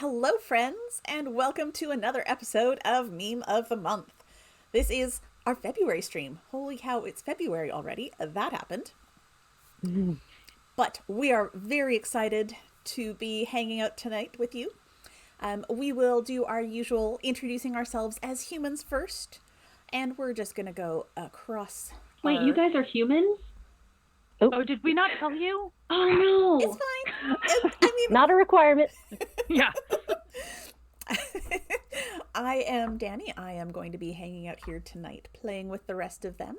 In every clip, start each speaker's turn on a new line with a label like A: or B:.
A: Hello, friends, and welcome to another episode of Meme of the Month. This is our February stream. Holy cow, it's February already. That happened.
B: Mhm.
A: But we are very excited to be hanging out tonight with you. We will do our usual introducing ourselves as humans first, and we're just going to go across
C: Wait, you
A: our...
C: guys are humans?
B: Oh,
D: Oh, did we not tell you?
A: It's
C: Oh
A: fine. I
B: not a requirement.
D: Yeah.
A: mean, I am Danny. I am going to be hanging out here tonight, playing with the rest of them.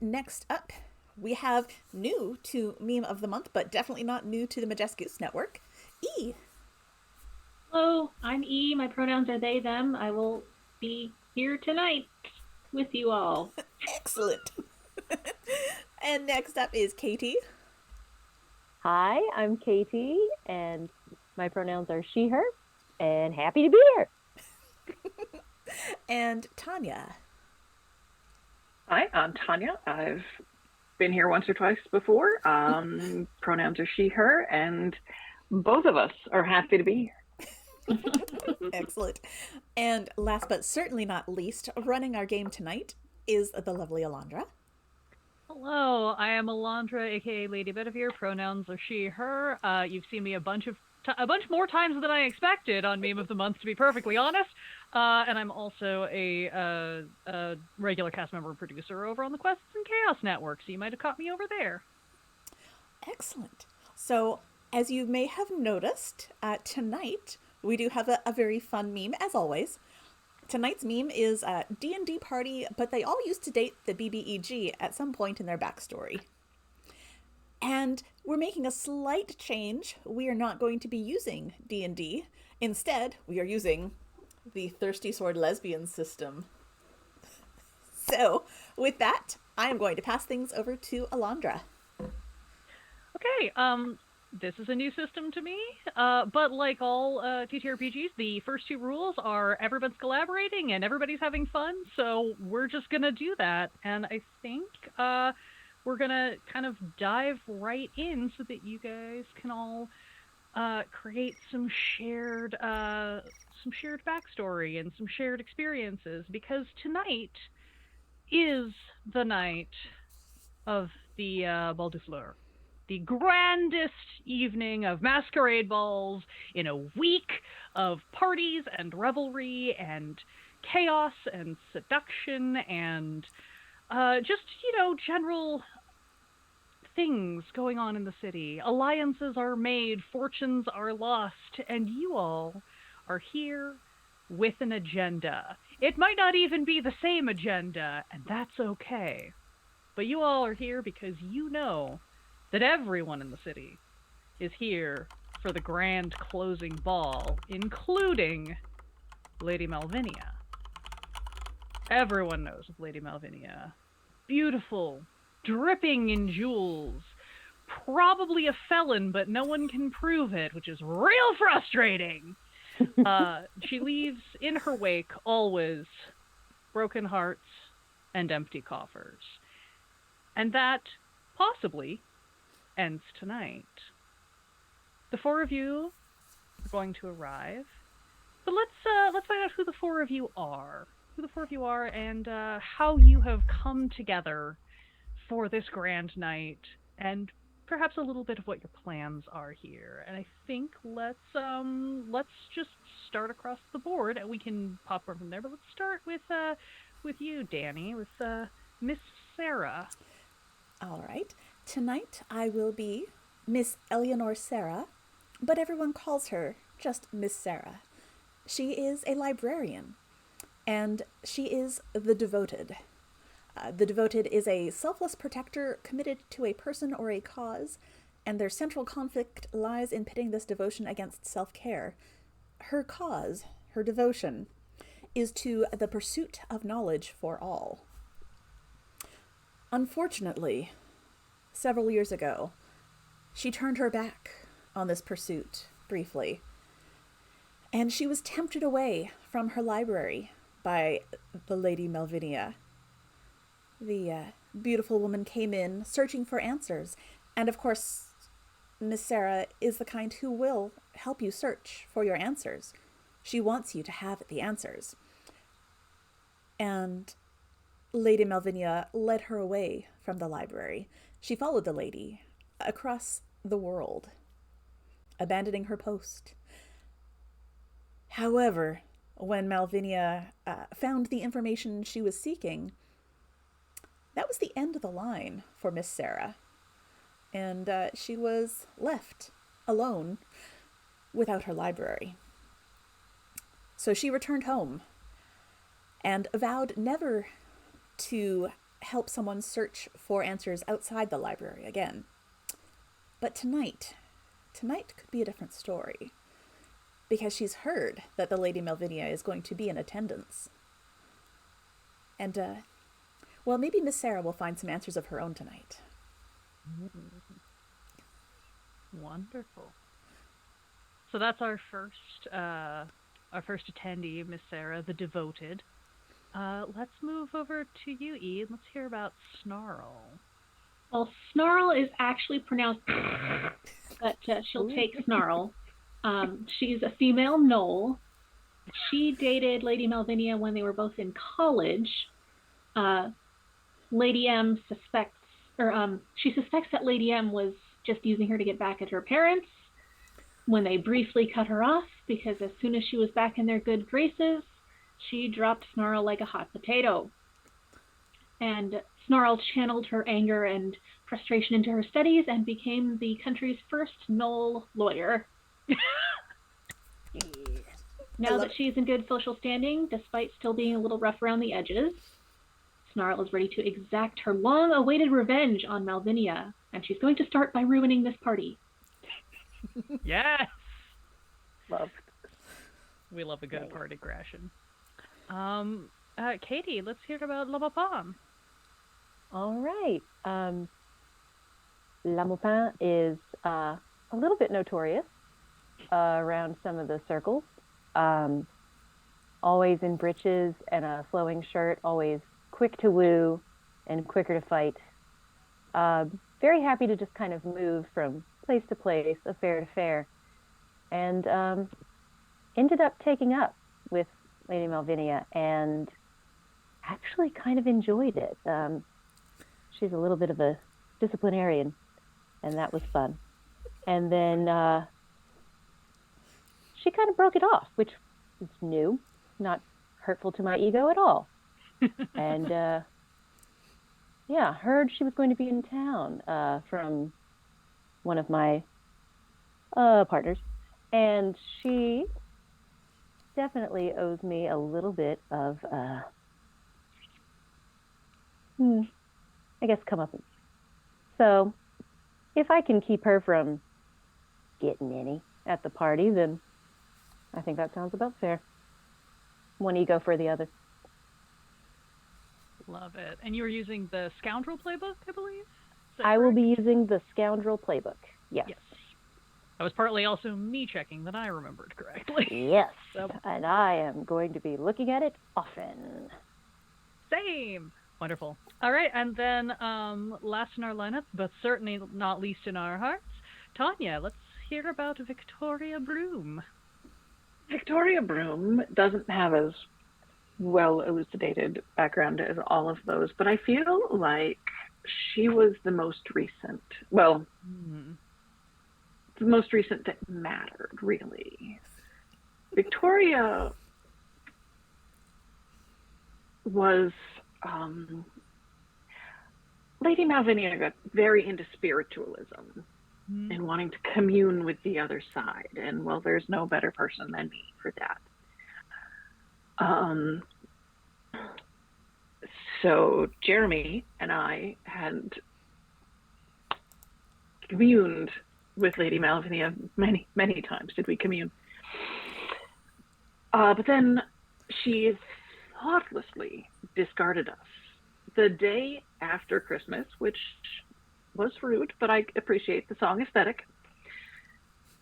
A: Next up, we have new to Meme of the Month, but definitely not new to the Majestic Network, E.
C: Hello, I'm E. My pronouns are they, them. I will be here tonight with you all.
A: Excellent. And next up is Katie.
B: Hi, I'm Katie, and my pronouns are she, her, and happy to be here.
A: And Tanya.
E: Hi, I'm Tanya. I've been here once or twice before. Pronouns are she, her, and both of us are happy to be here.
A: Excellent. And last but certainly not least, running our game tonight is the lovely Alondra.
D: Hello, I am Alondra, aka Lady Bedivere. Pronouns are she, her. You've seen me a bunch more times than I expected on Meme of the Month, to be perfectly honest. And I'm also a regular cast member and producer over on the Quests and Chaos Network, so you might have caught me over there.
A: Excellent. So, as you may have noticed, tonight we do have a very fun meme, as always. Tonight's meme is a D&D party, but they all used to date the BBEG at some point in their backstory. And we're making a slight change. We are not going to be using D&D. Instead, we are using the Thirsty Sword Lesbians system. So, with that, I am going to pass things over to Alondra.
D: Okay, this is a new system to me, but like all TTRPGs, the first two rules are everyone's collaborating and everybody's having fun, so we're just gonna do that, and I think we're gonna kind of dive right in so that you guys can all create some shared backstory and some shared experiences, because tonight is the night of the Bal du Fleur, the grandest evening of masquerade balls in a week of parties and revelry and chaos and seduction and just, general things going on in the city. Alliances are made, fortunes are lost, and you all are here with an agenda. It might not even be the same agenda, and that's okay. But you all are here because you know that everyone in the city is here for the grand closing ball, including Lady Malvinia. Everyone knows of Lady Malvinia. Beautiful, dripping in jewels, probably a felon, but no one can prove it, which is real frustrating. She leaves in her wake always broken hearts and empty coffers. And that possibly ends tonight. The four of you are going to arrive, but let's find out who the four of you are. And how you have come together for this grand night, and perhaps a little bit of what your plans are here. And I think let's just start across the board, and we can popcorn from there. But let's start with you, Danny, with Miss Sarah.
A: All right. Tonight I will be Miss Eleanor Sarah, but everyone calls her just Miss Sarah. She is a librarian, and she is the devoted. The devoted is a selfless protector committed to a person or a cause, and their central conflict lies in pitting this devotion against self-care. Her cause, her devotion, is to the pursuit of knowledge for all. Unfortunately, several years ago, she turned her back on this pursuit briefly, and she was tempted away from her library by the Lady Malvinia. The beautiful woman came in searching for answers, and of course, Miss Sarah is the kind who will help you search for your answers. She wants you to have the answers. And Lady Malvinia led her away from the library. She followed the lady across the world, abandoning her post. However, when Malvinia found the information she was seeking, that was the end of the line for Miss Sarah. And she was left alone without her library. So she returned home and vowed never to help someone search for answers outside the library again. But tonight could be a different story, because she's heard that the Lady Malvinia is going to be in attendance. And, well, maybe Miss Sarah will find some answers of her own tonight.
D: Wonderful. So that's our first attendee, Miss Sarah, the devoted. Let's move over to you, E, and let's hear about Snarl.
C: Well, Snarl is actually pronounced, but she'll take Snarl. She's a female gnoll. She dated Lady Malvinia when they were both in college. Lady M suspects that Lady M was just using her to get back at her parents when they briefly cut her off, because as soon as she was back in their good graces, she dropped Snarl like a hot potato. And Snarl channeled her anger and frustration into her studies and became the country's first gnoll lawyer. Now that she's in good social standing, despite still being a little rough around the edges, Snarl is ready to exact her long-awaited revenge on Malvinia, and she's going to start by ruining this party.
D: Yes!
E: Love.
D: We love a good party crashing. Katie, let's hear about La Maupin.
B: All right. La Maupin is a little bit notorious around some of the circles. Always in breeches and a flowing shirt, always quick to woo and quicker to fight. Very happy to just kind of move from place to place, affair to fair, and ended up taking up with Lady Malvinia and actually kind of enjoyed it. She's a little bit of a disciplinarian, and that was fun. And then she kind of broke it off, which is new, not hurtful to my ego at all. And yeah, heard she was going to be in town from one of my partners, and she definitely owes me a little bit of I guess comeuppance. So if I can keep her from getting any at the party, then I think that sounds about fair. One ego for the other.
D: Love it. And you were using the Scoundrel playbook, I believe?
B: I will be using the Scoundrel playbook. Yes.
D: Yes. That was partly also me checking that I remembered correctly.
B: Yes.
D: So,
B: And I am going to be looking at it often.
D: same. Wonderful. All right, and then last in our lineup, but certainly not least in our hearts, Tanya, let's hear about Victoria Broom.
E: Victoria Broom doesn't have as well elucidated background as all of those, but I feel like she was the most recent. Well, the most recent that mattered, really. Victoria was Lady Malvinia got very into spiritualism and wanting to commune with the other side, and well, there's no better person than me for that. So Jeremy and I had communed with Lady Malvinia many, many times. Did we commune? But then she thoughtlessly discarded us the day after Christmas, which was rude, but I appreciate the song aesthetic.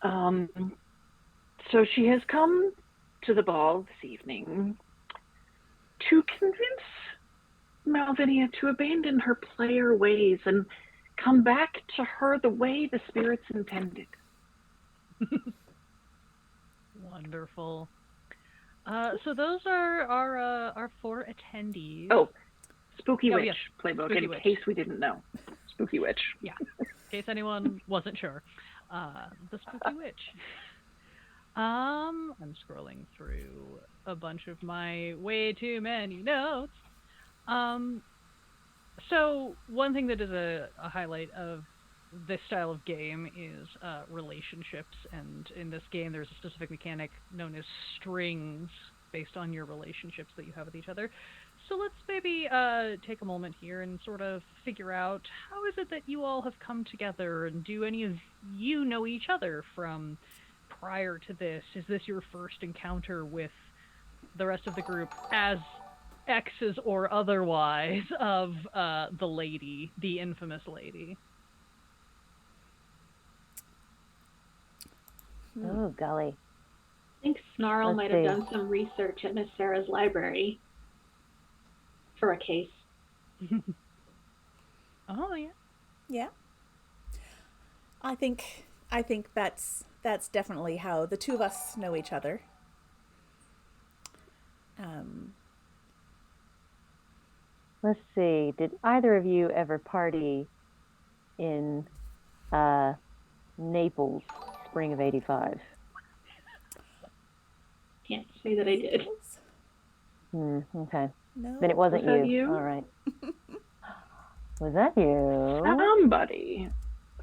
E: So she has come to the ball this evening to convince Malvinia to abandon her player ways and come back to her the way the spirits intended.
D: Wonderful. So those are our 4 attendees.
E: Oh, Spooky
D: Oh,
E: Witch
D: yes.
E: playbook,
D: Spooky
E: in
D: Witch.
E: case we didn't know. Spooky Witch.
D: Yeah, in case anyone wasn't sure. The Spooky Witch. I'm scrolling through a bunch of my way too many notes. So one thing that is a highlight of this style of game is relationships, and in this game there's a specific mechanic known as strings based on your relationships that you have with each other. So let's maybe take a moment here and sort of figure out how is it that you all have come together, and do any of you know each other from prior to this? Is this your first encounter with the rest of the group as exes or otherwise of the lady, the infamous lady?
B: Oh, golly.
C: I think Snarl
B: Let's
C: might have
B: see.
C: done some research at Miss Sarah's library for a case.
D: Oh yeah.
A: Yeah. I think that's definitely how the two of us know each other.
B: Let's see. Did either of you ever party in Naples, spring of '85?
C: Can't say that I did.
B: Okay.
A: No.
B: Then it wasn't
E: Was that
B: you.
E: you?
B: All right. Was that you?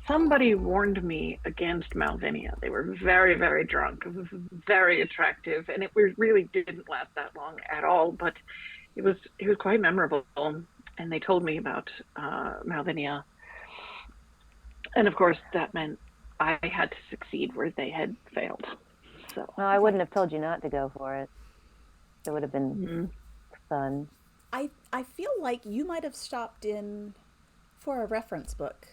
E: Somebody warned me against Malvinia. They were very, very drunk. It was very attractive, and it really didn't last that long at all. But it was quite memorable. And they told me about Malvinia, and of course that meant I had to succeed where they had failed. So
B: Well, I wouldn't have told you not to go for it. It would have been fun.
A: I feel like you might have stopped in for a reference book.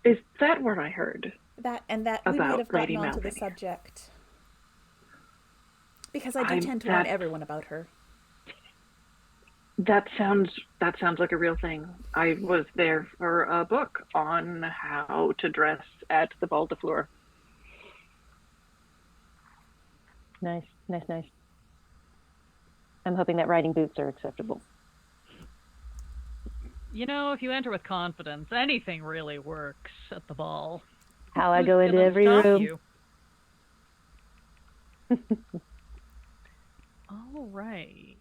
E: Is that what I heard?
A: That we
E: About
A: might have gotten
E: Lady
A: onto the
E: Malvinia.
A: subject. Because I do tend to warn everyone about her.
E: That sounds like a real thing. I was there for a book on how to dress at the Bal de Fleur.
B: Nice. I'm hoping that riding boots are acceptable.
D: You know, if you enter with confidence, anything really works at the ball.
B: How I
D: Who's
B: go into
D: gonna
B: every
D: stop
B: room.
D: you? All right.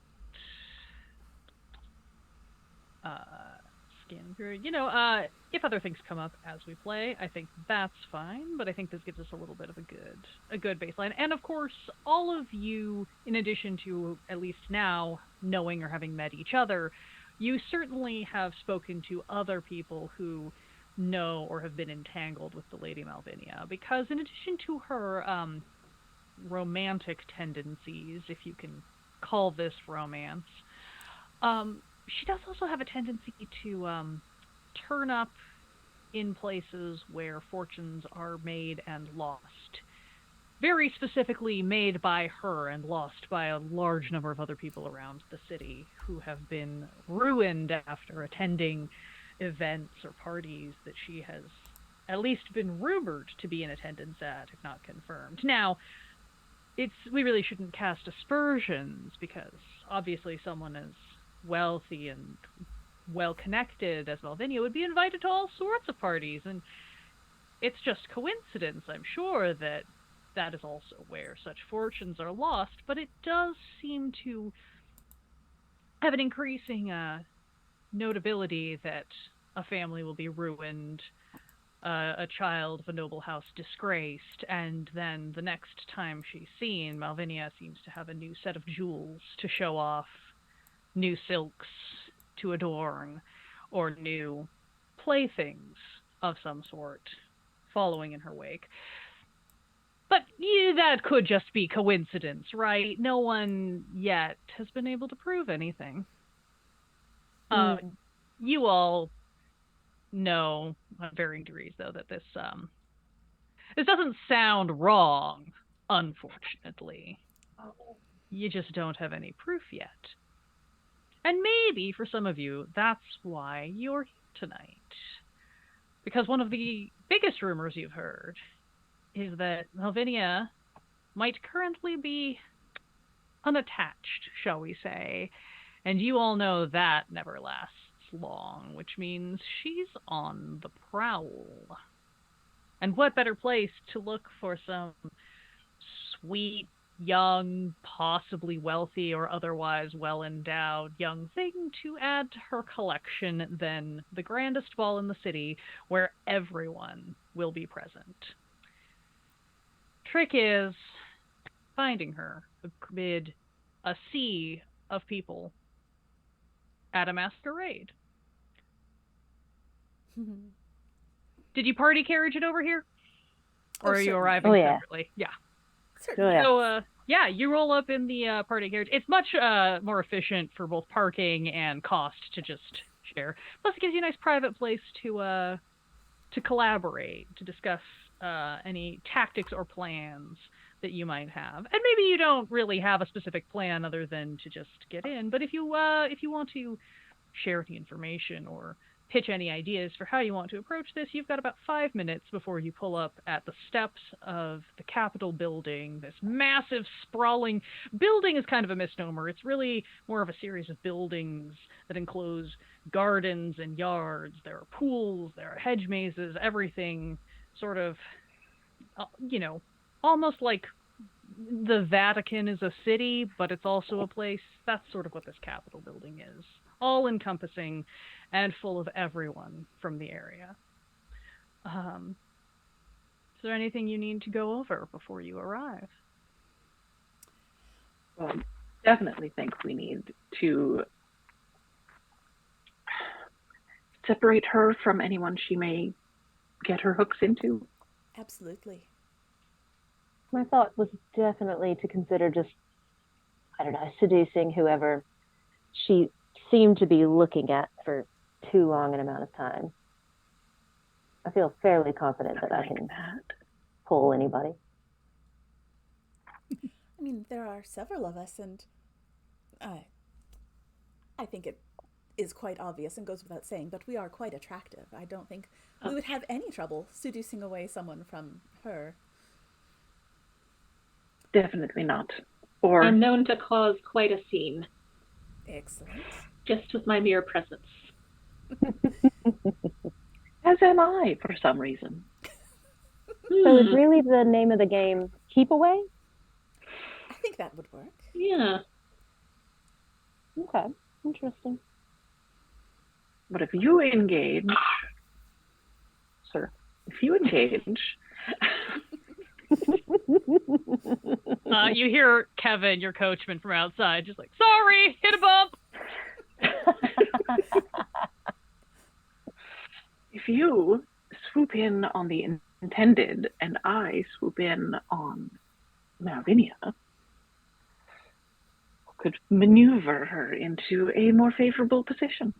D: Scan through. You know, if other things come up as we play, I think that's fine. But I think this gives us a little bit of a good baseline. And of course, all of you, in addition to at least now knowing or having met each other, you certainly have spoken to other people who know or have been entangled with the Lady Malvinia, because in addition to her romantic tendencies, if you can call this romance, she does also have a tendency to turn up in places where fortunes are made and lost. Very specifically made by her and lost by a large number of other people around the city who have been ruined after attending events or parties that she has at least been rumored to be in attendance at, if not confirmed. Now, we really shouldn't cast aspersions, because obviously someone as wealthy and well-connected as Malvinia would be invited to all sorts of parties, and it's just coincidence, I'm sure, that is also where such fortunes are lost, but it does seem to have an increasing notability that a family will be ruined, a child of a noble house disgraced, and then the next time she's seen, Malvinia seems to have a new set of jewels to show off, new silks to adorn, or new playthings of some sort following in her wake. But that could just be coincidence, right? No one yet has been able to prove anything. You all know, on varying degrees, though, that this doesn't sound wrong, unfortunately. You just don't have any proof yet. And maybe, for some of you, that's why you're here tonight. Because one of the biggest rumors you've heard is that Lavinia might currently be unattached, shall we say, and you all know that never lasts long, which means she's on the prowl. And what better place to look for some sweet, young, possibly wealthy or otherwise well endowed young thing to add to her collection than the grandest ball in the city where everyone will be present. Trick is finding her amid a sea of people at a masquerade. Did you party carriage it over here? Or are you
A: certainly.
D: arriving separately? Yeah.
A: Certainly.
B: Yeah.
D: So, you roll up in the party carriage. It's much more efficient for both parking and cost to just share. Plus, it gives you a nice private place to collaborate, to discuss any tactics or plans that you might have. And maybe you don't really have a specific plan other than to just get in. But if you want to share the information or pitch any ideas for how you want to approach this, you've got about 5 minutes before you pull up at the steps of the Capitol building. This massive, sprawling building is kind of a misnomer. It's really more of a series of buildings that enclose gardens and yards. There are pools, there are hedge mazes, everything sort of, almost like the Vatican is a city, but it's also a place. That's sort of what this Capitol building is. All encompassing and full of everyone from the area. Is there anything you need to go over before you arrive?
E: Well, definitely think we need to separate her from anyone she may get her hooks into.
A: Absolutely.
B: My thought was definitely to consider just, I don't know, seducing whoever she seemed to be looking at for too long an amount of time. I feel fairly confident that I can pull anybody.
A: I mean, there are several of us, and I think it is quite obvious and goes without saying, but we are quite attractive. I don't think we would have any trouble seducing away someone from her.
E: Definitely not. Or
C: I'm known to cause quite a scene.
A: Excellent.
C: Just with my mere presence.
E: as am I, for some reason.
B: So is really the name of the game Keep Away?
A: I think that would work.
C: Yeah.
B: Okay, interesting.
E: But if you engage, sir, if you engage,
D: You hear Kevin, your coachman from outside, just like, sorry, hit a bump.
E: if you swoop in on the intended and I swoop in on Malvinia, could maneuver her into a more favorable position.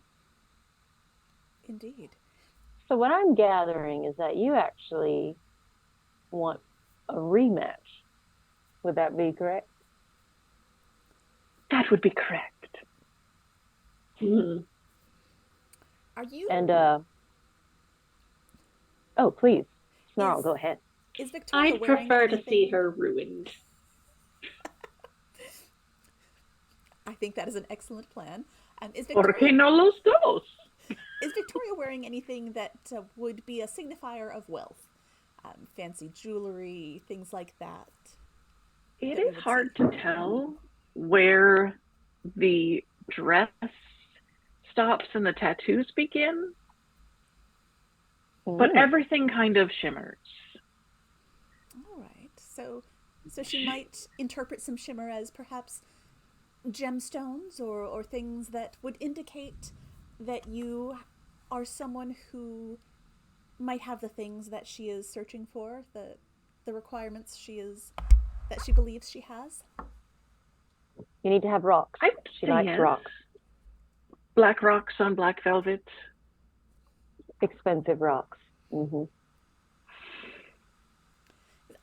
A: Indeed.
B: So what I'm gathering is that you actually want a rematch. Would that be correct?
E: That would be correct.
A: Are you?
B: And oh, please, Snarl, go ahead.
A: Is Victoria
C: I'd
A: wearing
C: prefer to
A: anything?
C: see her ruined.
A: I think that is an excellent plan. Is
E: Porque
A: Victoria,
E: no los dos?
A: is Victoria wearing anything that would be a signifier of wealth? Fancy jewelry, things like that.
E: It
A: that we
E: is
A: would
E: hard
A: see.
E: to tell where the dress stops and the tattoos begin, but everything kind of shimmers.
A: All right. So she might interpret some shimmer as perhaps gemstones or things that would indicate that you are someone who might have the things that she is searching for, the requirements that she believes she has.
B: You need to have rocks.
E: I
B: She likes
E: yes.
B: rocks.
E: Black rocks on black velvet.
B: Expensive rocks. Mm-hmm.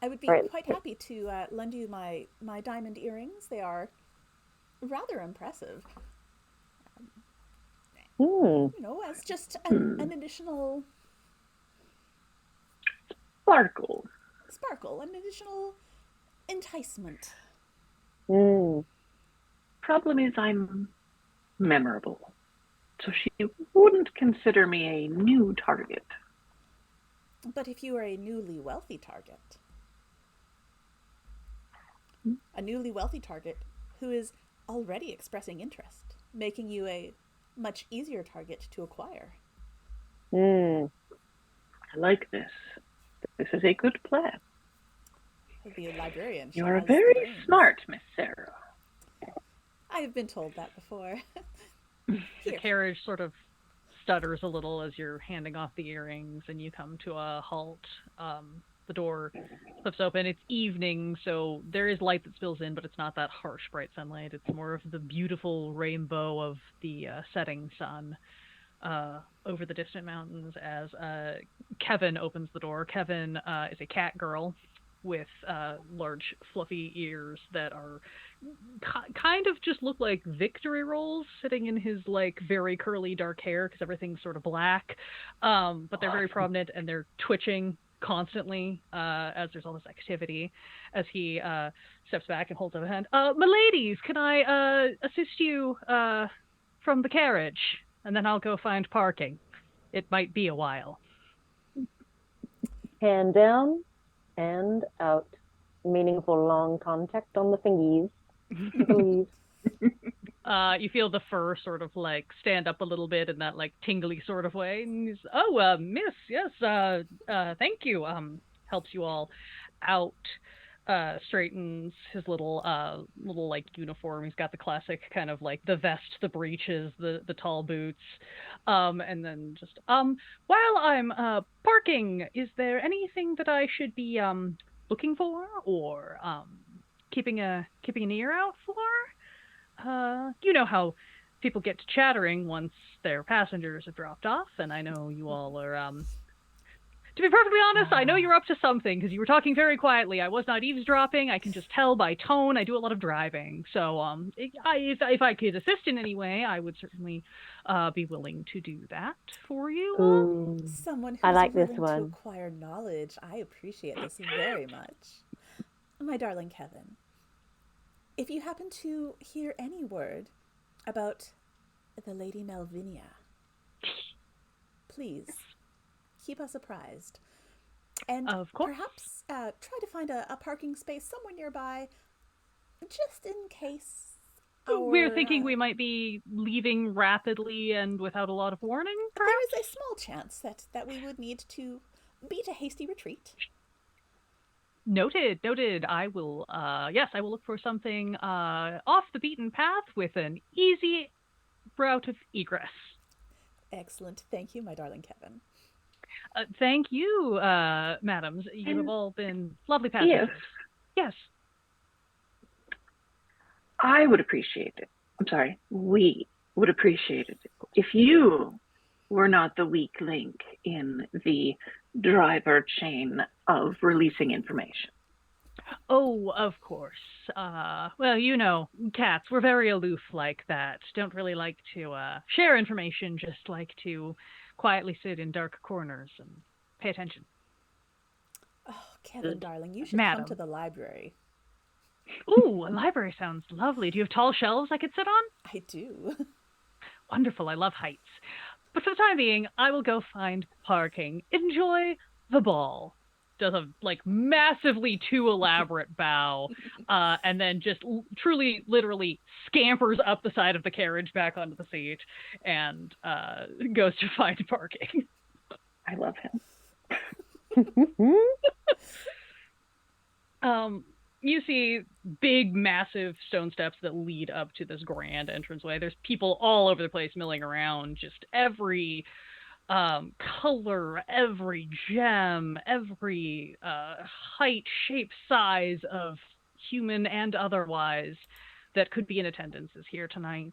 A: I would be
B: Right.
A: quite happy to lend you my diamond earrings. They are rather impressive.
B: Hmm.
A: As just an additional
E: Sparkle.
A: Sparkle, an additional enticement.
B: Mm.
E: Problem is, I'm memorable. So she wouldn't consider me a new target.
A: But if you are a newly wealthy target, a newly wealthy target who is already expressing interest, making you a much easier target to acquire.
B: Mm.
E: I like this. This is a good plan.
A: The librarian, she
E: You're
A: has the
E: very
A: brains.
E: smart, Miss Sarah.
A: I have been told that before.
D: The
A: Here.
D: carriage sort of stutters a little as you're handing off the earrings and you come to a halt. The door flips open. It's evening, so there is light that spills in, but it's not that harsh bright sunlight. It's more of the beautiful rainbow of the setting sun over the distant mountains as Kevin opens the door. Kevin is a cat girl with large fluffy ears that are kind of just look like victory rolls sitting in his like very curly dark hair because everything's sort of black, but they're very prominent and they're twitching constantly as there's all this activity as he steps back and holds up a hand. My ladies, can I assist you from the carriage, and then I'll go find parking. It might be a while.
B: Hand down, hand out. Meaningful long contact on the fingies, please.
D: You feel the fur sort of like stand up a little bit in that like tingly sort of way. And he's, miss, yes, thank you. Helps you all out. Straightens his little like uniform. He's got the classic kind of like the vest, the breeches, the tall boots. And then just while I'm parking, is there anything that I should be looking for or keeping an ear out for? You know how people get to chattering once their passengers have dropped off, and I know you all are, to be perfectly honest, I know you're up to something, because you were talking very quietly. I was not eavesdropping. I can just tell by tone. I do a lot of driving. So, if I could assist in any way, I would certainly be willing to do that for you all.
B: Ooh,
A: Someone who's
B: I like
A: willing
B: this
A: to
B: one.
A: acquire knowledge. I appreciate this very much. My darling Kevin, if you happen to hear any word about the Lady Malvinia, please keep us apprised. And
D: Of course.
A: perhaps try to find a parking space somewhere nearby, just in case.
D: We're thinking we might be leaving rapidly and without a lot of warning, perhaps?
A: There is a small chance that we would need to beat a hasty retreat.
D: Noted. I will, yes, I will look for something off the beaten path with an easy route of egress.
A: Excellent. Thank you, my darling Kevin.
D: Thank you, madams. You have all been lovely passengers. Yes.
E: I would appreciate it. I'm sorry, we would appreciate it if you were not the weak link in the driver chain of releasing information.
D: Oh, of course. Well, you know, cats, we're very aloof like that. Don't really like to share information, just like to quietly sit in dark corners and pay attention.
A: Oh, Kevin, darling, you should
D: Madam.
A: come to the library.
D: Ooh, a library sounds lovely. Do you have tall shelves I could sit on?
A: I do.
D: Wonderful. I love heights. But for the time being, I will go find parking. Enjoy the ball. Does a like massively too elaborate bow, and then just truly, literally scampers up the side of the carriage back onto the seat and goes to find parking.
E: I love him.
D: You see big, massive stone steps that lead up to this grand entranceway. There's people all over the place milling around, just every color, every gem, every height, shape, size of human and otherwise that could be in attendance is here tonight.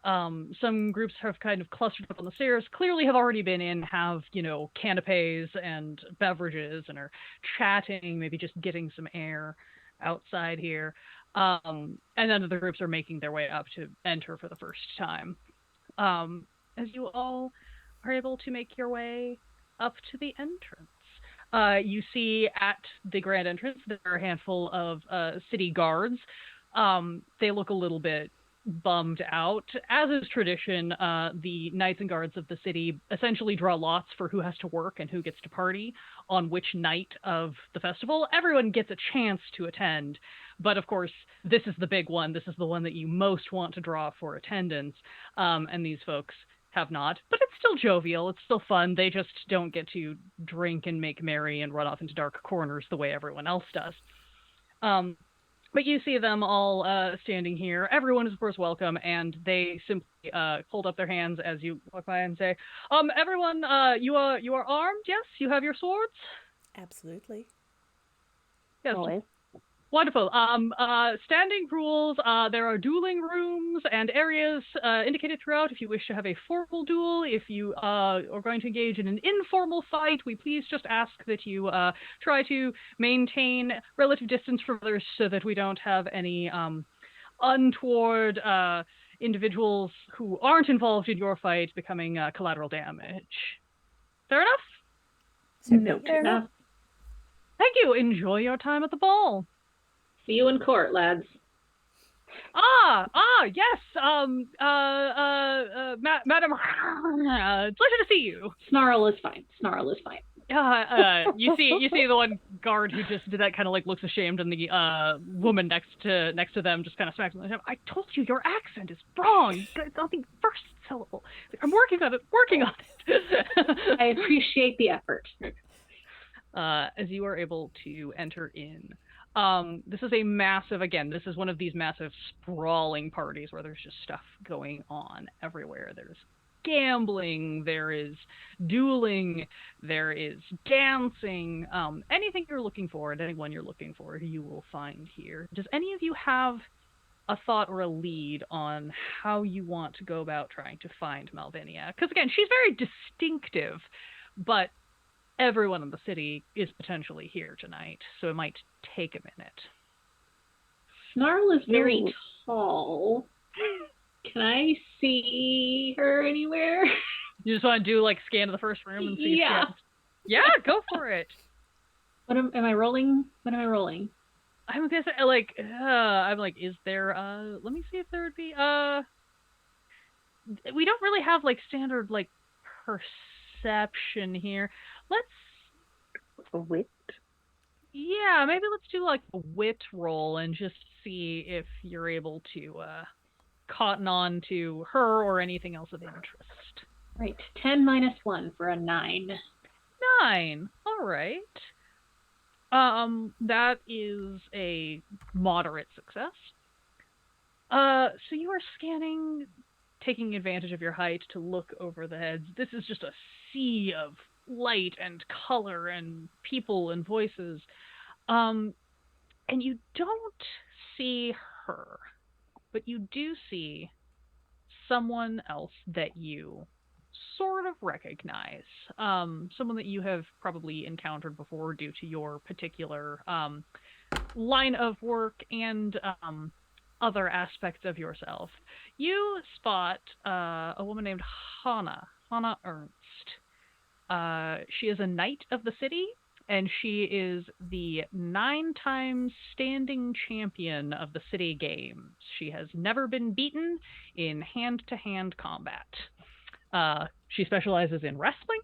D: Some groups have kind of clustered up on the stairs, clearly have already been in, have, you know, canapes and beverages and are chatting, maybe just getting some air outside here. And then other groups are making their way up to enter for the first time. As you all are able to make your way up to the entrance. You see at the grand entrance there are a handful of city guards. They look a little bit bummed out. As is tradition, the knights and guards of the city essentially draw lots for who has to work and who gets to party on which night of the festival. Everyone gets a chance to attend, but of course, this is the big one. This is the one that you most want to draw for attendance, and these folks have not. But it's still jovial. It's still fun. They just don't get to drink and make merry and run off into dark corners the way everyone else does. Um, but you see them all standing here. Everyone is, of course, welcome, and they simply hold up their hands as you walk by and say, everyone, you are armed, yes? You have your swords?
A: Absolutely.
D: Yes.
B: Always.
D: Wonderful. Standing rules, there are dueling rooms and areas indicated throughout if you wish to have a formal duel. If you are going to engage in an informal fight, we please just ask that you try to maintain relative distance from others so that we don't have any untoward individuals who aren't involved in your fight becoming collateral damage. Fair enough?
E: Note.
B: Fair enough.
D: Thank you. Enjoy your time at the ball.
C: See you in court, lads.
D: Yes. Madam, pleasure to see you.
C: Snarl is fine. Snarl is fine.
D: You see the one guard who just did that kind of like looks ashamed, and the woman next to them just kind of smacks them. I told you your accent is wrong. It's on the first syllable. I'm working on it.
C: I appreciate the effort.
D: As you are able to enter in. This is a massive, again, this is one of these massive sprawling parties where there's just stuff going on everywhere. There's gambling, there is dueling, there is dancing, anything you're looking for and anyone you're looking for, you will find here. Does any of you have a thought or a lead on how you want to go about trying to find Malvinia? Because again, she's very distinctive, but everyone in the city is potentially here tonight, so it might take a minute.
C: Snarl is very
B: Ooh.
C: tall. Can I see her anywhere?
D: You just want to do like scan of the first room and see
C: Yeah.
D: if yeah, go for it.
C: What am I rolling? What am I rolling?
D: I'm gonna say I'm like, is there let me see if there would be we don't really have like standard like perception here.
E: A wit.
D: Yeah, maybe let's do like a wit roll and just see if you're able to cotton on to her or anything else of interest.
C: Right, 10 minus 1 for a 9.
D: 9. All right. That is a moderate success. So you are scanning, taking advantage of your height to look over the heads. This is just a sea of light and color and people and voices. And you don't see her, but you do see someone else that you sort of recognize. Someone that you have probably encountered before due to your particular line of work and other aspects of yourself. You spot a woman named Hannah Ernst. She is a knight of the city, and she is the 9 times standing champion of the city games. She has never been beaten in hand-to-hand combat. She specializes in wrestling,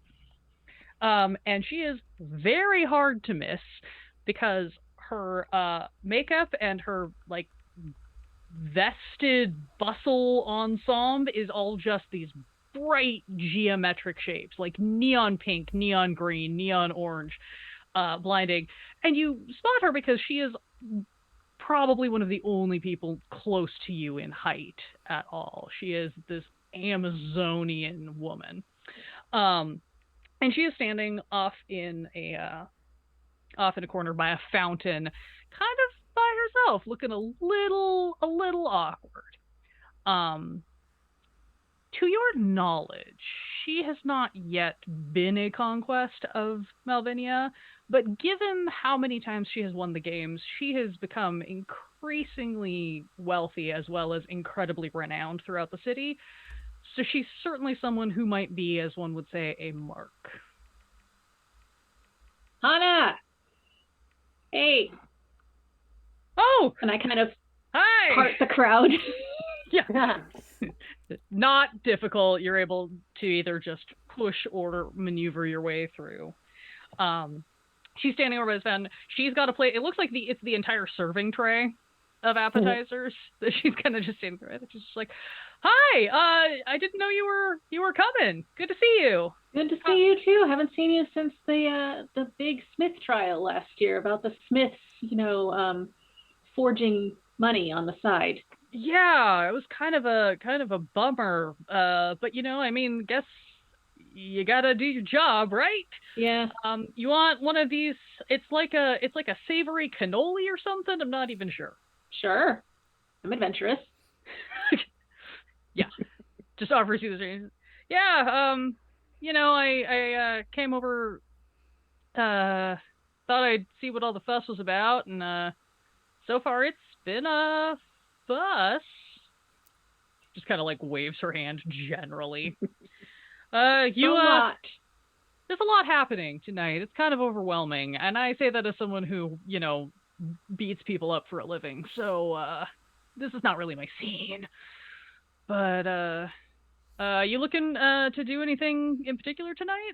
D: and she is very hard to miss because her makeup and her like vested bustle ensemble is all just these bright geometric shapes, like neon pink, neon green, neon orange, blinding. And you spot her because she is probably one of the only people close to you in height at all. She is this Amazonian woman. And she is standing off in a corner by a fountain, kind of by herself, looking a little awkward. To your knowledge, she has not yet been a conquest of Malvinia, but given how many times she has won the games, she has become increasingly wealthy as well as incredibly renowned throughout the city. So she's certainly someone who might be, as one would say, a mark.
C: Hana! Hey!
D: Oh!
C: And I kind of
D: Hi!
C: part the crowd.
D: Yeah. Not difficult. You're able to either just push or maneuver your way through. She's standing over by this fountain. She's got a plate. It looks like it's the entire serving tray of appetizers that she's kind of just standing there. She's just like, "Hi, I didn't know you were coming. Good to see you."
C: Good to see you too. Haven't seen you since the big Smith trial last year about the Smiths, forging money on the side.
D: Yeah, it was kind of a bummer. But guess you gotta do your job, right?
C: Yeah.
D: You want one of these? It's like a savory cannoli or something. I'm not even sure.
C: Sure. I'm adventurous.
D: Yeah. Just offers you the. Yeah. I came over. Thought I'd see what all the fuss was about, and so far it's been a fuss. Just kind of like waves her hand generally.
C: A lot.
D: There's a lot happening tonight. It's kind of overwhelming, and I say that as someone who, beats people up for a living. So this is not really my scene. But you looking to do anything in particular tonight?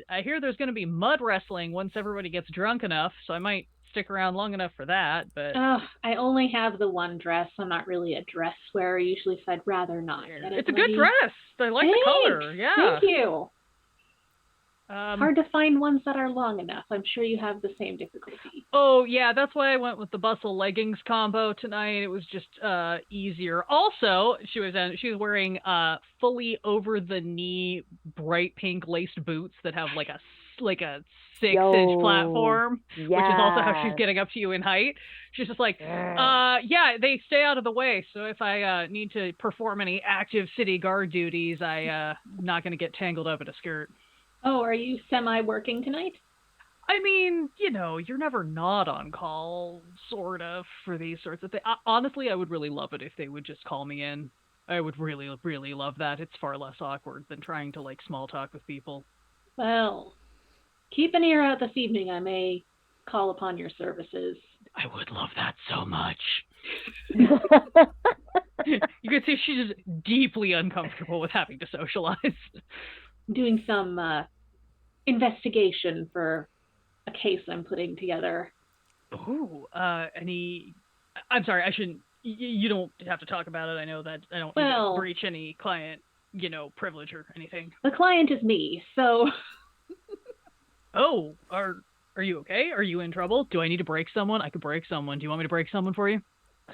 D: I hear there's going to be mud wrestling once everybody gets drunk enough, so I might stick around long enough for that. But
C: I only have the one dress. I'm not really a dress wearer usually, so I'd rather not.
D: It's a good dress. I like the color. Yeah.
C: Thank you. Hard to find ones that are long enough. I'm sure you have the same difficulty.
D: Oh, yeah, that's why I went with the bustle leggings combo tonight. It was just easier. Also, she was wearing fully over the knee bright pink laced boots that have like a 6-inch platform, which is also how she's getting up to you in height. She's just like, yeah, they stay out of the way. So if I need to perform any active city guard duties, I'm not going to get tangled up in a skirt.
C: Oh, are you semi-working tonight?
D: I mean, you're never not on call, sort of, for these sorts of things. Honestly, I would really love it if they would just call me in. I would really, really love that. It's far less awkward than trying to, small talk with people.
C: Well, keep an ear out this evening. I may call upon your services.
D: I would love that so much. You can see she's just deeply uncomfortable with having to socialize.
C: Doing some investigation for a case I'm putting together.
D: Oh, I'm sorry, I shouldn't. You don't have to talk about it. I know that I don't need to breach any client, privilege or anything.
C: The client is me, so.
D: Oh, are you okay? Are you in trouble? Do I need to break someone? I could break someone. Do you want me to break someone for you?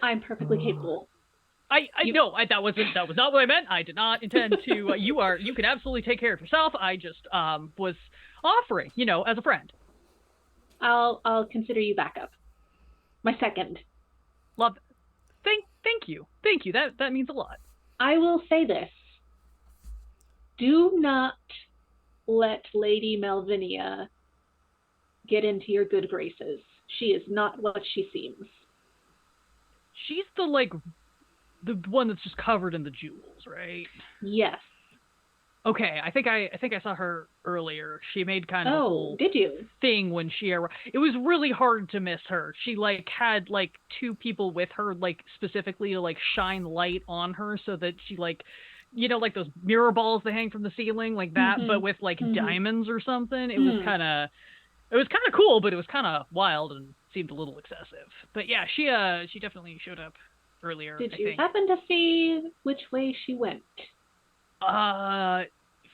C: I'm perfectly capable.
D: That was not what I meant. I did not intend to. You can absolutely take care of yourself. I just was offering, as a friend.
C: I'll consider you backup. My second.
D: Love. Thank you. That means a lot.
C: I will say this. Do not let Lady Malvinia get into your good graces. She is not what she seems.
D: She's the one that's just covered in the jewels, right?
C: Yes.
D: Okay, I think I saw her earlier. She made kind of a whole
C: did you?
D: thing when she arrived. It was really hard to miss her. She had two people with her specifically to shine light on her so that she those mirror balls that hang from the ceiling like that, but with diamonds or something. It was kind of cool, but it was kind of wild and seemed a little excessive. But yeah, she definitely showed up earlier.
C: Did you happen to see which way she went?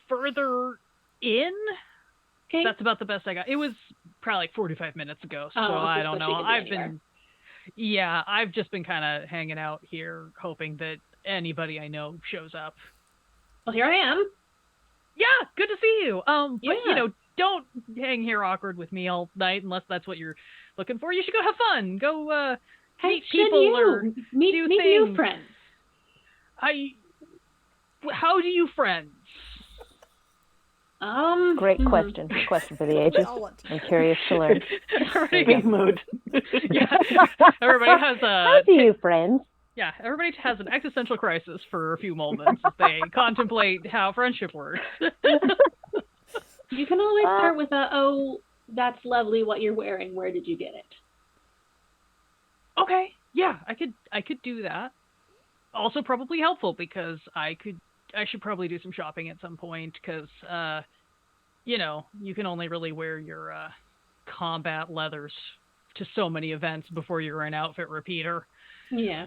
D: Further in.
C: Okay.
D: That's about the best I got. It was probably 45 minutes ago, so I don't know. I've just been kind of hanging out here, hoping that anybody I know shows up.
C: Well, here I am.
D: Yeah, good to see you. But don't hang here awkward with me all night unless that's what you're looking for. You should go have fun. Go meet people or
C: meet
D: do things.
C: New friends.
D: How do you friends?
B: Great question. Question for the ages. I'm curious to learn.
E: Big mood.
D: Yeah. Everybody has
B: How do you friends?
D: Yeah, everybody has an existential crisis for a few moments as they contemplate how friendship works.
C: You can always start with That's lovely what you're wearing. Where did you get it?
D: Okay, yeah, I could do that. Also, probably helpful because I should probably do some shopping at some point because you can only really wear your combat leathers to so many events before you're an outfit repeater.
C: Yeah.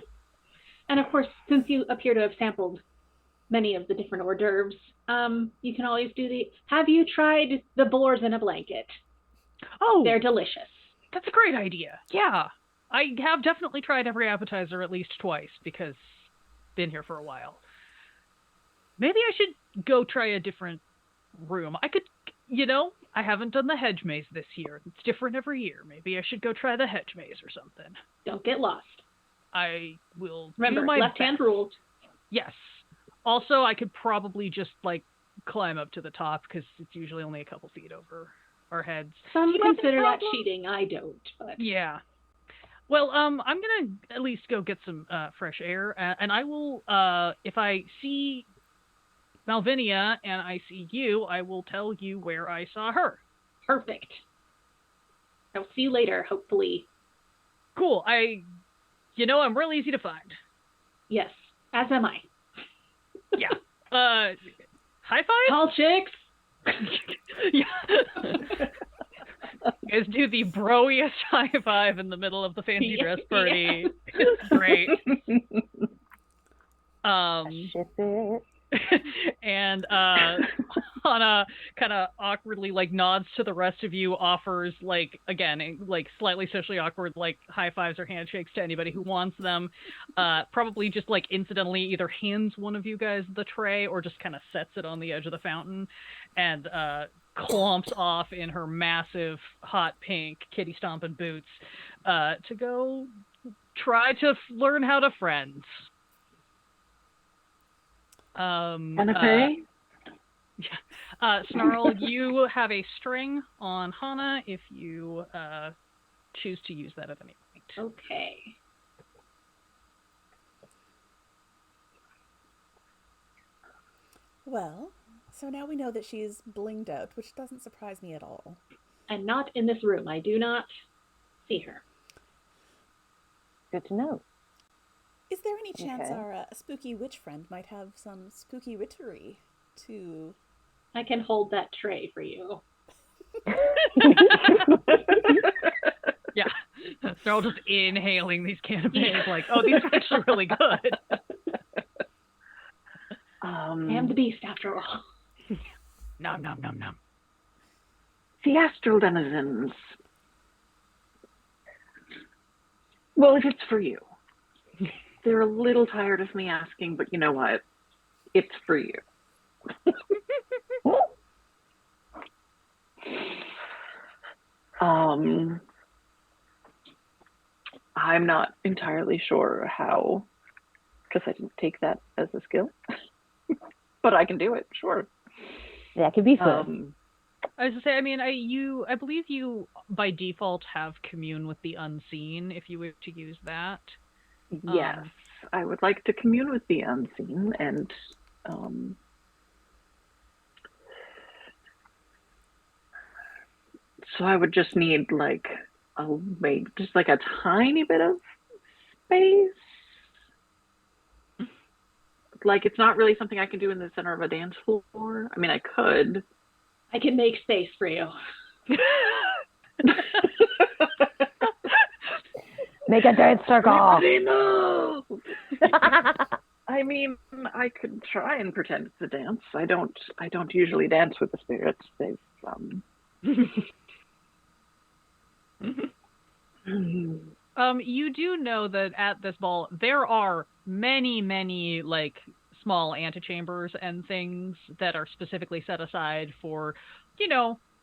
C: And of course, since you appear to have sampled many of the different hors d'oeuvres, you can always do the. Have you tried the boars in a blanket?
D: Oh,
C: They're delicious.
D: that's a great idea. Yeah. I have definitely tried every appetizer at least twice because been here for a while. Maybe I should go try a different room. I haven't done the hedge maze this year. It's different every year. Maybe I should go try the hedge maze or something.
C: Don't get lost.
D: I will
C: Remember,
D: do my
C: left hand
D: best.
C: ruled.
D: Yes. Also, I could probably just climb up to the top because it's usually only a couple feet over our heads.
C: Some
D: Do you have
C: consider
D: any
C: that
D: problem?
C: cheating. I don't, but
D: Yeah. Well, I'm gonna at least go get some fresh air, and I will. If I see Malvinia and I see you, I will tell you where I saw her.
C: perfect. I'll see you later, hopefully.
D: Cool. I'm real easy to find.
C: Yes, as am I.
D: Yeah. High five?
C: Tall chicks.
D: Yeah. You guys do the broiest high five in the middle of the fancy dress party. It's great.
B: Ship it.
D: And Hana kind of awkwardly nods to the rest of you, offers again slightly socially awkward high fives or handshakes to anybody who wants them. Probably just incidentally either hands one of you guys the tray or just kind of sets it on the edge of the fountain, and clomps off in her massive hot pink kitty stomping boots to go try to learn how to friends.
E: Canapé?
D: Snarl, you have a string on Hana if you choose to use that at any point.
C: Okay.
A: Well, so now we know that she's blinged out, which doesn't surprise me at all.
C: And not in this room. I do not see her.
B: Good to know.
A: Is there any chance
B: Okay.
A: our spooky witch friend might have some spooky witchery to...
C: I can hold that tray for you.
D: Yeah. They're all just inhaling these canapes these are actually really good.
C: I am the beast after all.
D: Nom, nom, nom, nom.
E: The astral denizens. Well, if it's for you. They're a little tired of me asking, but you know what? It's for you. I'm not entirely sure how, because I didn't take that as a skill, but I can do it, sure.
B: That could be fun.
D: I was to say, I believe you by default have commune with the unseen if you wish to use that.
E: Yes, I would like to commune with the unseen, and so I would just need maybe just a tiny bit of space. It's not really something I can do in the center of a dance floor. I mean, I could.
C: I can make space for you.
B: Make a dance circle.
E: No. I mean, I could try and pretend it's a dance. I don't usually dance with the spirits. They've
D: You do know that at this ball there are many small antechambers and things that are specifically set aside for,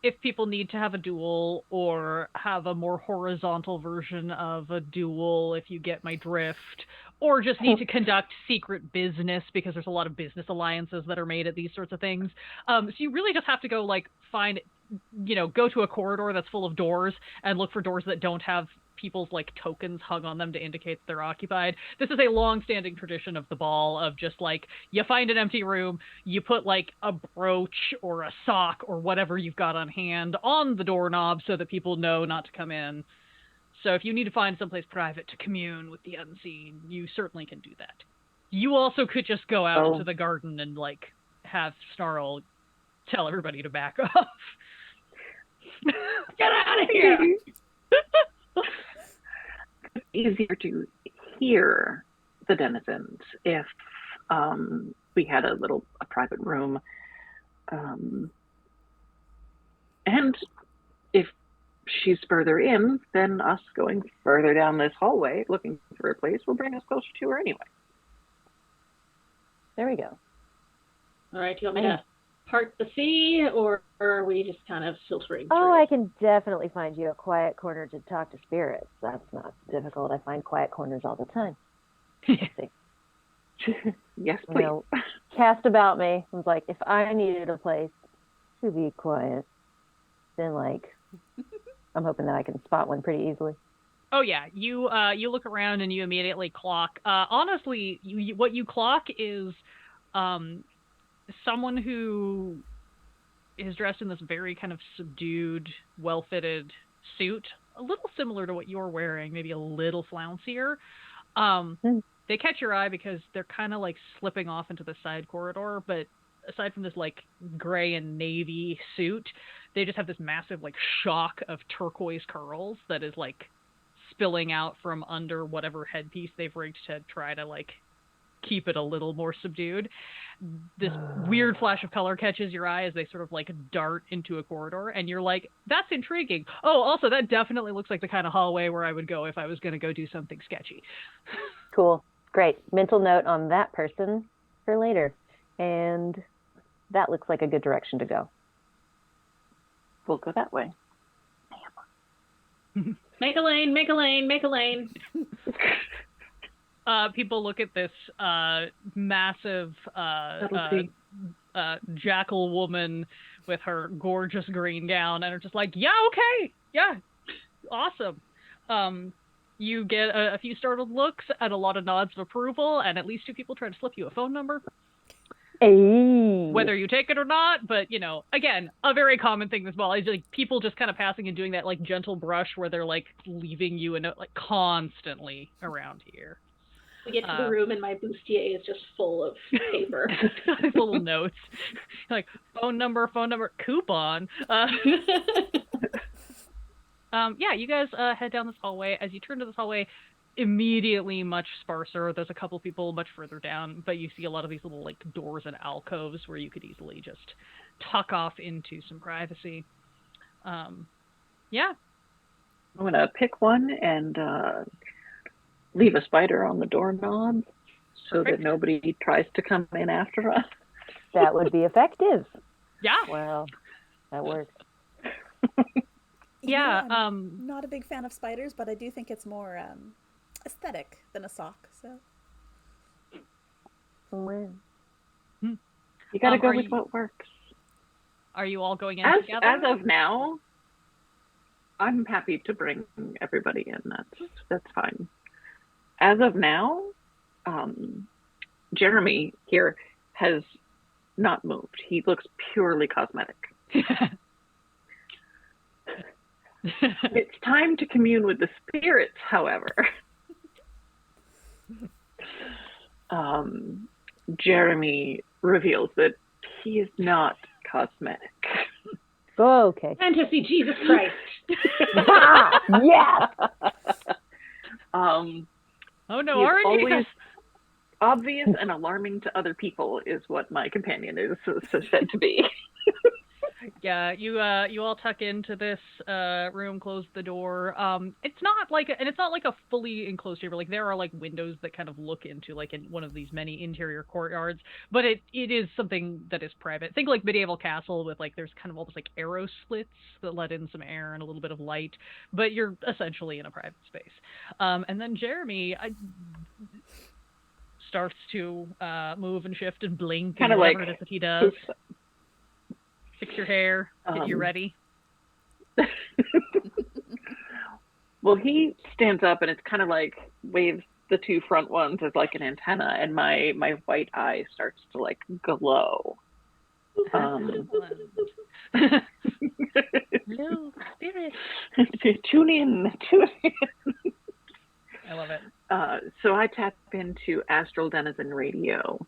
D: if people need to have a duel or have a more horizontal version of a duel, if you get my drift, or just need to conduct secret business because there's a lot of business alliances that are made at these sorts of things. So you really just have to go find, go to a corridor that's full of doors and look for doors that don't have people's like tokens hung on them to indicate that they're occupied. This is a long-standing tradition of the ball of just like you find an empty room, you put like a brooch or a sock or whatever you've got on hand on the doorknob so that people know not to come in. So if you need to find someplace private to commune with the unseen, you certainly can do that. You also could just go out into the garden and like have Snarl tell everybody to back off.
C: Get out of here!
E: Easier to hear the denizens if we had a private room. And if she's further in, then us going further down this hallway looking for a place will bring us closer to her anyway.
B: There we go.
C: All right, do you want me to part the sea, or are we just kind of filtering through?
B: Oh, I can definitely find you a quiet corner to talk to spirits. That's not difficult. I find quiet corners all the time.
E: Yes, please.
B: Cast about me. I was like, if I needed a place to be quiet, then like, I'm hoping that I can spot one pretty easily.
D: Oh yeah, you look around and you immediately clock. Honestly, what you clock is someone who is dressed in this very kind of subdued, well-fitted suit, a little similar to what you're wearing, maybe a little flouncier. They catch your eye because they're kind of like slipping off into the side corridor, but aside from this like gray and navy suit, they just have this massive like shock of turquoise curls that is like spilling out from under whatever headpiece they've rigged to try to like keep it a little more subdued. This weird flash of color catches your eye as they sort of like dart into a corridor, and you're like, that's intriguing. Oh, also that definitely looks like the kind of hallway where I would go if I was going to go do something sketchy.
B: Cool. Great. Mental note on that person for later. And that looks like a good direction to go.
E: We'll go that way.
C: Make a lane, make a lane, make a lane.
D: People look at this massive jackal woman with her gorgeous green gown and are just like, yeah, okay, yeah, awesome. You get a few startled looks and a lot of nods of approval, and at least 2 people try to slip you a phone number.
B: Hey.
D: Whether you take it or not, but, you know, again, a very common thing as well. It's like people just kind of passing and doing that, like, gentle brush where they're, like, leaving you a note, like, constantly around here.
C: We get to the room and my bustier is just full of paper.
D: Little notes. Like, phone number, coupon. Yeah, you guys head down this hallway. As you turn to this hallway, immediately much sparser. There's a couple people much further down, but you see a lot of these little like doors and alcoves where you could easily just tuck off into some privacy. Yeah.
E: I'm going to pick one and leave a spider on the doorknob so that nobody tries to come in after us.
B: That would be effective.
D: Yeah.
B: Well, that works.
D: Yeah.
A: I'm not a big fan of spiders, but I do think it's more aesthetic than a sock. So.
B: Well.
E: You got to go with what works.
D: Are you all going in together?
E: As of now, I'm happy to bring everybody in. That's fine. As of now, Jeremy here has not moved. He looks purely cosmetic. It's time to commune with the spirits, however. Jeremy reveals that he is not cosmetic.
B: Oh, okay.
C: Fantasy Jesus Christ.
B: Yeah.
D: Oh no,
E: he is
D: aren't
E: always
D: you?
E: obvious and alarming to other people is what my companion is said to be.
D: Yeah, you all tuck into this room, close the door. It's not like a fully enclosed chamber. Like there are like windows that kind of look into like in one of these many interior courtyards, but it is something that is private. Think like medieval castle with like there's kind of all those like arrow slits that let in some air and a little bit of light, but you're essentially in a private space. And then Jeremy starts to move and shift and blink
E: Kind
D: and
E: of
D: whatever
E: like
D: it is that he does. Fix your hair, get you ready.
E: Well, he stands up and it's kind of like waves the two front ones as like an antenna, and my white eye starts to like glow.
D: Hello, spirit.
E: Tune in.
D: I love it.
E: So I tap into Astral Denizen Radio.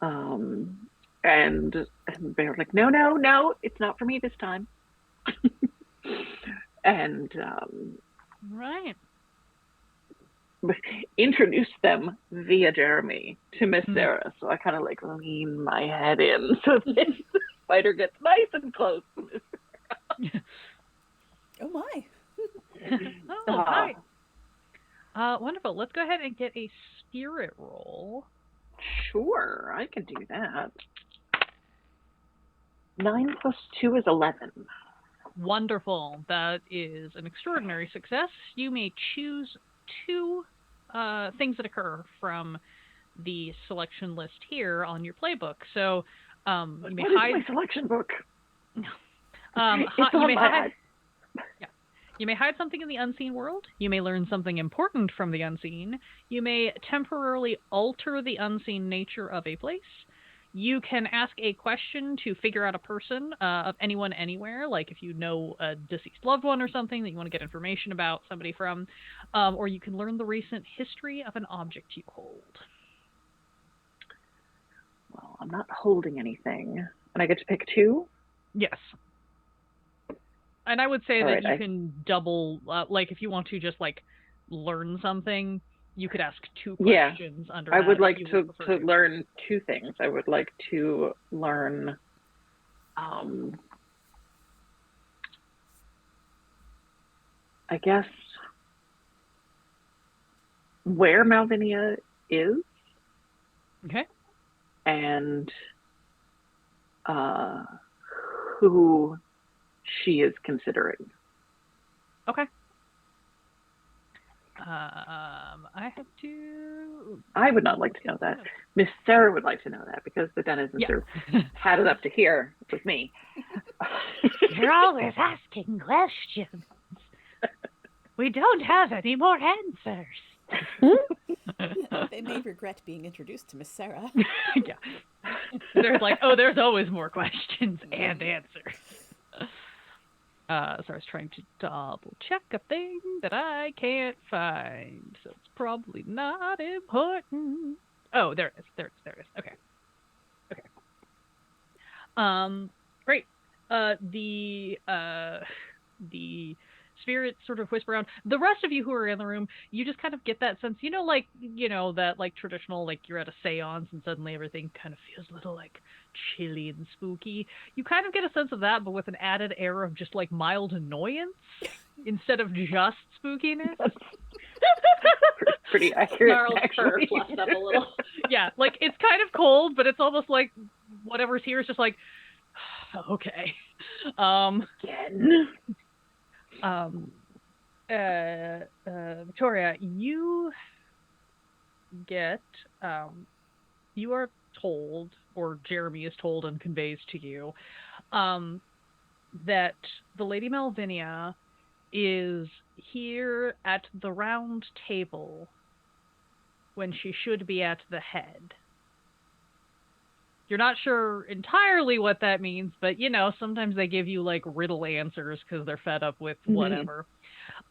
E: And they're like, no, it's not for me this time. And
D: Right.
E: introduce them via Jeremy to Miss Sarah. So I kind of like lean my head in so that the spider gets nice and close.
A: Oh my.
D: Oh, hi. Wonderful. Let's go ahead and get a spirit roll.
E: Sure, I can do that. 9 + 2 is 11.
D: Wonderful. That is an extraordinary success. You may choose 2 things that occur from the selection list here on your playbook. So you may hide
E: my selection book.
D: It's on my You may hide something in the unseen world. You may learn something important from the unseen. You may temporarily alter the unseen nature of a place. You can ask a question to figure out a person of anyone anywhere, like if you know a deceased loved one or something that you want to get information about somebody from, or you can learn the recent history of an object you hold.
E: Well, I'm not holding anything. And I get to pick 2?
D: Yes. And I would say
E: All
D: that
E: right,
D: you can double, like if you want to just like learn something, you could ask 2 questions under that.
E: I would like to learn 2 things. I would like to learn I guess where Malvinia is.
D: Okay.
E: And who she is considering.
D: Okay. I have to.
E: I would not like to know that. Miss Sarah would like to know that because the denizens are padded up to here with me.
D: You're always asking questions. We don't have any more answers.
A: They may regret being introduced to Miss Sarah.
D: Yeah. There's like, there's always more questions and answers. So I was trying to double check a thing that I can't find. So it's probably not important. Oh, there it is. There it is. Okay. Great. The spirits sort of whisper around. The rest of you who are in the room, you just kind of get that sense, that like traditional, like you're at a seance and suddenly everything kind of feels a little like chilly and spooky. You kind of get a sense of that, but with an added air of just like mild annoyance instead of just spookiness.
E: Pretty accurate.
C: Snarl's fur
E: actually.
C: fluffed up a little.
D: Yeah, like it's kind of cold, but it's almost like whatever's here is just like, okay.
E: Again.
D: Victoria, you get, you are told, or Jeremy is told and conveys to you, that the Lady Malvinia is here at the round table when she should be at the head. You're not sure entirely what that means, but, sometimes they give you, like, riddle answers because they're fed up with whatever.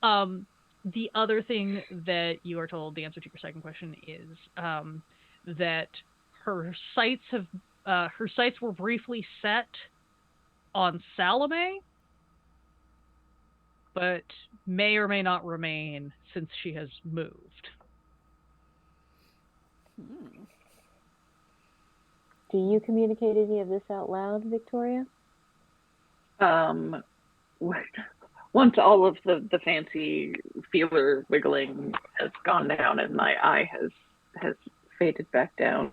D: The other thing that you are told, the answer to your second question, is that her sights were briefly set on Salome, but may or may not remain since she has moved.
B: Do you communicate any of this out loud, Victoria?
E: Once all of the fancy feeler wiggling has gone down and my eye has faded back down.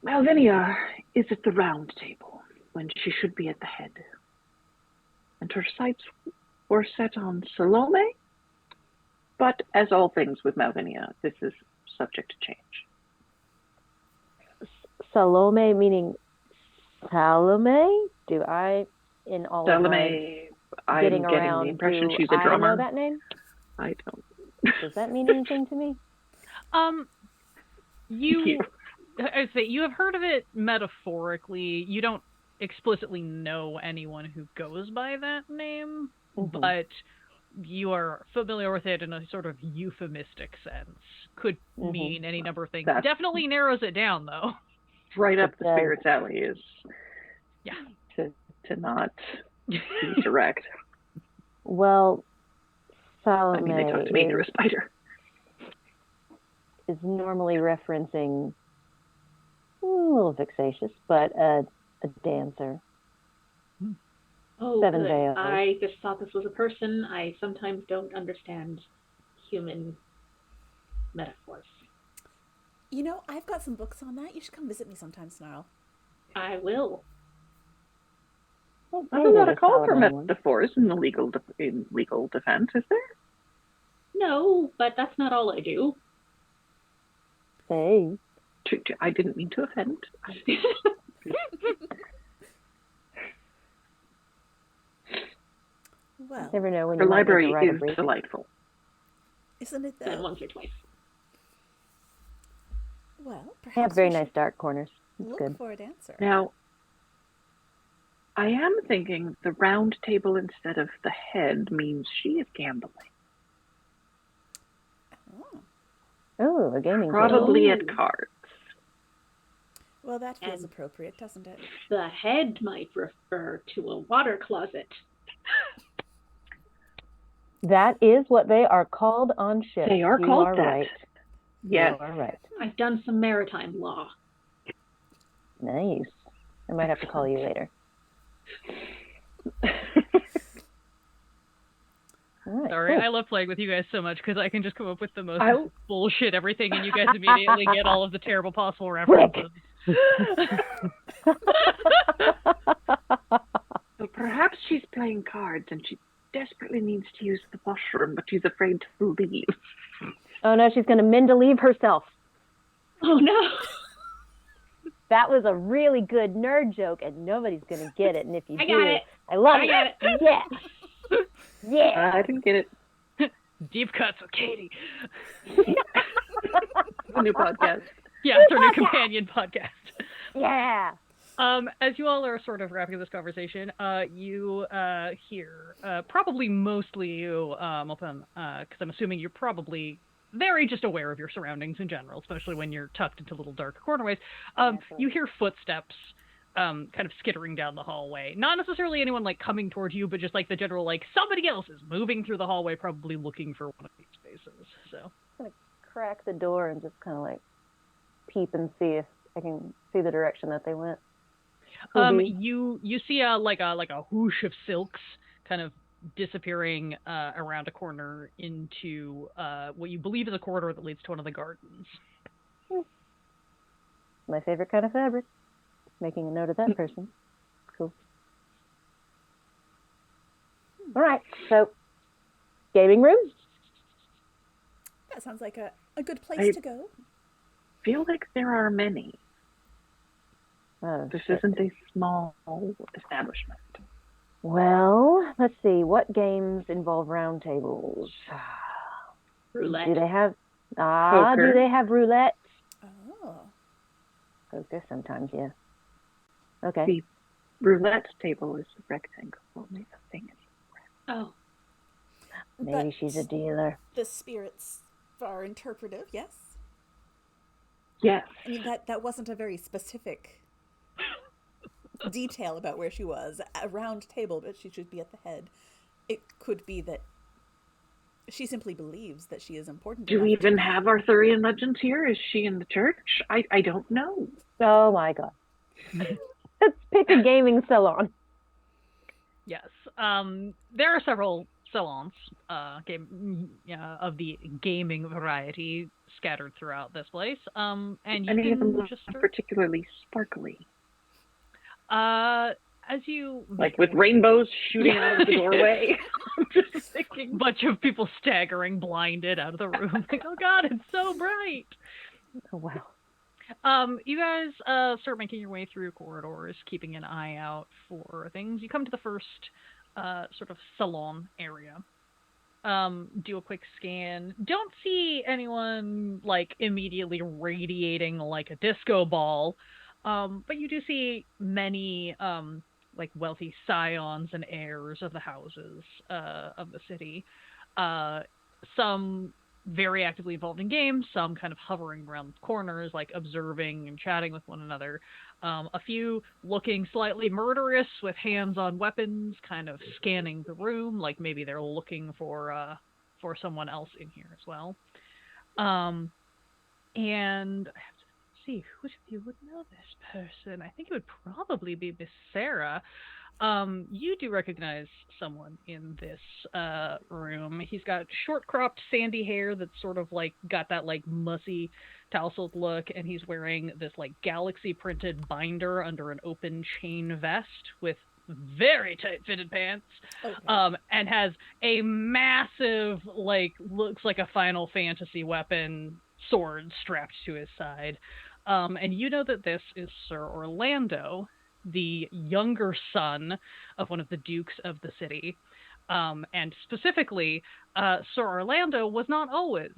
E: Malvinia is at the round table when she should be at the head. And her sights were set on Salome, but as all things with Malvinia, this is subject to change.
B: Salome meaning Salome? Do I, in all
E: Salome, I'm
B: getting
E: getting
B: around.
E: the impression
B: Do
E: she's a
B: I
E: drummer.
B: know that name?
E: I don't.
B: Does that mean anything to me?
D: You, I say you have heard of it metaphorically. You don't explicitly know anyone who goes by that name, but you are familiar with it in a sort of euphemistic sense. Could mean any number of things.
E: That's
D: Definitely narrows it down, though.
E: right up the spirits alley is to not be direct.
B: Well,
E: I mean, they talk to me through a spider.
B: Is normally referencing a little vexatious, but a dancer.
C: Oh,
B: Seven
C: good.
B: veils.
C: I just thought this was a person. I sometimes don't understand human metaphors.
A: You know, I've got some books on that. You should come visit me sometime, Snarl.
C: I will.
B: Well,
E: There's not a call for metaphors in the legal defense, is there?
C: No, but that's not all I do.
B: Hey.
E: I didn't mean to offend.
A: Well,
B: never know when
E: the
B: you
E: library
B: might
E: is delightful.
A: Isn't it, though?
C: And once or twice.
A: Well, perhaps
B: They have very nice dark corners. It's
A: look
B: good.
A: for an answer.
E: Now, I am thinking the round table instead of the head means she is gambling.
B: Oh, a gaming
E: Probably
C: table.
E: at cards.
A: Well, that feels
C: And
A: appropriate, doesn't it?
C: the head might refer to a water closet.
B: That is what they are called on ships.
E: They are
B: you
E: called
B: are
E: that.
B: Right.
E: Yes.
B: You are right.
C: I've done some maritime law.
B: Nice. I might have to call you later. All right,
D: Sorry,
B: cool.
D: I love playing with you guys so much because I can just come up with the most bullshit everything, and you guys immediately get all of the terrible possible references.
E: So perhaps she's playing cards and she desperately needs to use the washroom, but she's afraid to leave.
B: Oh no, she's going to Mendeleev herself.
C: Oh no!
B: That was a really good nerd joke, and nobody's going to get it. And if you
C: I
B: do,
C: got it.
B: I love
C: I got it.
B: Yeah. Yeah.
E: I didn't get it.
D: Deep cuts with Katie.
E: A new podcast.
D: Yeah, it's our new companion podcast.
B: Yeah.
D: As you all are sort of wrapping this conversation, you hear, probably mostly you, Open, because I'm assuming you're probably very just aware of your surroundings in general, especially when you're tucked into little dark cornerways. You hear footsteps kind of skittering down the hallway. Not necessarily anyone like coming towards you, but just like the general like somebody else is moving through the hallway, probably looking for one of these spaces. So
B: I'm gonna crack the door and just kind of like peep and see if I can see the direction that they went.
D: You see a whoosh of silks kind of disappearing around a corner into what you believe is a corridor that leads to one of the gardens.
B: My favorite kind of fabric. Making a note of that person. Cool. All right, so gaming room.
A: That sounds like a good place to go.
E: Feel like there are many.
B: Oh,
E: this
B: shit.
E: isn't a small establishment.
B: Well, let's see. What games involve round tables?
C: Roulette.
B: Do they have?
E: Poker.
B: Do they have roulette?
A: Oh.
B: Poker sometimes, yeah. Okay.
E: The roulette table is a rectangle, only a thing.
C: Oh.
B: Maybe
A: But
B: she's a dealer.
A: the spirits are interpretive, yes?
E: Yes.
A: I mean, that wasn't a very specific detail about where she was. A round table, but she should be at the head. It could be that she simply believes that she is important.
E: Do we even have Arthurian legends here? Is she in the church? I don't know.
B: Oh my god. Let's pick a gaming salon.
D: Yes. There are several salons of the gaming variety scattered throughout this place. And you
E: Any of them
D: can
E: look
D: just
E: particularly sparkly?
D: as you
E: Like with rainbows shooting out of the doorway? I'm just thinking.
D: bunch of people staggering blinded out of the room. Like, oh god, it's so bright.
B: Oh wow.
D: You guys start making your way through corridors, keeping an eye out for things. You come to the first sort of salon area. Do a quick scan. Don't see anyone like immediately radiating like a disco ball. But you do see many like wealthy scions and heirs of the houses of the city. Uh some very actively involved in games, some kind of hovering around corners, like observing and chatting with one another. A few looking slightly murderous with hands on weapons, kind of scanning the room, like maybe they're looking for someone else in here as well. Um, and I have to see which of you would know this person. I think it would probably be Miss Sarah. You do recognize someone in this room. He's got short cropped sandy hair that's sort of like got that like mussy tousled look, and he's wearing this like galaxy printed binder under an open chain vest with very tight fitted pants.
A: Okay.
D: And has a massive, like, looks like a Final Fantasy weapon sword strapped to his side. And you know that this is Sir Orlando, the younger son of one of the dukes of the city. And specifically, Sir Orlando was not always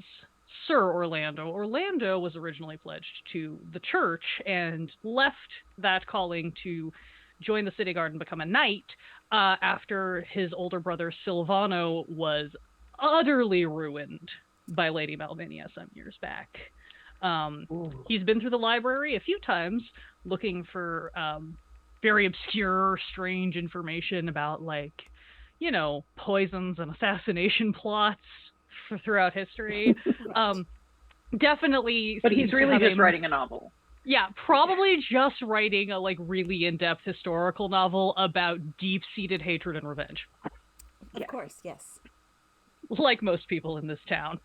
D: Sir Orlando. Orlando was originally pledged to the church and left that calling to join the city guard and become a knight after his older brother Silvano was utterly ruined by Lady Malvinia some years back. He's been through the library a few times looking for very obscure, strange information about, like, you know, poisons and assassination plots throughout history.
A: Right.
D: Definitely.
E: But he's really just writing a novel.
D: Yeah, probably just writing a like really in-depth historical novel about deep-seated hatred and revenge.
A: Of course, yes.
D: Like most people in this town.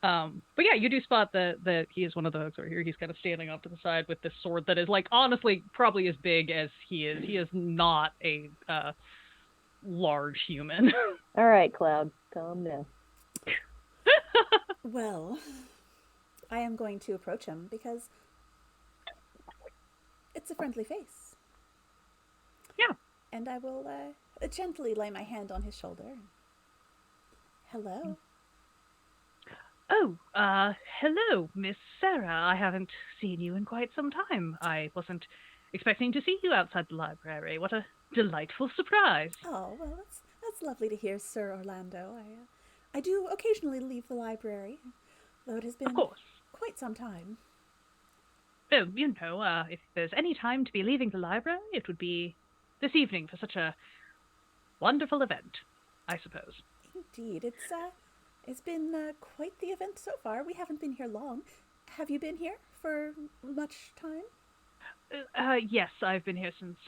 D: But yeah, you do spot that he is one of those over here. He's kind of standing off to the side with this sword that is like honestly probably as big as he is. He is not a large human.
B: All right, Cloud, calm down.
A: Well, I am going to approach him because it's a friendly face.
D: Yeah.
A: And I will gently lay my hand on his shoulder. Hello.
D: Oh, hello, Miss Sarah. I haven't seen you in quite some time. I wasn't expecting to see you outside the library. What a delightful surprise.
A: Oh, well, that's lovely to hear, Sir Orlando. I do occasionally leave the library, though it has been
D: Of course.
A: quite some time.
D: Oh, you know, if there's any time to be leaving the library, it would be this evening for such a wonderful event, I suppose.
A: Indeed, it's been quite the event so far. We haven't been here long. Have you been here for much time?
D: Yes, I've been here since,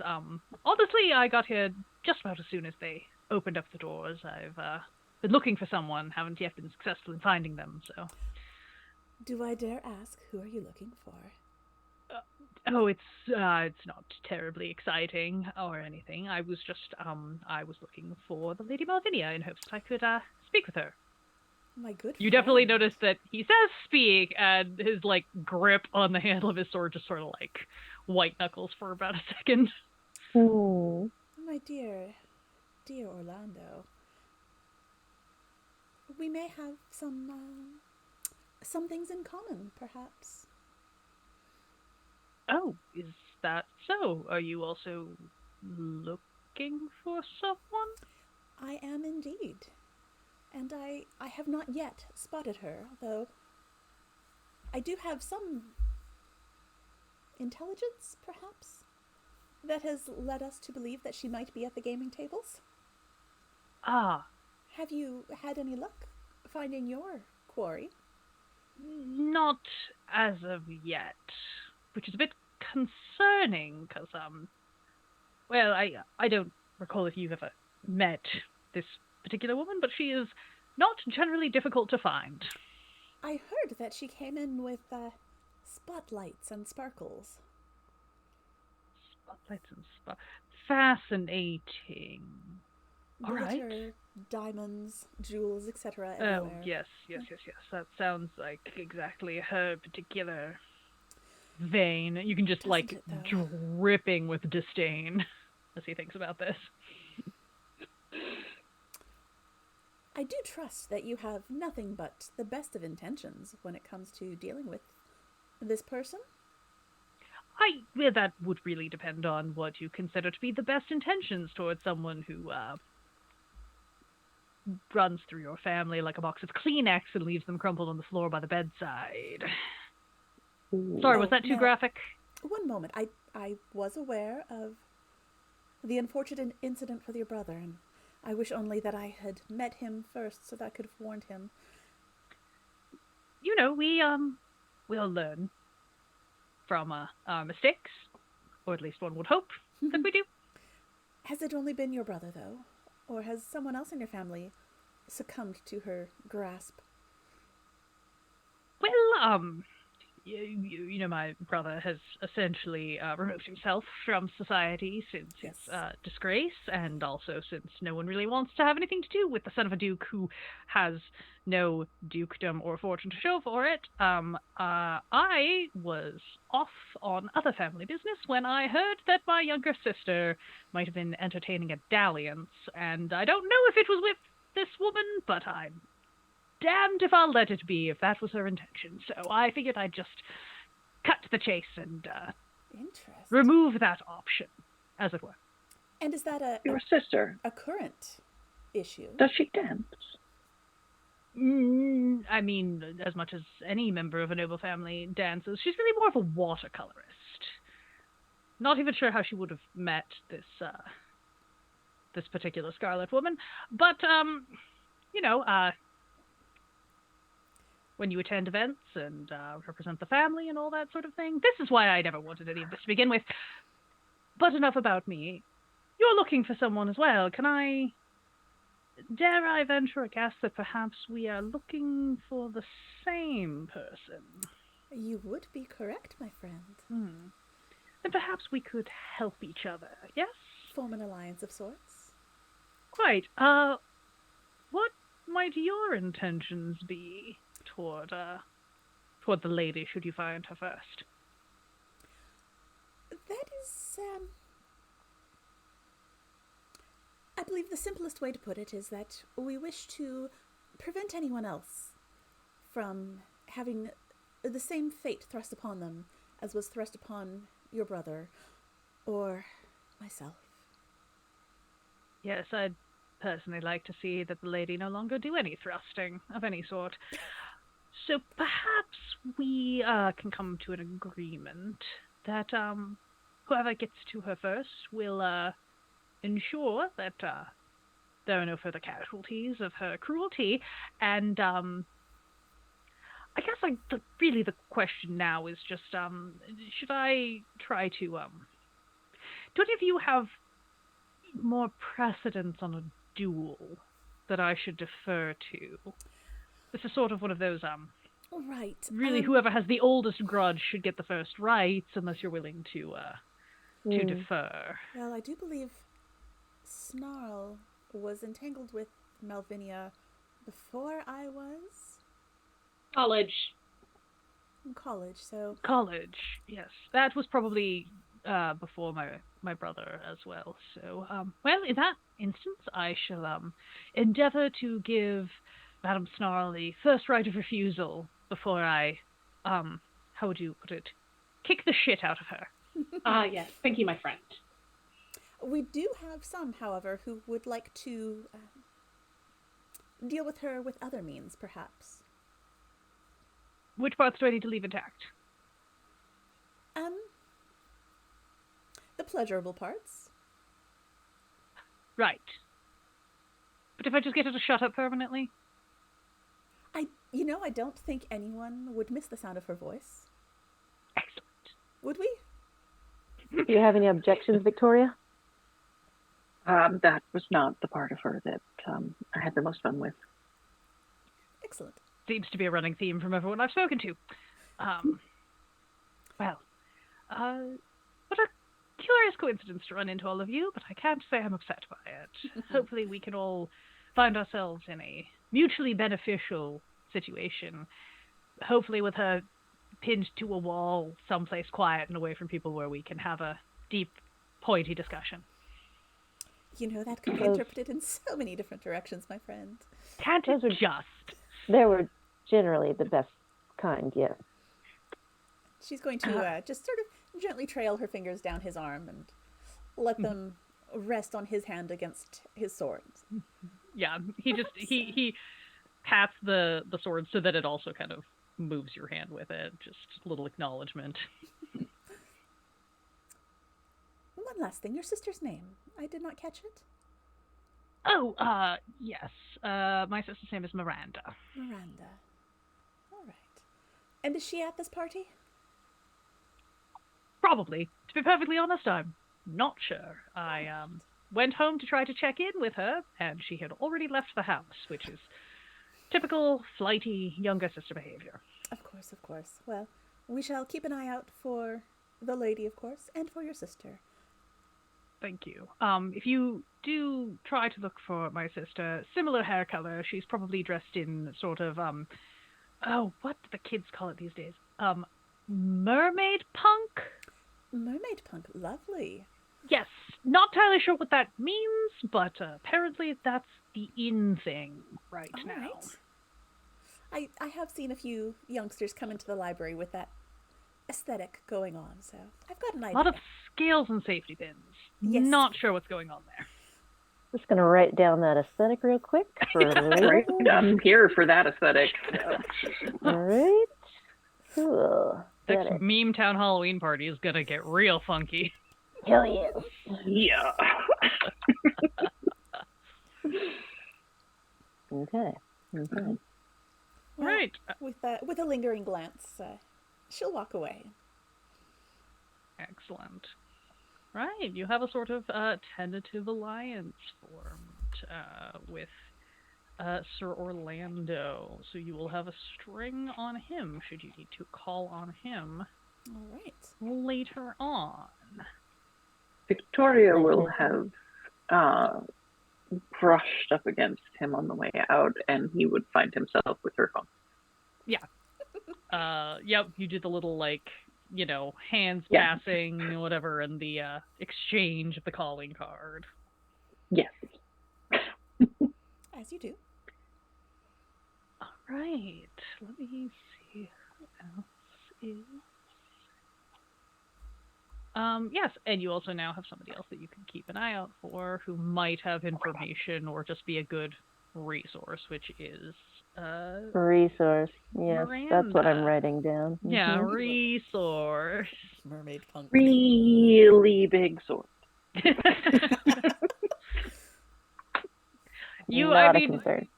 D: honestly, I got here just about as soon as they opened up the doors. I've, been looking for someone, haven't yet been successful in finding them, so.
A: Do I dare ask, who are you looking for?
D: It's not terribly exciting or anything. I was just, I was looking for the Lady Malvinia in hopes that I could, speak with her.
A: My good
D: You definitely
A: friend.
D: notice that he says speak, and his, like, grip on the handle of his sword just sort of, like, white knuckles for about a second.
B: Hmm.
A: My dear Orlando. We may have some things in common, perhaps.
D: Oh, is that so? Are you also looking for someone?
A: I am indeed. And I have not yet spotted her, though I do have some intelligence, perhaps, that has led us to believe that she might be at the gaming tables.
D: Ah,
A: Have you had any luck finding your quarry?
D: not as of yet, which is a bit concerning, because, well, I don't recall if you've ever met this particular woman, but she is not generally difficult to find.
A: I heard that she came in with spotlights and sparkles.
D: Spotlights and fascinating. All right.
A: Glitter, diamonds, jewels, etc.
D: Oh,
A: everywhere.
D: yes. That sounds like exactly her particular vein. You can just,
A: Doesn't
D: like,
A: it, though?
D: dripping with disdain. as he thinks about this.
A: I do trust that you have nothing but the best of intentions when it comes to dealing with this person.
D: That would really depend on what you consider to be the best intentions towards someone who runs through your family like a box of Kleenex and leaves them crumpled on the floor by the bedside. Sorry, was that too graphic?
A: One moment. I was aware of the unfortunate incident with your brother, and I wish only that I had met him first so that I could have warned him.
D: You know, we'll learn from our mistakes, or at least one would hope that we do.
A: Has it only been your brother, though? Or has someone else in your family succumbed to her grasp?
D: Well, you know, my brother has essentially removed himself from society since his disgrace, and also since no one really wants to have anything to do with the son of a duke who has no dukedom or fortune to show for it. I was off on other family business when I heard that my younger sister might have been entertaining a dalliance, and I don't know if it was with this woman, but I'm damned if I'll let it be if that was her intention. So I figured I'd just cut to the chase and remove that option, as it were.
A: And is that
E: your sister
A: a current issue?
E: Does she dance?
D: I mean, as much as any member of a noble family dances, she's really more of a watercolorist. Not even sure how she would have met this particular Scarlet Woman, but you know, when you attend events and represent the family and all that sort of thing. This is why I never wanted any of this to begin with. But enough about me. You're looking for someone as well. Dare I venture a guess that perhaps we are looking for the same person?
A: You would be correct, my friend.
D: Then perhaps we could help each other, yes?
A: Form an alliance of sorts.
D: Quite. What might your intentions be toward the lady, should you find her first?
A: That is, I believe the simplest way to put it is that we wish to prevent anyone else from having the same fate thrust upon them as was thrust upon your brother or myself.
D: Yes, I'd personally like to see that the lady no longer do any thrusting of any sort. So perhaps we can come to an agreement that whoever gets to her first will ensure that there are no further casualties of her cruelty. And I guess really the question now is just, should I try to... do any of you have more precedence on a duel that I should defer to? This is sort of one of those,
A: right.
D: Really, whoever has the oldest grudge should get the first rights, unless you're willing to defer.
A: Well, I do believe Snarl was entangled with Malvinia before I was in college, so...
D: College, yes. That was probably before my brother as well. So, well, in that instance, I shall endeavor to give Madame Snarl the first right of refusal before I, how would you put it, kick the shit out of her.
C: Yes. Thank you, my friend.
A: We do have some, however, who would like to deal with her with other means, perhaps.
D: Which parts do I need to leave intact?
A: The pleasurable parts.
D: Right. But if I just get her to shut up permanently?
A: I don't think anyone would miss the sound of her voice.
D: Excellent.
A: Would we?
B: Do you have any objections, Victoria?
E: That was not the part of her that I had the most fun with.
A: Excellent.
D: Seems to be a running theme from everyone I've spoken to. Well, what a curious coincidence to run into all of you, but I can't say I'm upset by it. Hopefully we can all find ourselves in a mutually beneficial situation. Hopefully with her pinned to a wall, someplace quiet and away from people where we can have a deep, pointy discussion.
A: You know, that could be
B: Those-
A: interpreted in so many different directions, my friend.
D: Can't
B: Those
D: it
B: are-
D: just?
B: They were generally the best kind, yes.
A: She's going to just sort of gently trail her fingers down his arm and let them rest on his hand against his sword.
D: Yeah, he pats the sword so that it also kind of moves your hand with it. Just a little acknowledgement.
A: One last thing, your sister's name. I did not catch it.
D: Oh, yes. My sister's name is Miranda.
A: Miranda. All right. And is she at this party?
D: Probably. To be perfectly honest, I'm not sure. I went home to try to check in with her, and she had already left the house, which is typical flighty younger sister behavior.
A: Of course, of course. Well, we shall keep an eye out for the lady, of course, and for your sister.
D: Thank you. If you do try to look for my sister, similar hair color, she's probably dressed in sort of, what do the kids call it these days? Mermaid punk?
A: Mermaid punk, lovely.
D: Yes, not entirely sure what that means, but apparently that's the in thing right
A: All
D: now.
A: right. I have seen a few youngsters come into the library with that aesthetic going on, so I've got an idea.
D: A lot of scales and safety pins.
A: Yes.
D: Not sure what's going on there.
B: Just going to write down that aesthetic real quick for later.
E: Right? I'm here for that aesthetic.
B: All right. Cool. Got
D: Next
B: it.
D: meme town Halloween party is gonna get real funky.
B: Hell yes.
E: Yeah.
B: Okay.
A: Well,
D: Right.
A: With a lingering glance, she'll walk away.
D: Excellent. Right, you have a sort of tentative alliance formed with Sir Orlando, so you will have a string on him should you need to call on him
A: All right.
D: later on.
E: Victoria will have brushed up against him on the way out, and he would find himself with her phone.
D: Yep, you did the little, like, hands
E: Yeah.
D: passing, whatever, and the exchange of the calling card.
E: Yes.
A: As you do.
D: All right, let me see who else is. Yes, and you also now have somebody else that you can keep an eye out for who might have information or just be a good resource, which is
B: Resource. Yes, that's what I'm
D: Miranda.
B: writing down.
D: Yeah,
B: Mhm.
A: Mm-hmm.
D: resource.
A: Mermaid punk.
E: Really big sword.
B: Not a concern.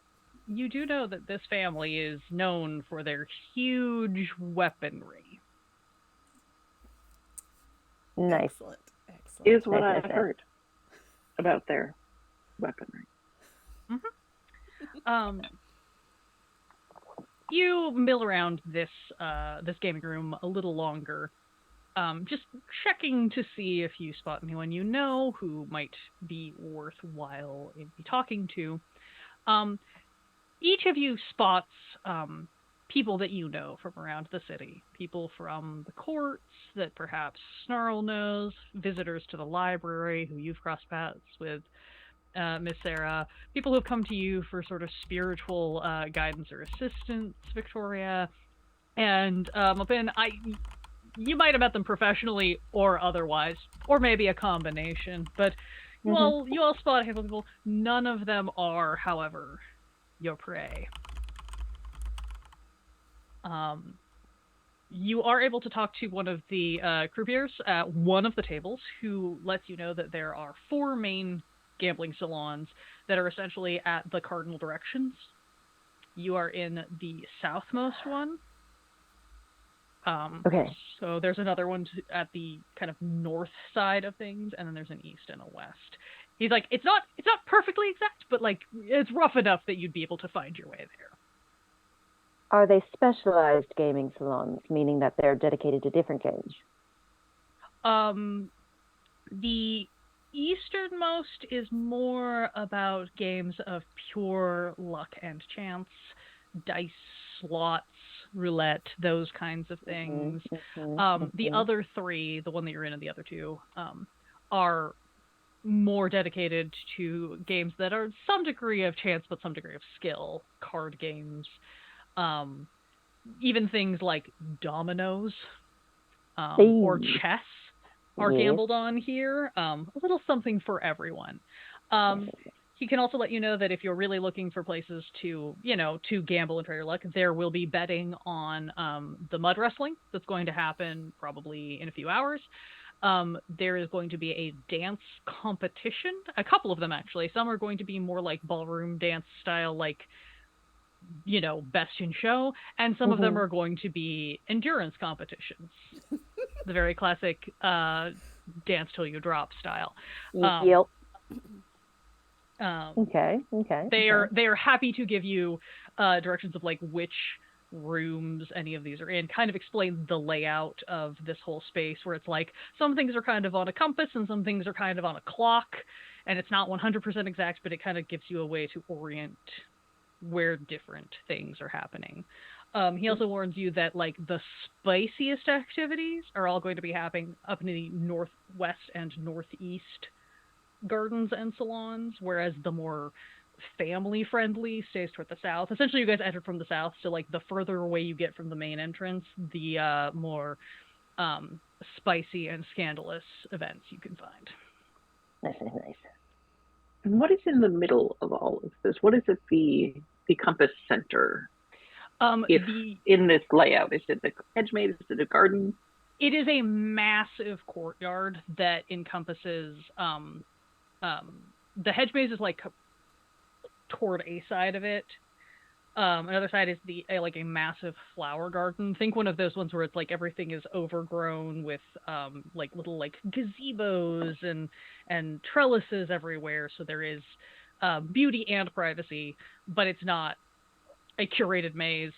D: you do know that this family is known for their huge weaponry.
B: Nice.
A: Excellent. Excellent.
E: Is what
B: Nice,
E: I've
B: nice, nice.
E: heard about their weaponry.
D: You mill around this gaming room a little longer, just checking to see if you spot anyone you know who might be worthwhile in be talking to. Each of you spots people that you know from around the city, people from the courts that perhaps Snarl knows, visitors to the library who you've crossed paths with, Miss Sarah, people who have come to you for sort of spiritual guidance or assistance, Victoria, and you might have met them professionally or otherwise, or maybe a combination, but you all spot a handful of people. None of them are, however, your prey. You are able to talk to one of the croupiers at one of the tables who lets you know that there are 4 main gambling salons that are essentially at the cardinal directions. You are in the southmost one.
B: Okay.
D: So there's another one at the kind of north side of things, and then there's an east and a west. He's like, it's not perfectly exact, but like it's rough enough that you'd be able to find your way there.
B: Are they specialized gaming salons, meaning that they're dedicated to different games?
D: The easternmost is more about games of pure luck and chance, dice, slots, roulette, those kinds of things. The other 3, the one that you're in and the other 2, are more dedicated to games that are some degree of chance but some degree of skill. Card games, even things like dominoes or chess are gambled on here. A little something for everyone. He can also let you know that if you're really looking for places to, to gamble and try your luck, there will be betting on the mud wrestling that's going to happen probably in a few hours. There is going to be a dance competition, a couple of them actually. Some are going to be more like ballroom dance style, like, best in show, and some of them are going to be endurance competitions. The very classic dance till you drop style.
B: Yep. Okay.
D: They are happy to give you directions of like which rooms any of these are in, kind of explain the layout of this whole space, where it's like some things are kind of on a compass and some things are kind of on a clock, and it's not 100% exact, but it kind of gives you a way to orient where different things are happening. He also warns you that like the spiciest activities are all going to be happening up in the northwest and northeast gardens and salons, whereas the more family-friendly stays toward the south. Essentially, you guys entered from the south, so like the further away you get from the main entrance, the more spicy and scandalous events you can find.
B: Nice.
E: And what is in the middle of all of this? What is at the compass center? In this layout, is it the hedge maze? Is it a garden?
D: It is a massive courtyard that encompasses the hedge maze is like toward a side of it. Another side is like a massive flower garden. Think one of those ones where it's like everything is overgrown with like little like gazebos and trellises everywhere. So there is beauty and privacy, but it's not a curated maze.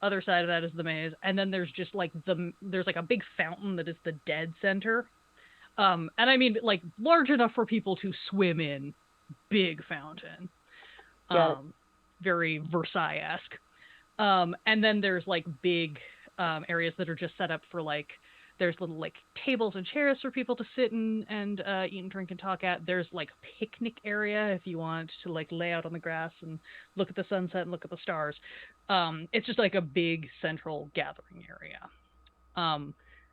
D: Other side of that is the maze, and then there's just like there's like a big fountain that is the dead center. And I mean like large enough for people to swim in. Big fountain. Very Versailles-esque. And then there's like big areas that are just set up for like, there's little like tables and chairs for people to sit and eat and drink and talk at. There's like a picnic area if you want to like lay out on the grass and look at the sunset and look at the stars. It's just like a big central gathering area.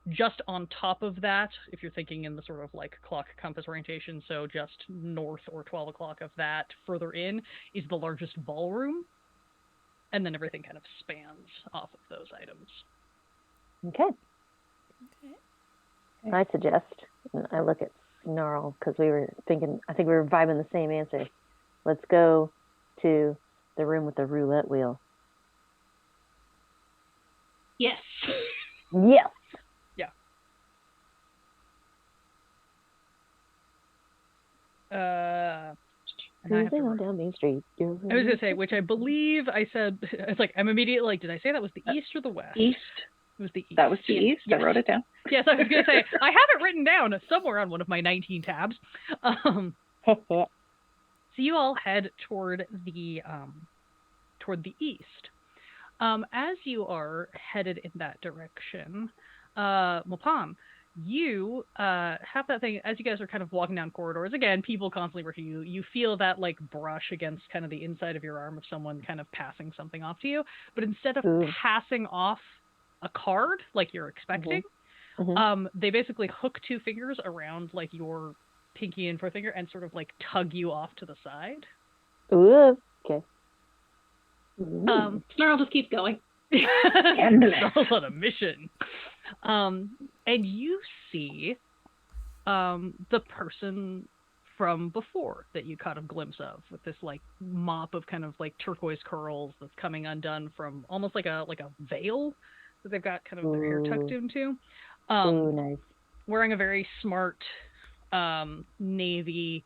D: Just on top of that, if you're thinking in the sort of like clock compass orientation, so just north or 12 o'clock of that, further in, is the largest ballroom. And then everything kind of spans off of those items.
B: Okay. I suggest, I look at Snarl, because we were thinking, I think we were vibing the same answer. Let's go to the room with the roulette wheel.
C: Yes.
B: Yes.
D: Cruising on down Main Street. I was gonna say, which I believe I said. It's like I'm immediately like, did I say that was the east or the west?
E: East.
D: It was the east.
E: That was the east. Yes. I wrote it down.
D: Yes, I was gonna say I have it written down somewhere on one of my 19 tabs. So you all head toward the east. As you are headed in that direction, Mopam, you have that thing as you guys are kind of walking down corridors. Again, people constantly rushing you. You feel that like brush against kind of the inside of your arm of someone kind of passing something off to you. But instead of passing off a card like you're expecting, they basically hook two fingers around like your pinky and forefinger and sort of like tug you off to the side.
B: Ooh, okay.
C: Snarl just keeps going.
D: Snarl's on a mission. And you see the person from before that you caught a glimpse of, with this like mop of kind of like turquoise curls that's coming undone from almost like a veil that they've got kind of their hair tucked into.
B: Nice.
D: Wearing a very smart navy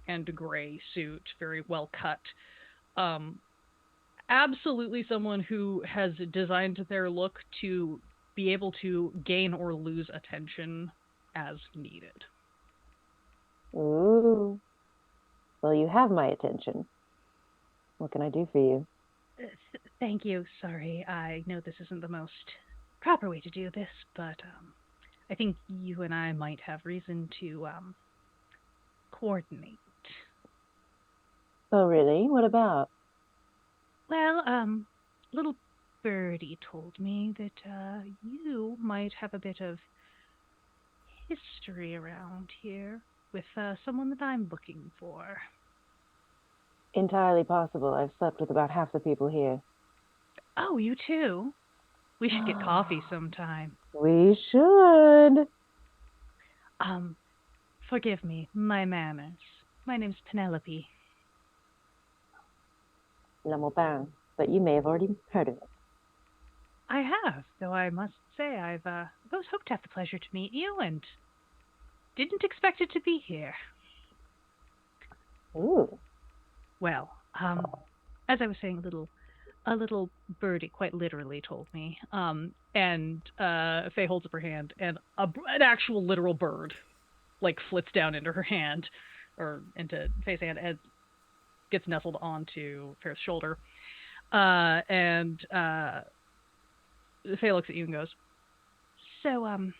D: and gray suit, very well cut. Absolutely someone who has designed their look to be able to gain or lose attention as needed.
B: Ooh. Well, you have my attention. What can I do for you?
D: Thank you. Sorry, I know this isn't the most proper way to do this, but I think you and I might have reason to coordinate.
B: Oh, really? What about?
D: Well, little birdie told me that you might have a bit of history around here with someone that I'm looking for.
B: Entirely possible. I've slept with about half the people here.
D: Oh, you too? We should get coffee sometime.
B: We should.
D: Um, Forgive me, my manners. My name's Penelope.
B: La Maupin, but you may have already heard of it.
D: I have, though I must say I've always hoped to have the pleasure to meet you and didn't expect it to be here.
B: Ooh.
D: Well, as I was saying, a little birdie quite literally told me. And Faye holds up her hand, and an actual literal bird, like, flits down into her hand, or into Faye's hand, and gets nestled onto Faye's shoulder. And Faye looks at you and goes, "So, I'm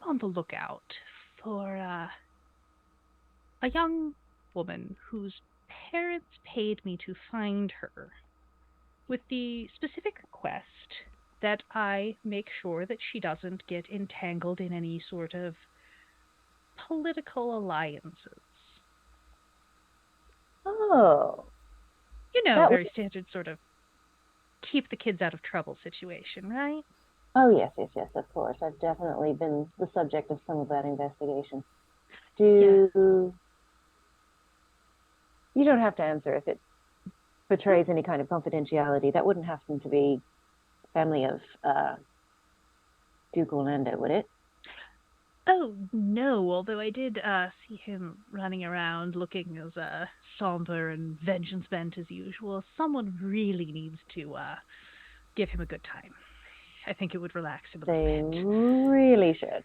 D: on the lookout for a young woman whose parents paid me to find her, with the specific request that I make sure that she doesn't get entangled in any sort of political alliances."
B: Oh.
D: You know,
B: That
D: very
B: was...
D: standard sort of keep the kids out of trouble situation, right?
B: Oh, yes, of course. I've definitely been the subject of some of that investigation. You don't have to answer if it betrays any kind of confidentiality. That wouldn't happen to be family of Duke Orlando, would it?
D: Oh, no, although I did see him running around looking as somber and vengeance-bent as usual. Someone really needs to give him a good time. I think it would relax him a little bit.
B: They really should.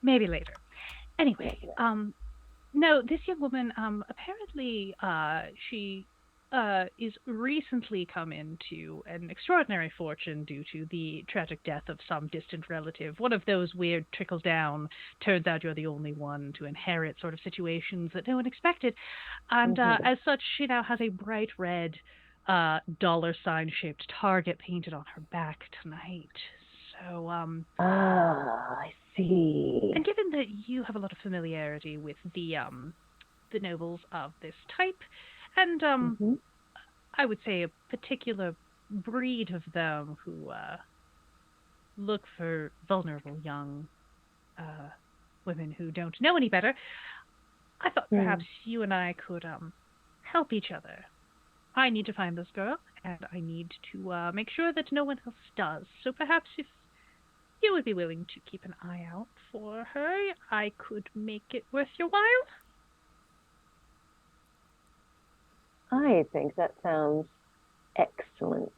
D: Maybe later. Anyway, no, this young woman, apparently, she is recently come into an extraordinary fortune due to the tragic death of some distant relative. One of those weird trickle-down, turns out you're the only one to inherit sort of situations that no one expected. And as such, she now has a bright red dollar sign-shaped target painted on her back tonight. So,
B: I see.
D: and given that you have a lot of familiarity with the nobles of this type, and I would say a particular breed of them who look for vulnerable young women who don't know any better, I thought perhaps you and I could help each other. I need to find this girl, and I need to make sure that no one else does. So perhaps if you would be willing to keep an eye out for her, I could make it worth your while.
B: I think that sounds excellent.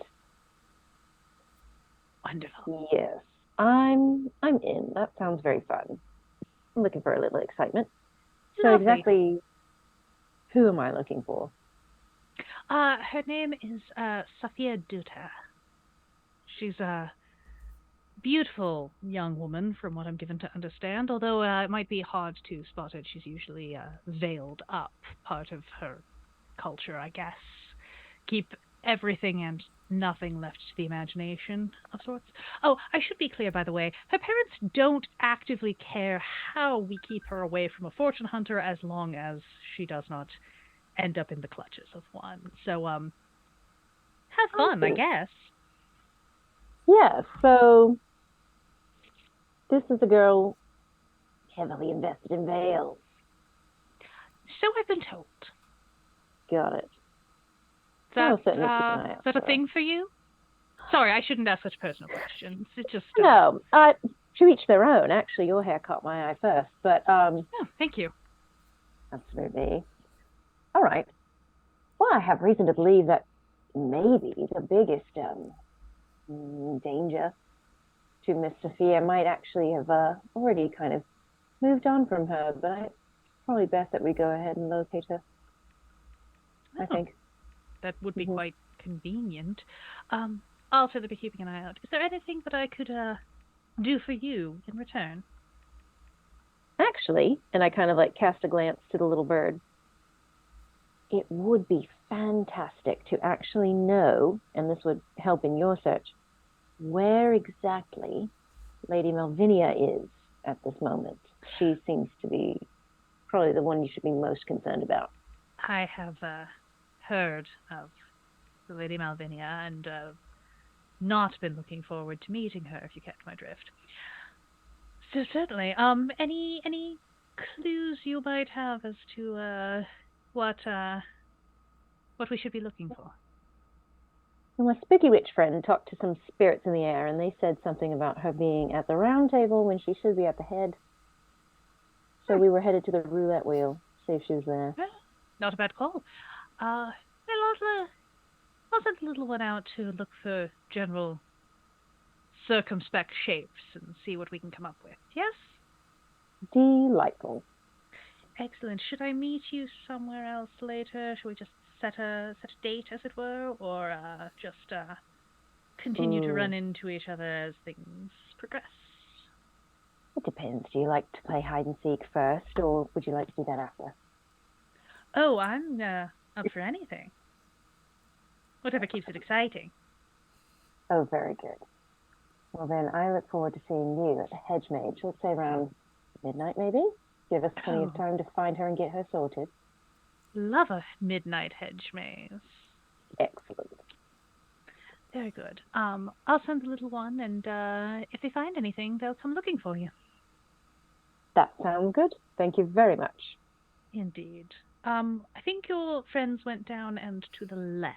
D: Wonderful.
B: Yes, I'm in. That sounds very fun. I'm looking for a little excitement. So
D: Lovely.
B: exactly who am I looking for?
D: Her name is Safia Duta. She's a beautiful young woman, from what I'm given to understand, although it might be hard to spot it. She's usually veiled up, part of her culture, I guess. Keep everything and nothing left to the imagination of sorts. Oh, I should be clear, by the way, her parents don't actively care how we keep her away from a fortune hunter as long as she does not end up in the clutches of one. So, have fun, I guess.
B: Yeah, so this is a girl heavily invested in veils.
D: So I've been told.
B: Got it.
D: Is that a thing for you? Sorry, I shouldn't ask such personal questions. It just...
B: No, to each their own. Actually, your hair caught my eye first, but...
D: Oh, thank you.
B: Absolutely. All right. Well, I have reason to believe that maybe the biggest danger to Miss Sophia might actually have already kind of moved on from her, but it's probably best that we go ahead and locate her.
D: Oh,
B: I think.
D: That would be quite convenient. I'll certainly be keeping an eye out. Is there anything that I could do for you in return?
B: Actually, and I kind of like cast a glance to the little bird, it would be fantastic to actually know, and this would help in your search, where exactly Lady Malvinia is at this moment. She seems to be probably the one you should be most concerned about.
D: I have heard of the Lady Malvinia and not been looking forward to meeting her, if you catch my drift. So certainly, any clues you might have as to what we should be looking for?
B: And my spooky witch friend talked to some spirits in the air, and they said something about her being at the round table when she should be at the head. So we were headed to the roulette wheel, see if she was there.
D: Well, not a bad call. I'll send the little one out to look for general circumspect shapes and see what we can come up with. Yes?
B: Delightful.
D: Excellent. Should I meet you somewhere else later? Should we just set a date, as it were, or just continue to run into each other as things progress?
B: It depends. Do you like to play hide and seek first, or would you like to do that after?
D: Oh, I'm up for anything. Whatever keeps it exciting.
B: Oh, very good. Well, then I look forward to seeing you at the Hedge Mage. Let's say around midnight, maybe? Give us plenty of time to find her and get her sorted.
D: Love a midnight hedge maze.
B: Excellent.
D: Very good. I'll send the little one, and if they find anything, they'll come looking for you.
B: That sounds good. Thank you very much.
D: Indeed. I think your friends went down and to the left,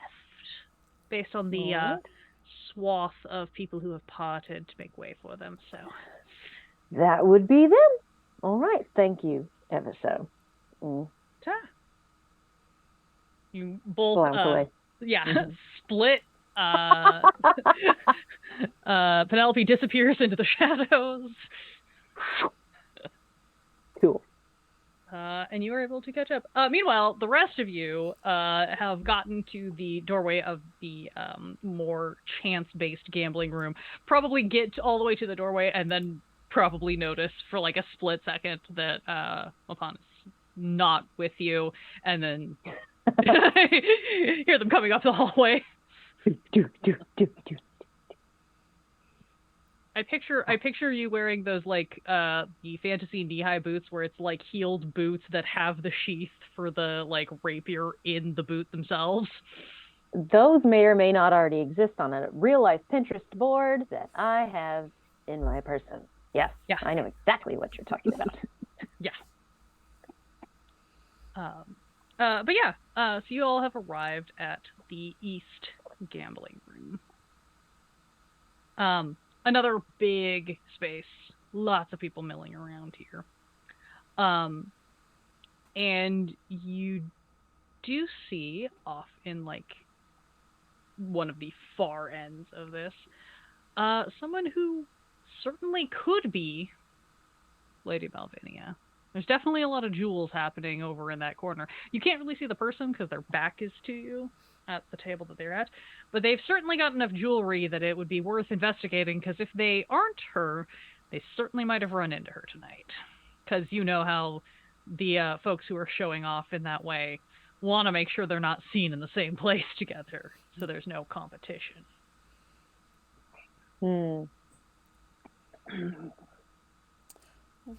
D: based on the swath of people who have parted to make way for them, so...
B: That would be them. All right. Thank you ever so.
D: You both...
B: away.
D: Yeah, split. Penelope disappears into the shadows.
B: Cool.
D: And you are able to catch up. Meanwhile, the rest of you have gotten to the doorway of the more chance-based gambling room. Probably get all the way to the doorway and then probably notice for like a split second that Lapon is not with you, and then hear them coming up the hallway. I picture you wearing those like the fantasy knee-high boots where it's like heeled boots that have the sheath for the like rapier in the boot themselves.
B: Those may or may not already exist on a real-life Pinterest board that I have in my person. Yes, yeah. I know exactly what you're talking about.
D: Yeah. But yeah, so you all have arrived at the East gambling room. Another big space, lots of people milling around here. And you do see off in like one of the far ends of this, someone who certainly could be Lady Malvinia. There's definitely a lot of jewels happening over in that corner. You can't really see the person because their back is to you at the table that they're at, but they've certainly got enough jewelry that it would be worth investigating, because if they aren't her, they certainly might have run into her tonight. Because you know how the folks who are showing off in that way want to make sure they're not seen in the same place together, so there's no competition.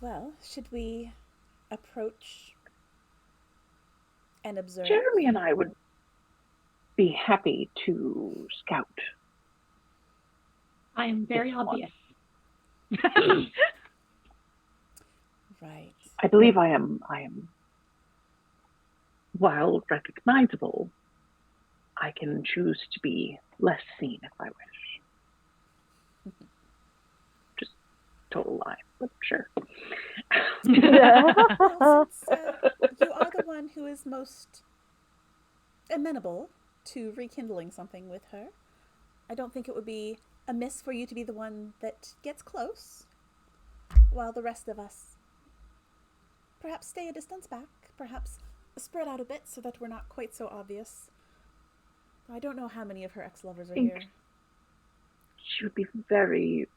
A: Well, should we approach and observe?
E: Jeremy and I would be happy to scout.
C: I am very obvious.
A: Right.
E: I believe I am, while recognizable, I can choose to be less seen if I wish. Just total lie, but sure.
A: Well, since you are the one who is most amenable to rekindling something with her, I don't think it would be amiss for you to be the one that gets close, while the rest of us perhaps stay a distance back, perhaps spread out a bit so that we're not quite so obvious. I don't know how many of her ex-lovers are here.
E: She would be very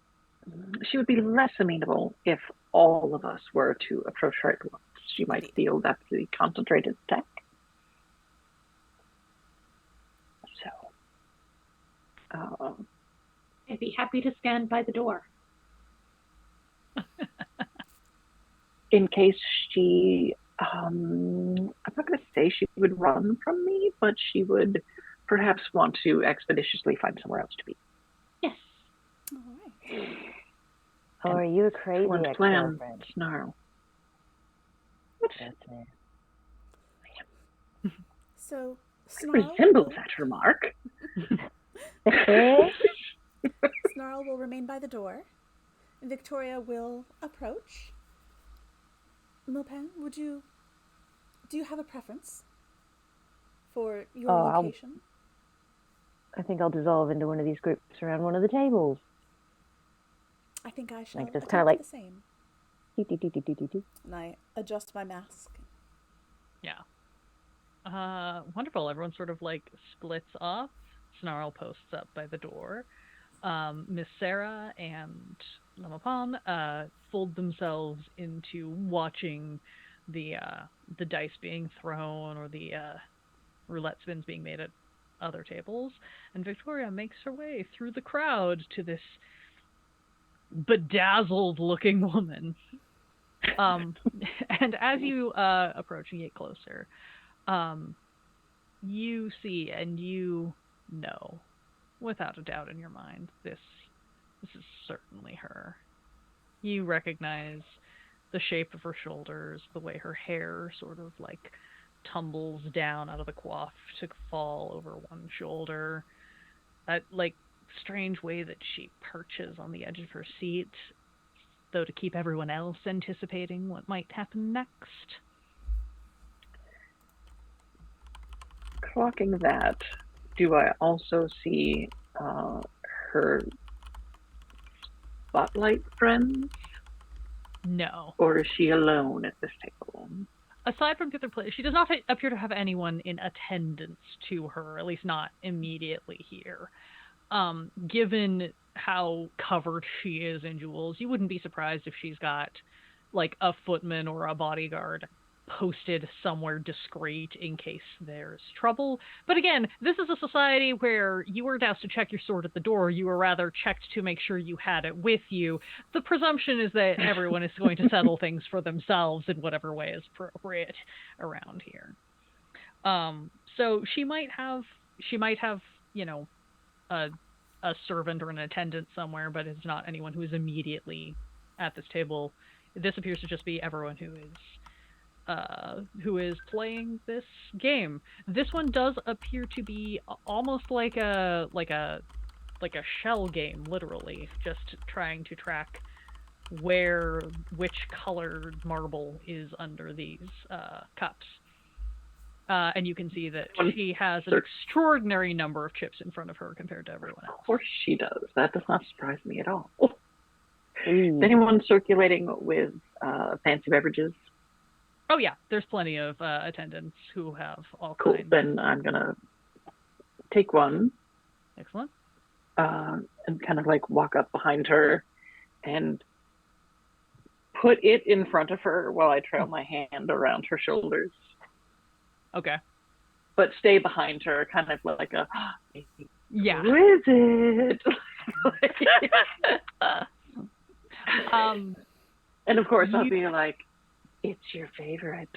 E: she would be less amenable if all of us were to approach her at once. She might
A: Indeed.
E: feel that's the concentrated attack. So,
C: I'd be happy to stand by the door.
E: in case she, I'm not going to say she would run from me, but she would perhaps want to expeditiously find somewhere else to be.
C: Yes.
A: All right.
B: Oh, are you a crazy
E: Excellent plan,
B: ex-girlfriend?
E: Snarl.
B: That's it.
A: So
E: I
A: Snarl
E: resemble
A: will,
E: that remark.
A: Snarl will remain by the door. And Victoria will approach. Mopin, do you have a preference for your location?
B: I think I'll dissolve into one of these groups around one of the tables.
A: I think I shall
B: Like, just
A: attempt
B: kinda like-
A: the same.
B: Do.
A: And I adjust my mask.
D: Yeah. Wonderful. Everyone sort of like splits off. Snarl posts up by the door. Miss Sarah and Lamapan fold themselves into watching the dice being thrown or the roulette spins being made at other tables. And Victoria makes her way through the crowd to this bedazzled-looking woman. And as you approach and get closer, you see and you know, without a doubt in your mind, this is certainly her. You recognize the shape of her shoulders, the way her hair sort of like tumbles down out of the coif to fall over one shoulder. That like strange way that she perches on the edge of her seat, though to keep everyone else anticipating what might happen next.
E: Clocking that, do I also see her spotlight friends?
D: No.
E: Or is she alone at this table?
D: Aside from the other players, she does not appear to have anyone in attendance to her, at least not immediately here. Given how covered she is in jewels, you wouldn't be surprised if she's got like a footman or a bodyguard posted somewhere discreet in case there's trouble. But again, this is a society where you weren't asked to check your sword at the door. You were rather checked to make sure you had it with you. The presumption is that everyone is going to settle things for themselves in whatever way is appropriate around here. So she might have, you know, a servant or an attendant somewhere, but it's not anyone who is immediately at this table. This appears to just be everyone who is playing this game. This one does appear to be almost like a shell game, literally, just trying to track which colored marble is under these cups. And you can see that she has an extraordinary number of chips in front of her compared to everyone else.
E: Of course she does. That does not surprise me at all. Is anyone circulating with fancy beverages?
D: Oh yeah, there's plenty of attendants who have all
E: Cool.
D: kinds.
E: Then I'm gonna take one.
D: Excellent.
E: And kind of like walk up behind her and put it in front of her while I trail my hand around her shoulders.
D: Okay.
E: But stay behind her, kind of like a,
D: Yeah.
E: who is it? And of course I'll be like, it's your favorite.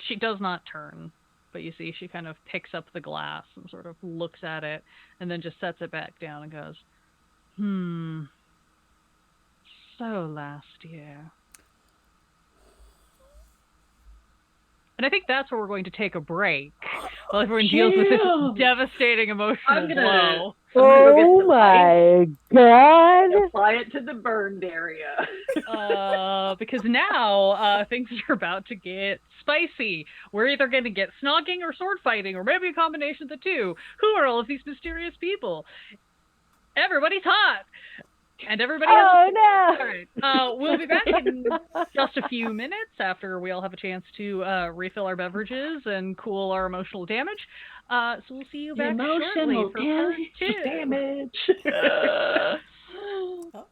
D: She does not turn, but you see she kind of picks up the glass and sort of looks at it and then just sets it back down and goes, so last year. And I think that's where we're going to take a break while everyone deals with this devastating emotional blow.
B: Oh my god!
E: Apply it to the burned area.
D: Because now things are about to get spicy. We're either going to get snogging or sword fighting, or maybe a combination of the two. Who are all of these mysterious people? Everybody's hot! And everybody else.
B: Oh no!
D: All right. We'll be back in just a few minutes after we all have a chance to refill our beverages and cool our emotional damage. So we'll see you
C: The
D: back
C: emotion
D: shortly
C: will
D: for part 2.
E: Damage.
A: Oh.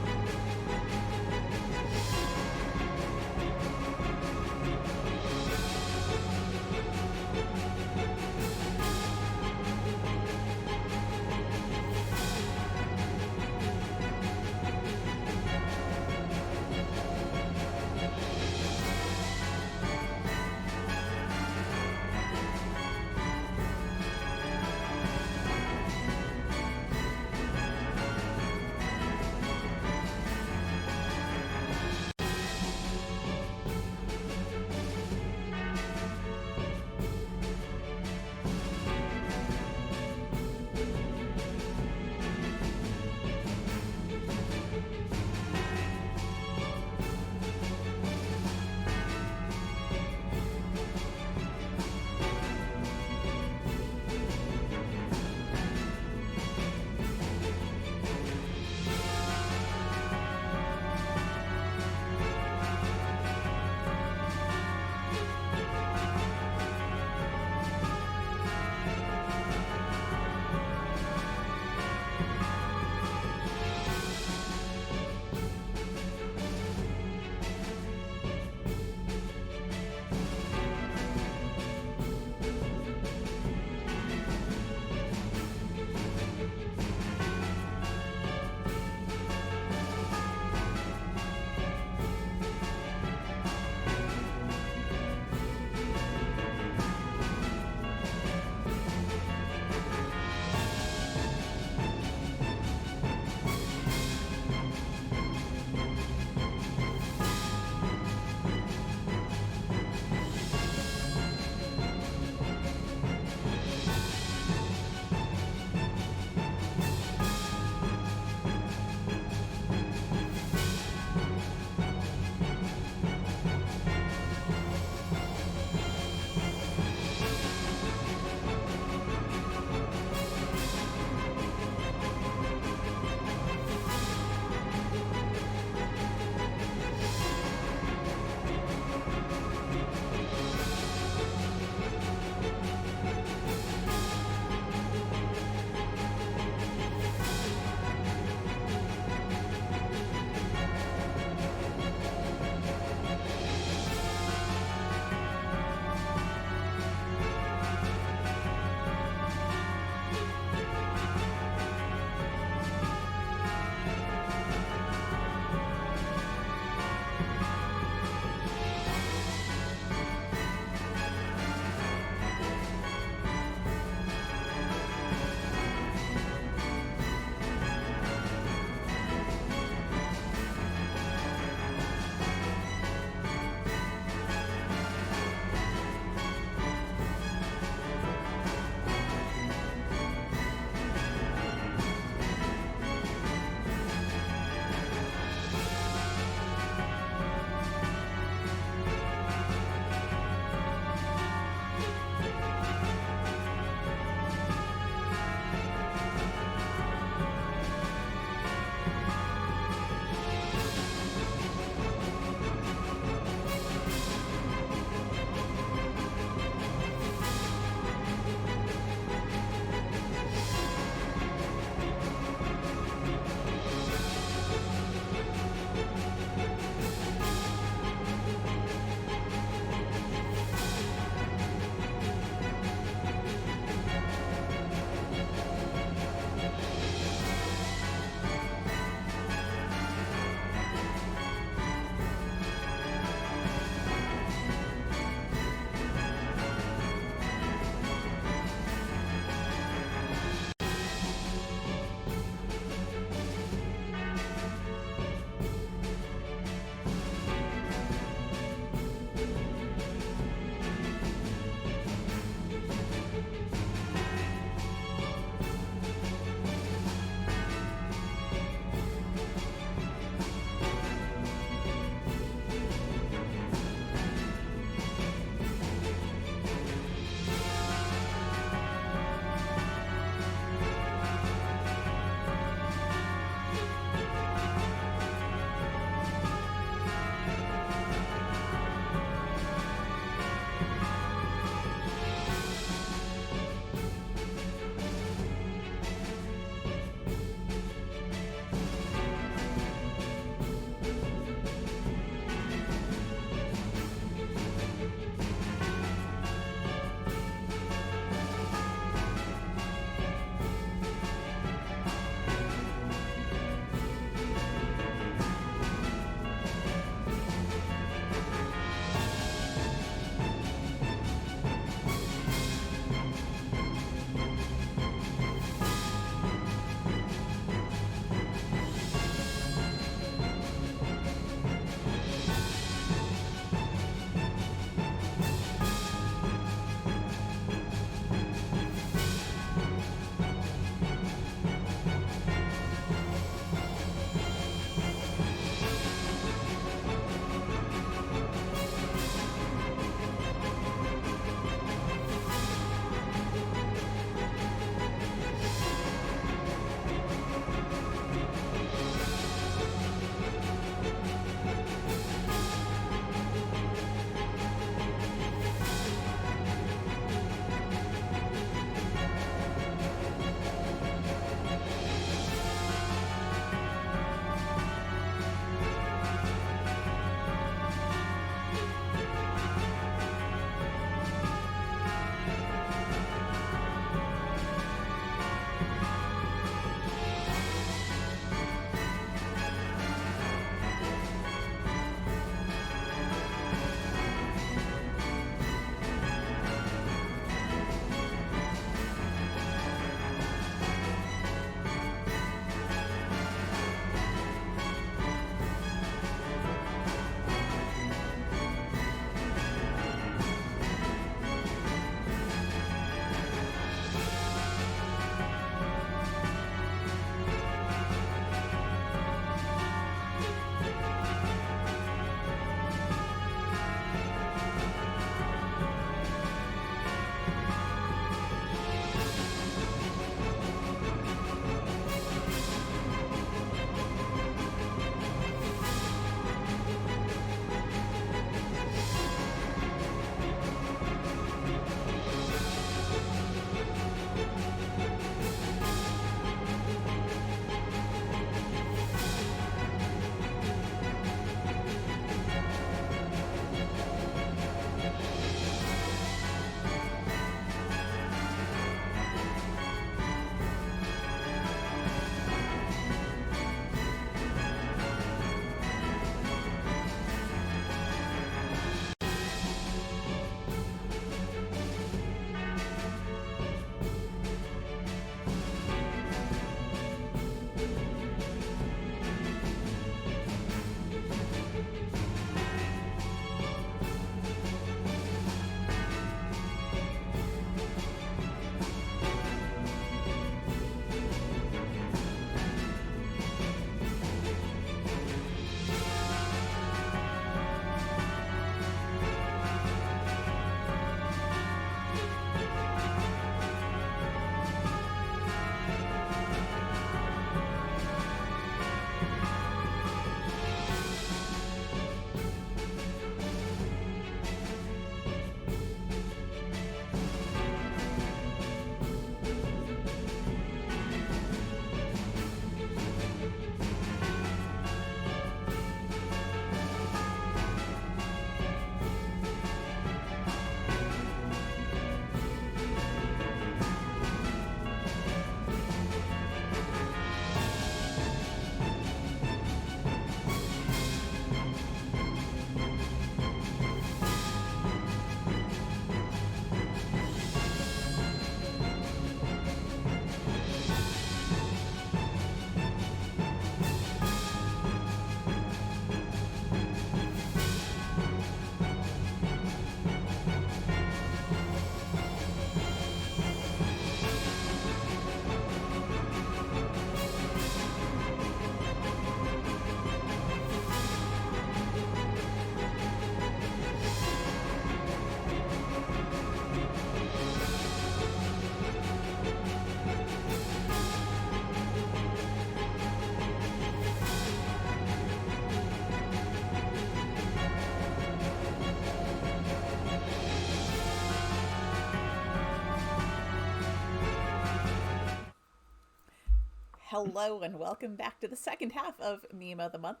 A: Hello and welcome back to the second half of Meme of the Month.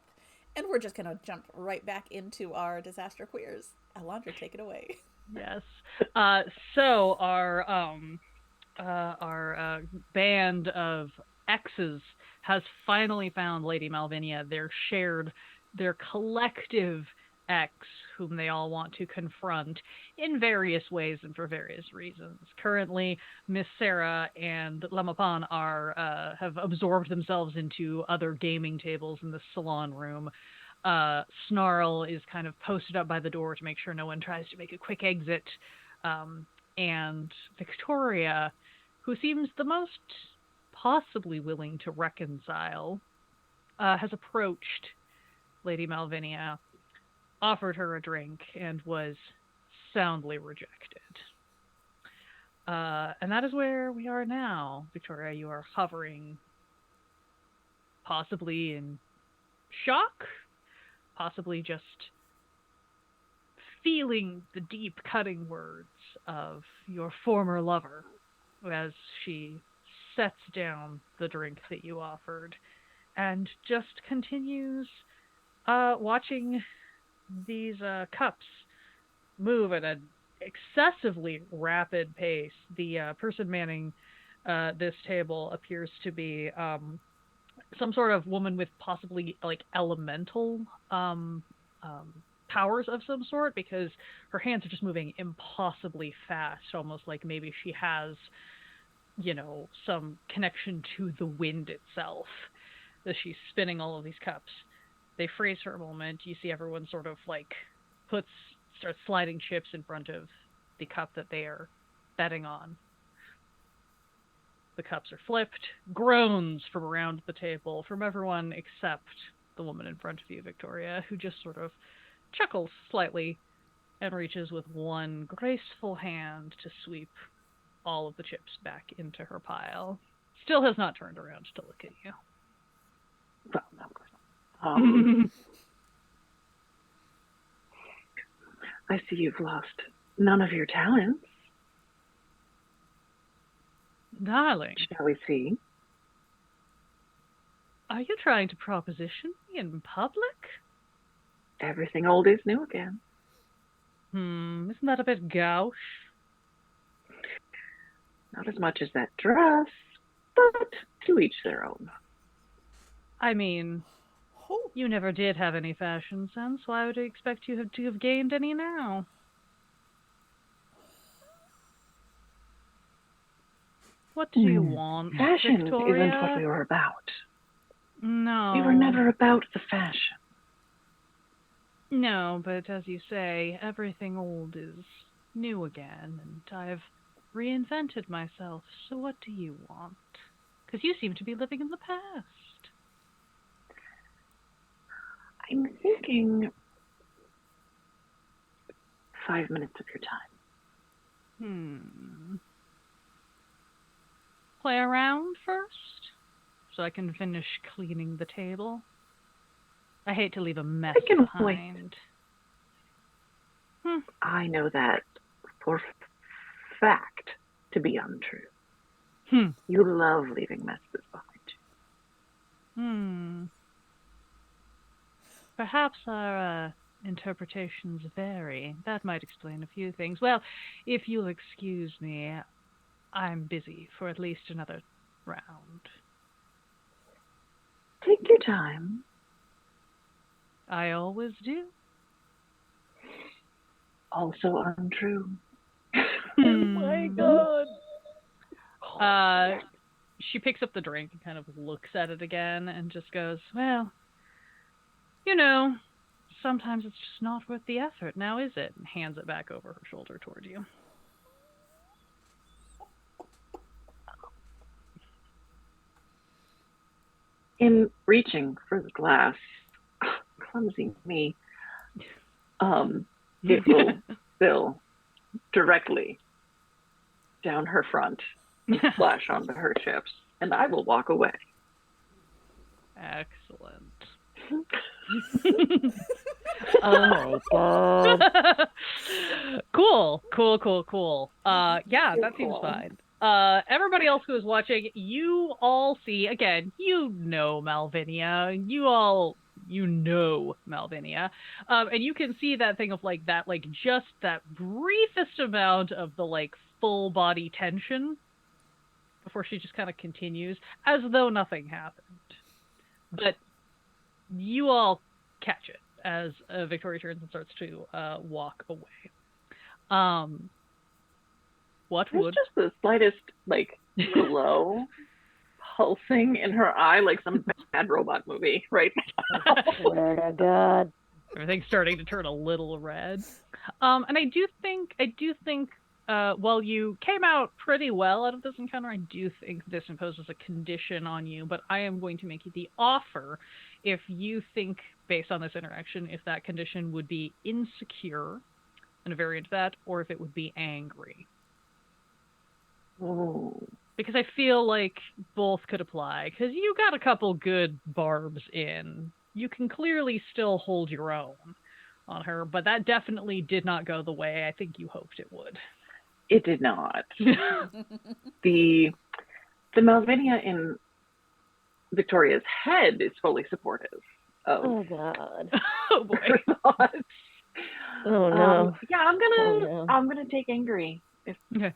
A: And we're just going to jump right back into our disaster queers. Alondra, take it away.
D: Yes. So our band of exes has finally found Lady Malvinia, their collective ex, whom they all want to confront in various ways and for various reasons. Currently, Miss Sarah and Lamapan have absorbed themselves into other gaming tables in the salon room. Snarl is kind of posted up by the door to make sure no one tries to make a quick exit. And Victoria, who seems the most possibly willing to reconcile, has approached Lady Malvinia, offered her a drink, and was soundly rejected. And that is where we are now. Victoria, you are hovering, possibly in shock, possibly just feeling the deep, cutting words of your former lover as she sets down the drink that you offered and just continues watching these cups move at an excessively rapid pace. The person manning this table appears to be some sort of woman with possibly like elemental powers of some sort, because her hands are just moving impossibly fast, almost like maybe she has, some connection to the wind itself as she's spinning all of these cups. They freeze for a moment. You see everyone sort of like starts sliding chips in front of the cup that they are betting on. The cups are flipped. Groans from around the table from everyone except the woman in front of you, Victoria, who just sort of chuckles slightly and reaches with one graceful hand to sweep all of the chips back into her pile. Still has not turned around to look at you.
E: Well, no, of course not. I see you've lost none of your talents.
D: Darling.
E: Shall we see?
D: Are you trying to proposition me in public?
E: Everything old is new again.
D: Isn't that a bit gauche?
E: Not as much as that dress, but to each their own.
D: I mean, you never did have any fashion sense. Why would I expect you to have gained any now? What do you want,
E: Fashion
D: Victoria?
E: isn't what we were about.
D: No.
E: We were never about the fashion.
D: No, but as you say, everything old is new again, and I've reinvented myself, so what do you want? Because you seem to be living in the past.
E: I'm thinking 5 minutes of your time.
D: Play around first, so I can finish cleaning the table. I hate to leave a mess behind.
E: I know that for fact to be untrue. You love leaving messes behind you.
D: Perhaps our interpretations vary. That might explain a few things. Well, if you'll excuse me, I'm busy for at least another round.
E: Take your time.
D: I always do.
E: Also untrue.
D: Oh my god. She picks up the drink and kind of looks at it again and just goes, well, sometimes it's just not worth the effort, now is it? And hands it back over her shoulder toward you.
E: In reaching for the glass, clumsy me, it will spill directly down her front and splash onto her chips, and I will walk away.
D: Excellent.
B: Oh my god.
D: Cool. Yeah, that seems
E: Cool.
D: fine. Everybody else who is watching, you all see, again, Malvinia. You know Malvinia. And you can see that thing of like that, like just that briefest amount of the like full body tension before she just kind of continues as though nothing happened. But you all catch it as Victoria turns and starts to walk away. What
E: There's
D: would
E: just the slightest like glow pulsing in her eye, like some bad robot movie, right?
B: Swear to God.
D: everything's starting to turn a little red? And I do think, while you came out pretty well out of this encounter, I do think this imposes a condition on you. But I am going to make you the offer if you think, based on this interaction, if that condition would be insecure, and a variant of that, or if it would be angry.
E: Oh.
D: Because I feel like both could apply. Because you got a couple good barbs in. You can clearly still hold your own on her, but that definitely did not go the way I think you hoped it would.
E: It did not. The Malvinia in Victoria's head is fully supportive of
B: Oh God.
D: Oh boy.
E: her thoughts.
B: Oh no.
E: Yeah, I'm gonna take angry.
D: Okay.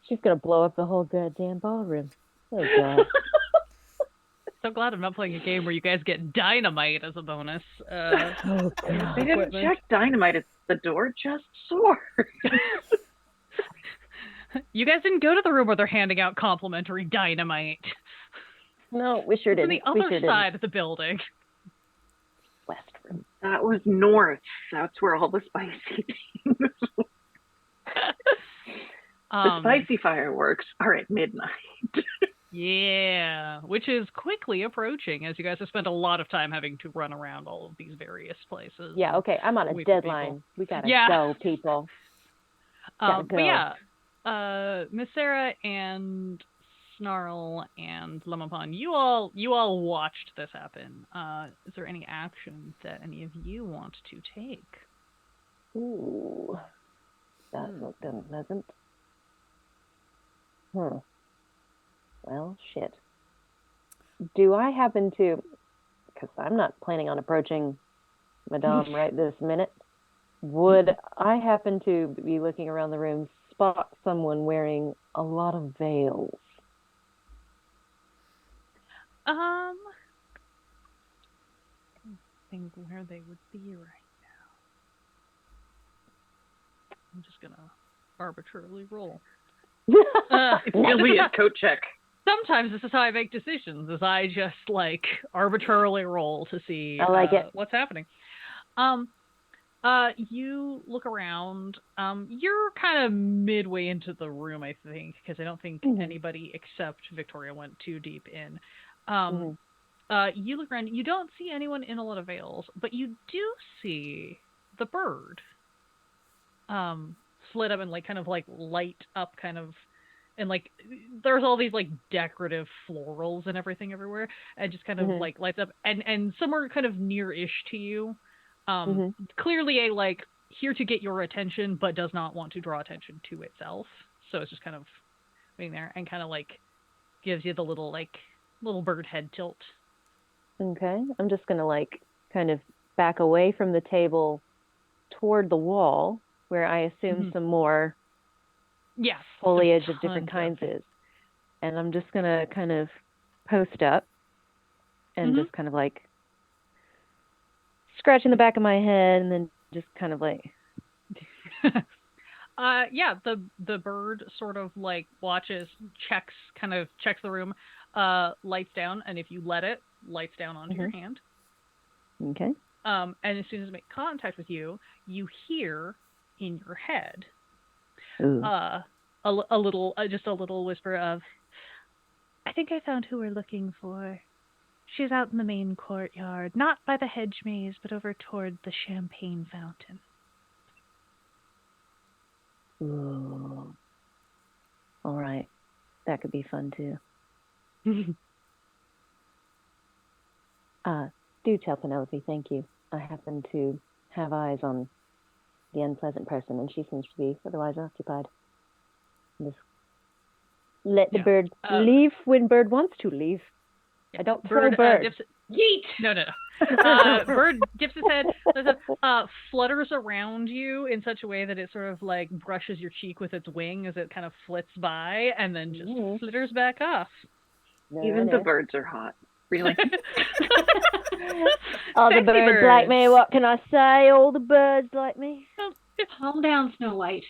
B: She's gonna blow up the whole goddamn ballroom. Oh God.
D: So glad I'm not playing a game where you guys get dynamite as a bonus.
B: Oh God.
E: They didn't check dynamite at the door, just sword.
D: You guys didn't go to the room where they're handing out complimentary dynamite.
B: No, we sure
D: It's on
B: didn't.
D: the
B: We
D: other
B: sure
D: side
B: didn't.
D: of the building.
B: West room.
E: That was north. That's where all the spicy things. The spicy fireworks are at midnight.
D: Yeah, which is quickly approaching as you guys have spent a lot of time having to run around all of these various places.
B: Yeah, okay. I'm on a
D: Wait for
B: deadline.
D: people.
B: We gotta
D: Yeah.
B: go, people. Gotta go.
D: But yeah, Miss Sarah and Snarl and Lemapon, you all watched this happen. Is there any action that any of you want to take?
B: Ooh, that looked unpleasant. Well, shit. Do I happen to, because I'm not planning on approaching Madame right this minute, would I happen to be looking around the room, spot someone wearing a lot of veils?
D: I think where they would be right now. I'm just gonna arbitrarily roll.
E: It'll be a coat check.
D: Sometimes this is how I make decisions, is I just like arbitrarily roll to see
B: I like it.
D: what's happening. You look around. You're kind of midway into the room, I think, because I don't think anybody except Victoria went too deep in. You look around. You don't see anyone in a lot of veils, but you do see the bird. Slid up and like kind of like light up kind of, and like there's all these like decorative florals and everything everywhere, and just kind of like lights up and somewhere kind of near-ish to you. Clearly a like here to get your attention, but does not want to draw attention to itself. So it's just kind of being there and kind of like gives you the little bird head tilt.
B: Okay, I'm just gonna like kind of back away from the table toward the wall where I assume some more foliage of different kinds is. And I'm just gonna kind of post up and just kind of like scratching the back of my head and then just kind of like
D: the bird sort of like watches, checks the room, lights down, and if you let it, lights down onto your hand.
B: Okay.
D: And as soon as it makes contact with you, you hear in your head a little whisper of, "I think I found who we're looking for. She's out in the main courtyard, not by the hedge maze, but over toward the champagne fountain."
B: Ooh. All right. That could be fun too. Do tell Penelope, thank you. I happen to have eyes on the unpleasant person, and she seems to be otherwise occupied. Just let the bird leave when bird wants to leave.
D: Yeah.
B: I don't throw bird.
C: Yeet!
D: No. Bird dips its head, flutters around you in such a way that it sort of like brushes your cheek with its wing as it kind of flits by, and then just flitters back off.
E: Even the birds are hot. Really?
B: All the birds like me. What can I say? All the birds like me.
C: Calm down, Snow White.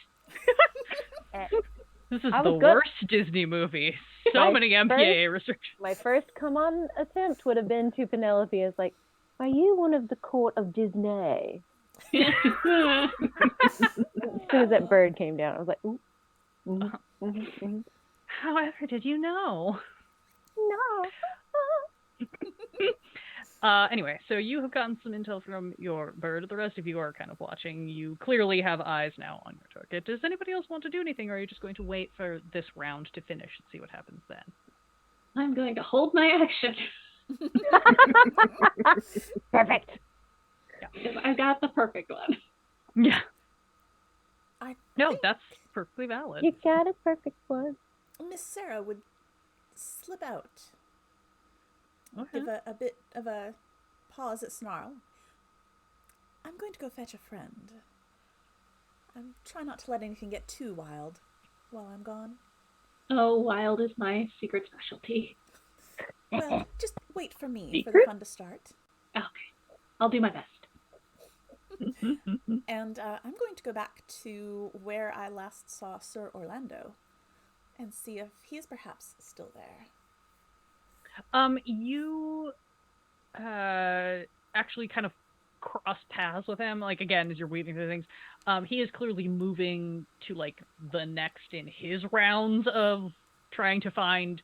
D: This is the worst Disney movie. So many MPAA restrictions.
B: My first come on attempt would have been to Penelope as like, are you one of the court of Disney? As soon as that bird came down, I was like, ooh.
D: However, did you know?
B: No.
D: Anyway, so you have gotten some intel from your bird. The rest of you are kind of watching. You clearly have eyes now on your target. Does anybody else want to do anything, or are you just going to wait for this round to finish and see what happens then?
C: I'm going to hold my action.
B: Perfect.
C: Yeah, I've got the perfect one.
D: Yeah. No, that's perfectly valid.
B: You got a perfect one.
A: Miss Sarah would slip out.
D: Okay.
A: Give a bit of a pause at Snarl. I'm going to go fetch a friend. Try not to let anything get too wild while I'm gone.
C: Oh, wild is my secret specialty.
A: Well, just wait for me for the fun to start.
C: Okay. I'll do my best.
A: And I'm going to go back to where I last saw Sir Orlando and see if he is perhaps still there.
D: You actually kind of cross paths with him, like, again, as you're weaving through things. He is clearly moving to, like, the next in his rounds of trying to find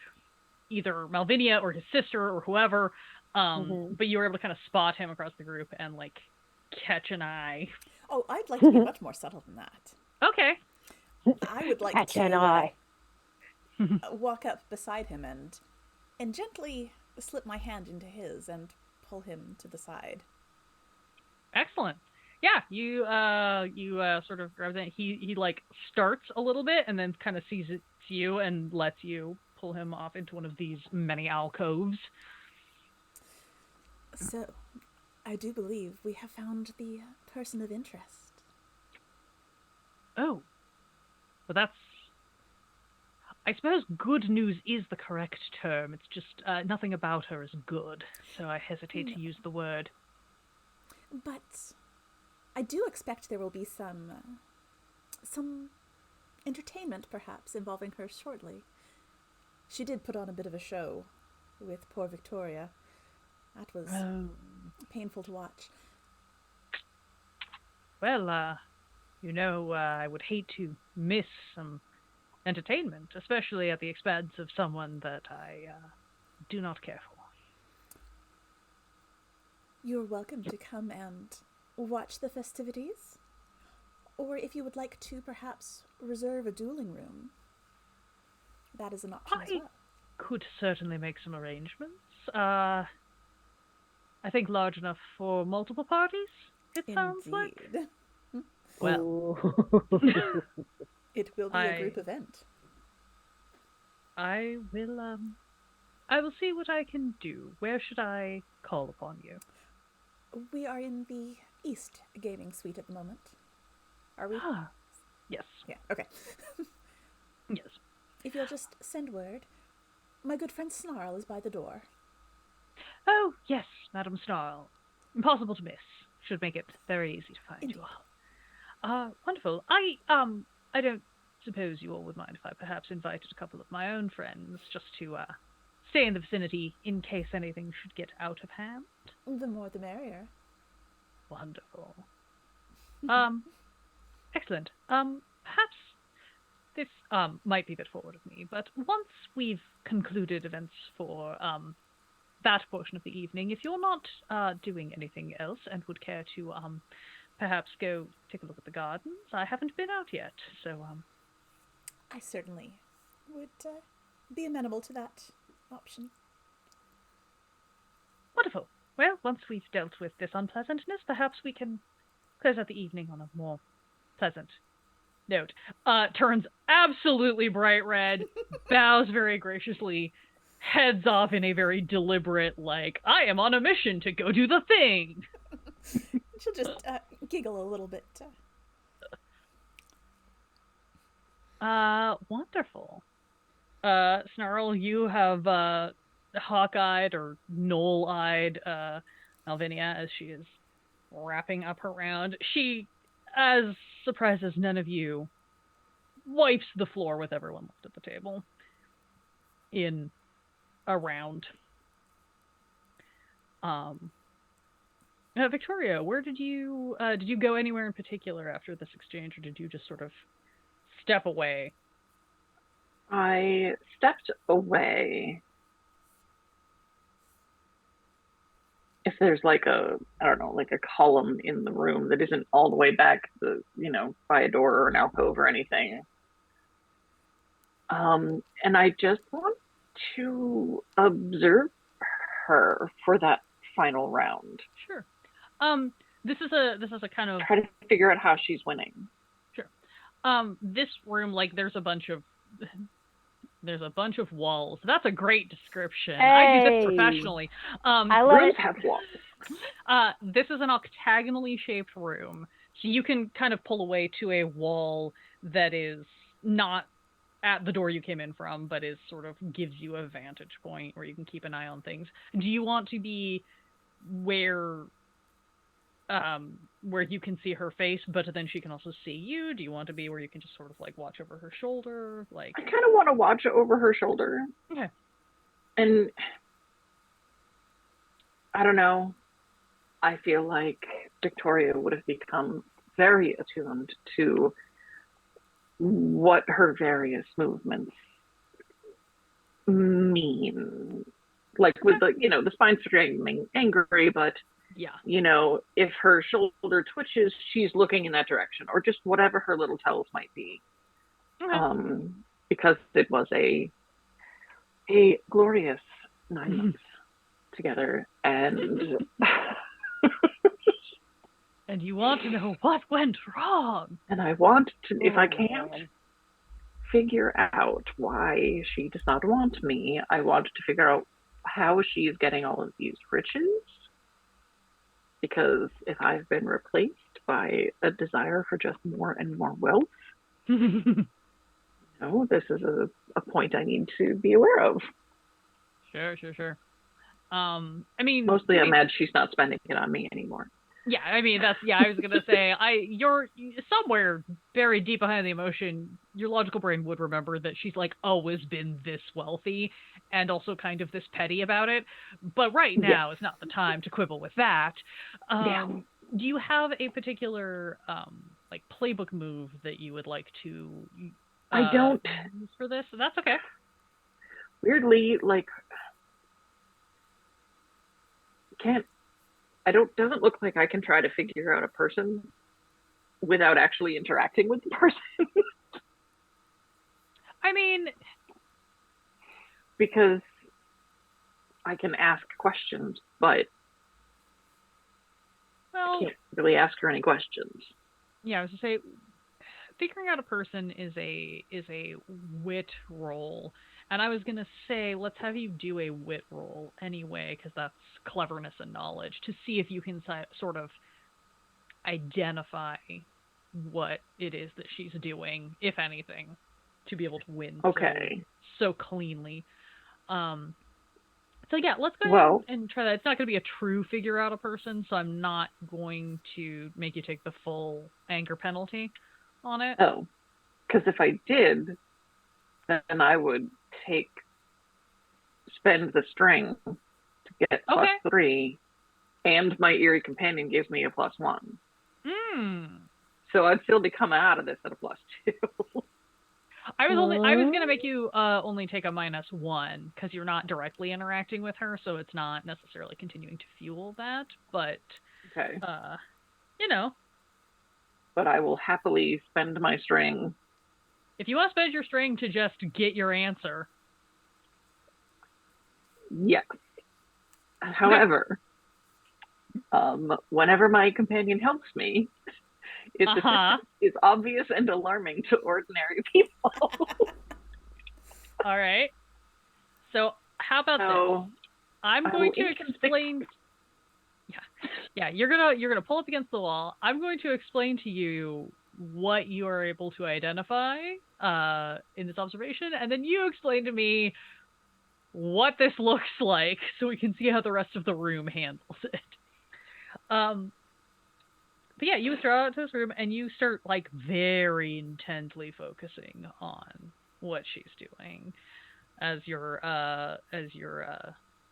D: either Malvinia or his sister or whoever, but you were able to kind of spot him across the group and, like, catch an eye.
A: Oh, I'd like to be much more subtle than that.
D: Okay.
A: I would like
B: catch
A: to
B: an eye.
A: Walk up beside him and gently slip my hand into his and pull him to the side.
D: Excellent. Yeah, you sort of grab that. He like starts a little bit and then kind of sees it's you and lets you pull him off into one of these many alcoves.
A: So, I do believe we have found the person of interest.
D: Oh. Well, that's... I suppose good news is the correct term. It's just nothing about her is good, so I hesitate to use the word.
A: But I do expect there will be some entertainment, perhaps, involving her shortly. She did put on a bit of a show with poor Victoria. That was painful to watch.
D: Well, I would hate to miss some entertainment, especially at the expense of someone that I do not care for.
A: You're welcome to come and watch the festivities. Or if you would like to perhaps reserve a dueling room, that is an option as well.
D: Could certainly make some arrangements. I think large enough for multiple parties, it sounds like. Well,
A: it will be a group event.
D: I will see what I can do. Where should I call upon you?
A: We are in the East Gaming Suite at the moment. Are we?
D: Yes.
A: Yeah, okay.
D: Yes.
A: If you'll just send word, my good friend Snarl is by the door.
D: Oh, yes, Madam Snarl. Impossible to miss. Should make it very easy to find you all. Wonderful. I don't suppose you all would mind if I perhaps invited a couple of my own friends just to stay in the vicinity in case anything should get out of hand.
A: The more the merrier.
D: Wonderful. Excellent. Perhaps this might be a bit forward of me, but once we've concluded events for that portion of the evening, if you're not doing anything else and would care to perhaps go take a look at the gardens, I haven't been out yet, so
A: I certainly would be amenable to that option.
D: Wonderful. Well, once we've dealt with this unpleasantness, perhaps we can close out the evening on a more Pleasant. Note. Turns absolutely bright red, bows very graciously, heads off in a very deliberate, like, I am on a mission to go do the thing.
A: She'll just giggle a little bit.
D: Wonderful. Snarl, you have hawk-eyed or knoll-eyed Alvinia as she is wrapping up her round. She, as surprised as none of you, wipes the floor with everyone left at the table in a round. Victoria, where did you go anywhere in particular after this exchange, or did you just sort of step away?
E: I stepped away. If there's like a, I don't know, like a column in the room that isn't all the way back, by a door or an alcove or anything. And I just want to observe her for that final round.
D: Sure. This is a kind of
E: try to figure out how she's winning.
D: Sure. This room, like, there's a bunch of walls. That's a great description.
B: Hey.
D: I do this professionally.
B: I love
E: Rooms
B: it.
E: have walls.
D: This is an octagonally shaped room, so you can kind of pull away to a wall that is not at the door you came in from, but is sort of gives you a vantage point where you can keep an eye on things. Do you want to be where you can see her face, but then she can also see you? Do you want to be where you can just sort of like watch over her shoulder? Like,
E: I kind of want to watch over her shoulder.
D: Okay.
E: And I don't know. I feel like Victoria would have become very attuned to what her various movements mean. Like with the spine straightening, angry, but
D: yeah,
E: if her shoulder twitches, she's looking in that direction, or just whatever her little tells might be.
D: Okay.
E: Because it was a glorious 9 months together, and
D: and you want to know what went wrong.
E: And I want to, if I can't figure out why she does not want me, I want to figure out how she is getting all of these riches. Because if I've been replaced by a desire for just more and more wealth, this is a point I need to be aware of.
D: Sure. I mean,
E: mostly I'm mad she's not spending it on me anymore.
D: Yeah, I mean, I was gonna say, you're somewhere buried deep behind the emotion, your logical brain would remember that she's like always been this wealthy and also kind of this petty about it. But right now is not the time to quibble with that. Do you have a particular like playbook move that you would like to
E: I don't
D: use for this? That's okay.
E: Weirdly, doesn't look like I can try to figure out a person without actually interacting with the person.
D: I mean,
E: because I can ask questions, but I can't really ask her any questions.
D: Yeah, I was to say, figuring out a person is a wit roll. And I was going to say, let's have you do a wit roll anyway, because that's cleverness and knowledge, to see if you can sort of identify what it is that she's doing, if anything, to be able to win so cleanly. So yeah, let's go ahead and try that. It's not going to be a true figure out a person, so I'm not going to make you take the full anger penalty on it.
E: Oh, because if I did, then I would spend the string to get +3, and my eerie companion gives me a +1. So I'd still be coming out of this at a +2.
D: I was gonna make you only take a -1 because you're not directly interacting with her, so it's not necessarily continuing to fuel that. But
E: But I will happily spend my string.
D: If you want to spend your string to just get your answer.
E: Yes. However, whenever my companion helps me, Its existence is obvious and alarming to ordinary people.
D: All right. So how about this? I'm going to explain. Yeah. You're gonna pull up against the wall. I'm going to explain to you what you are able to identify in this observation, and then you explain to me what this looks like, so we can see how the rest of the room handles it. But yeah, you withdraw out to this room, and you start like very intently focusing on what she's doing, as your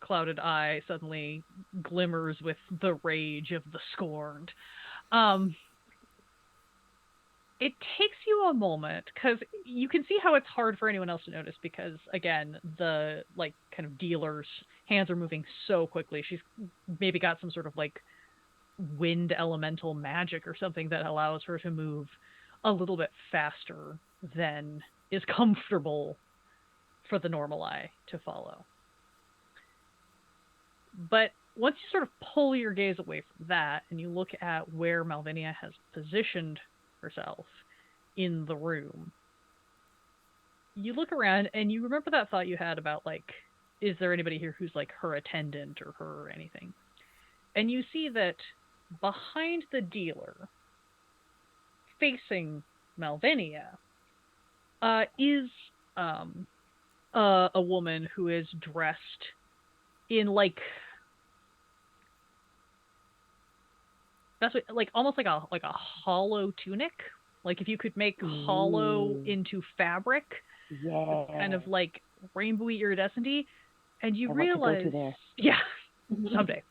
D: clouded eye suddenly glimmers with the rage of the scorned. It takes you a moment, because you can see how it's hard for anyone else to notice, because again, the like kind of dealer's hands are moving so quickly. She's maybe got some sort of like wind elemental magic or something that allows her to move a little bit faster than is comfortable for the normal eye to follow. But once you sort of pull your gaze away from that and you look at where Malvinia has positioned herself in the room, you look around and you remember that thought you had about, like, is there anybody here who's like her attendant or her or anything? And you see that behind the dealer, facing Malvinia, is a woman who is dressed in like, that's what, like almost like a hollow tunic. Like if you could make hollow into fabric, kind of like rainbowy iridescent-y, and you realize, yeah, someday.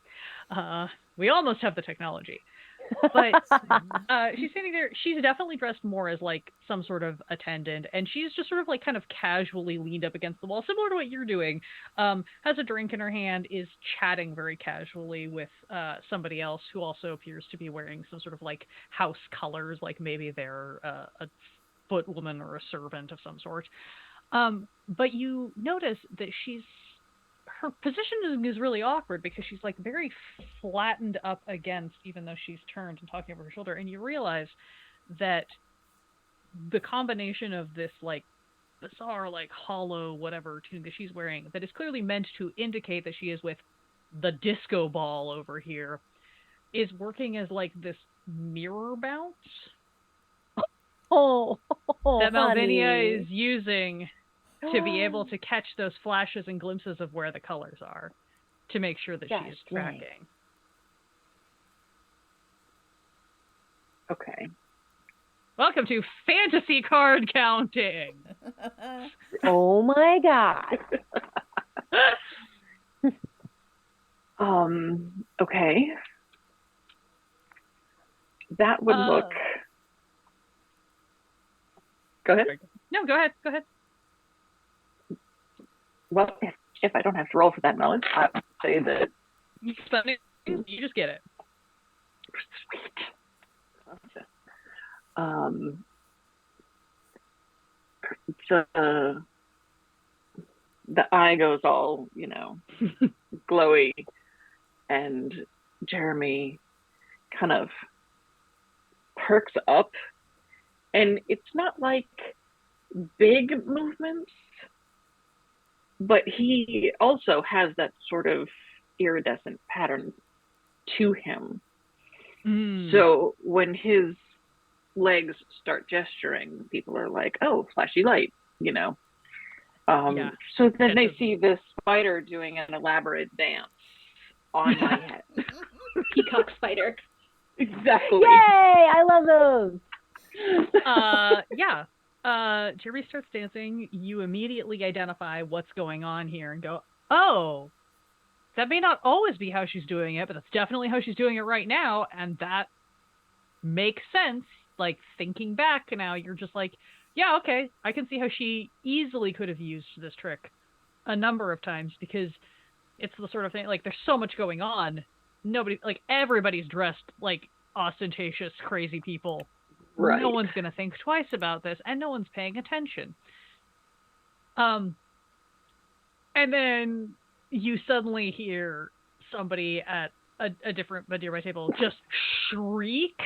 D: We almost have the technology. But she's standing there. She's definitely dressed more as like some sort of attendant, and she's just sort of like kind of casually leaned up against the wall, similar to what you're doing. Has a drink in her hand, is chatting very casually with somebody else who also appears to be wearing some sort of like house colors, like maybe they're a footwoman or a servant of some sort. But you notice that her position is really awkward, because she's like very flattened up against, even though she's turned and talking over her shoulder, and you realize that the combination of this like bizarre like hollow whatever tunic that she's wearing, that is clearly meant to indicate that she is with the disco ball over here, is working as like this mirror bounce that Malvinia is using to be able to catch those flashes and glimpses of where the colors are, to make sure that she's tracking.
E: Okay.
B: Welcome to fantasy card counting.
F: Oh my god.
E: Okay. That would look. Go ahead.
D: No, go ahead. Go ahead.
E: Well, if I don't have to roll for that knowledge, I would say that.
D: You just get it.
E: Sweet. The eye goes all, glowy, and Jeremy kind of perks up, and it's not like big movements, but he also has that sort of iridescent pattern to him. So when his legs start gesturing, people are like, oh, flashy light, So then they see this spider doing an elaborate dance on my head.
C: Peacock spider.
E: Exactly.
F: Yay! I love those.
D: Jerry starts dancing. You immediately identify what's going on here and go, oh, that may not always be how she's doing it, but that's definitely how she's doing it right now, and that makes sense. Like, thinking back now, you're just like, yeah, okay, I can see how she easily could have used this trick a number of times, because it's the sort of thing, like, there's so much going on. Everybody's dressed like ostentatious, crazy people.
E: Right.
D: No one's going to think twice about this, and no one's paying attention. And then you suddenly hear somebody at a different but nearby table just shriek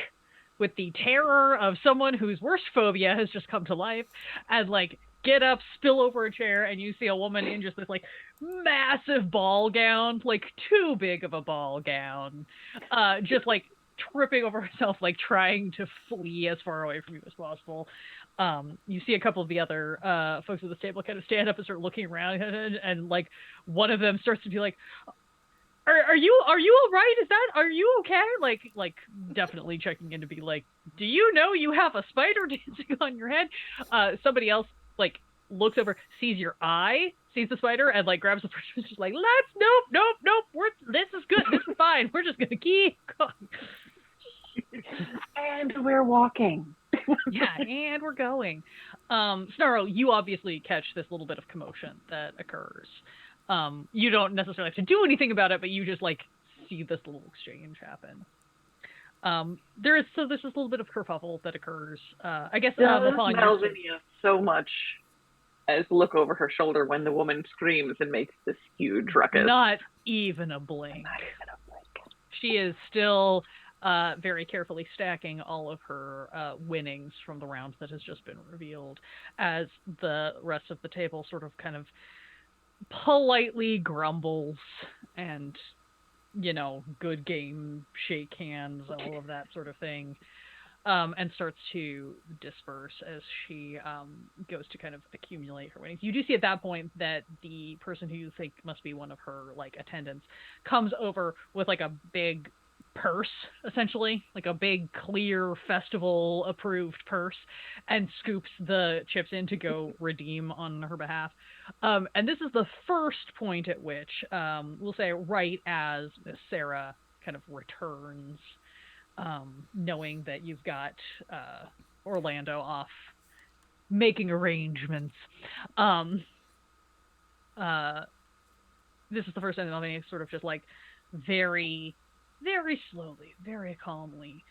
D: with the terror of someone whose worst phobia has just come to life, and like get up, spill over a chair, and you see a woman in just this like massive ball gown, like too big of a ball gown, just like tripping over herself, like trying to flee as far away from you as possible. You see a couple of the other folks at this table kind of stand up and start looking around, and like one of them starts to be like, are you all right? Are you okay? Like definitely checking in to be like, do you know you have a spider dancing on your head? Somebody else like looks over, sees your eye, sees the spider, and like grabs the person, just like, nope, this is good, this is fine, we're just gonna keep going.
E: And we're walking.
D: Yeah, and we're going. Snarl, you obviously catch this little bit of commotion that occurs. You don't necessarily have to do anything about it, but you just like see this little exchange happen. There's this little bit of kerfuffle that occurs. I guess
E: Does
D: upon
E: Malvinia so much as look over her shoulder when the woman screams and makes this huge ruckus?
D: Not even a blink. She is still very carefully stacking all of her winnings from the round that has just been revealed, as the rest of the table sort of kind of politely grumbles and, you know, good game, shake hands, all of that sort of thing, and starts to disperse as she goes to kind of accumulate her winnings. You do see at that point that the person who you think must be one of her like attendants comes over with like a big purse, essentially, like a big clear festival approved purse, and scoops the chips in to go redeem on her behalf. And this is the first point at which we'll say right as Miss Sarah kind of returns, knowing that you've got Orlando off making arrangements. This is the first time that Melvin sort of just like very slowly, very calmly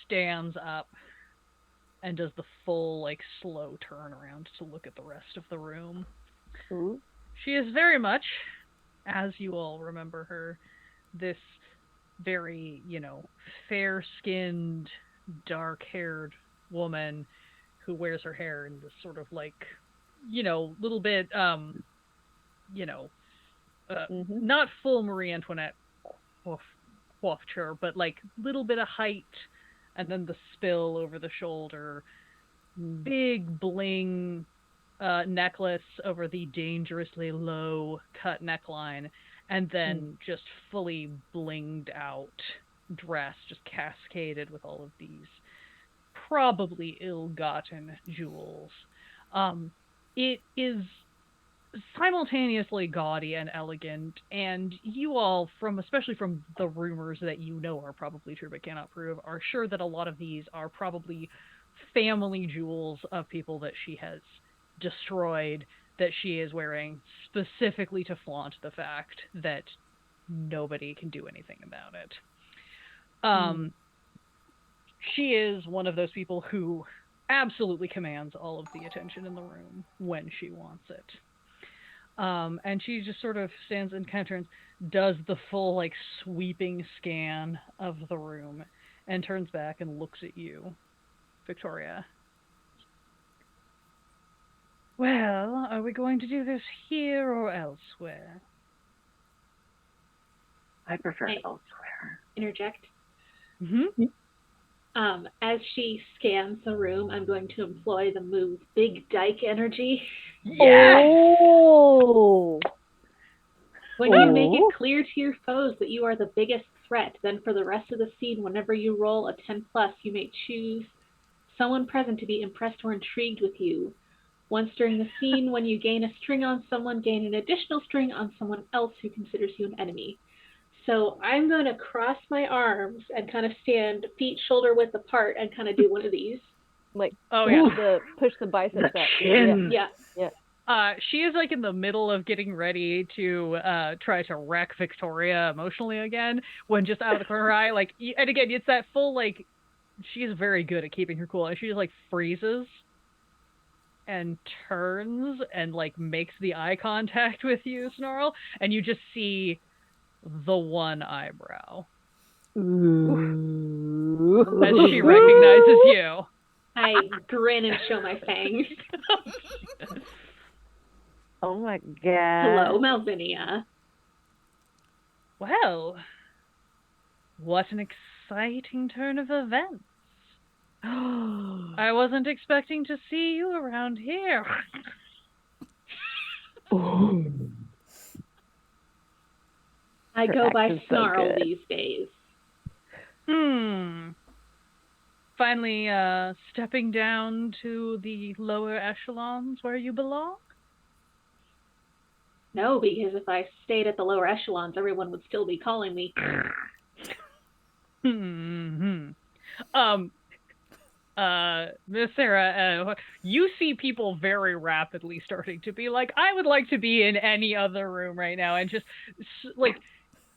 D: stands up and does the full, like, slow turn around to look at the rest of the room.
B: Ooh.
D: She is very much, as you all remember her, this very, you know, fair-skinned, dark-haired woman who wears her hair in this sort of, like, you know, little bit, you know, not full Marie Antoinette coiffure, but like little bit of height, and then the spill over the shoulder, big bling necklace over the dangerously low cut neckline, and then just fully blinged out dress, just cascaded with all of these probably ill-gotten jewels. It is simultaneously gaudy and elegant, and you all, especially from the rumors that you know are probably true but cannot prove, are sure that a lot of these are probably family jewels of people that she has destroyed, that she is wearing specifically to flaunt the fact that nobody can do anything about it. She is one of those people who absolutely commands all of the attention in the room when she wants it. And she just sort of stands and kind of turns, does the full, like, sweeping scan of the room, and turns back and looks at you, Victoria. Well, are we going to do this here or elsewhere?
E: I prefer elsewhere.
C: Interject.
D: Mm-hmm.
C: As she scans the room, I'm going to employ the move Big Dyke Energy.
D: Yes!
F: Oh!
C: When you make it clear to your foes that you are the biggest threat, then for the rest of the scene, whenever you roll a 10+, you may choose someone present to be impressed or intrigued with you. Once during the scene, when you gain a string on someone, gain an additional string on someone else who considers you an enemy. So I'm going to cross my arms and kind of stand feet shoulder width apart and kind of do one of these.
B: Like, push the biceps up.
E: Chin.
C: Yeah.
D: She is like in the middle of getting ready to try to wreck Victoria emotionally again, when just out of the corner of her eye, like, and again, it's that full, like, she is very good at keeping her cool, and she just, like, freezes and turns and, like, makes the eye contact with you, Snarl, and you just see the one eyebrow.
B: Ooh.
D: as she recognizes you.
C: I grin and show my fangs.
B: Oh my god.
C: Hello, Malvinia.
D: Well, what an exciting turn of events. I wasn't expecting to see you around here.
C: I
B: Her
C: go by
B: accent's so
C: Snarl
B: good.
C: these days.
D: Finally, stepping down to the lower echelons where you belong?
C: No, because if I stayed at the lower echelons, everyone would still be calling me.
D: Miss Sarah, you see people very rapidly starting to be like, I would like to be in any other room right now, and just like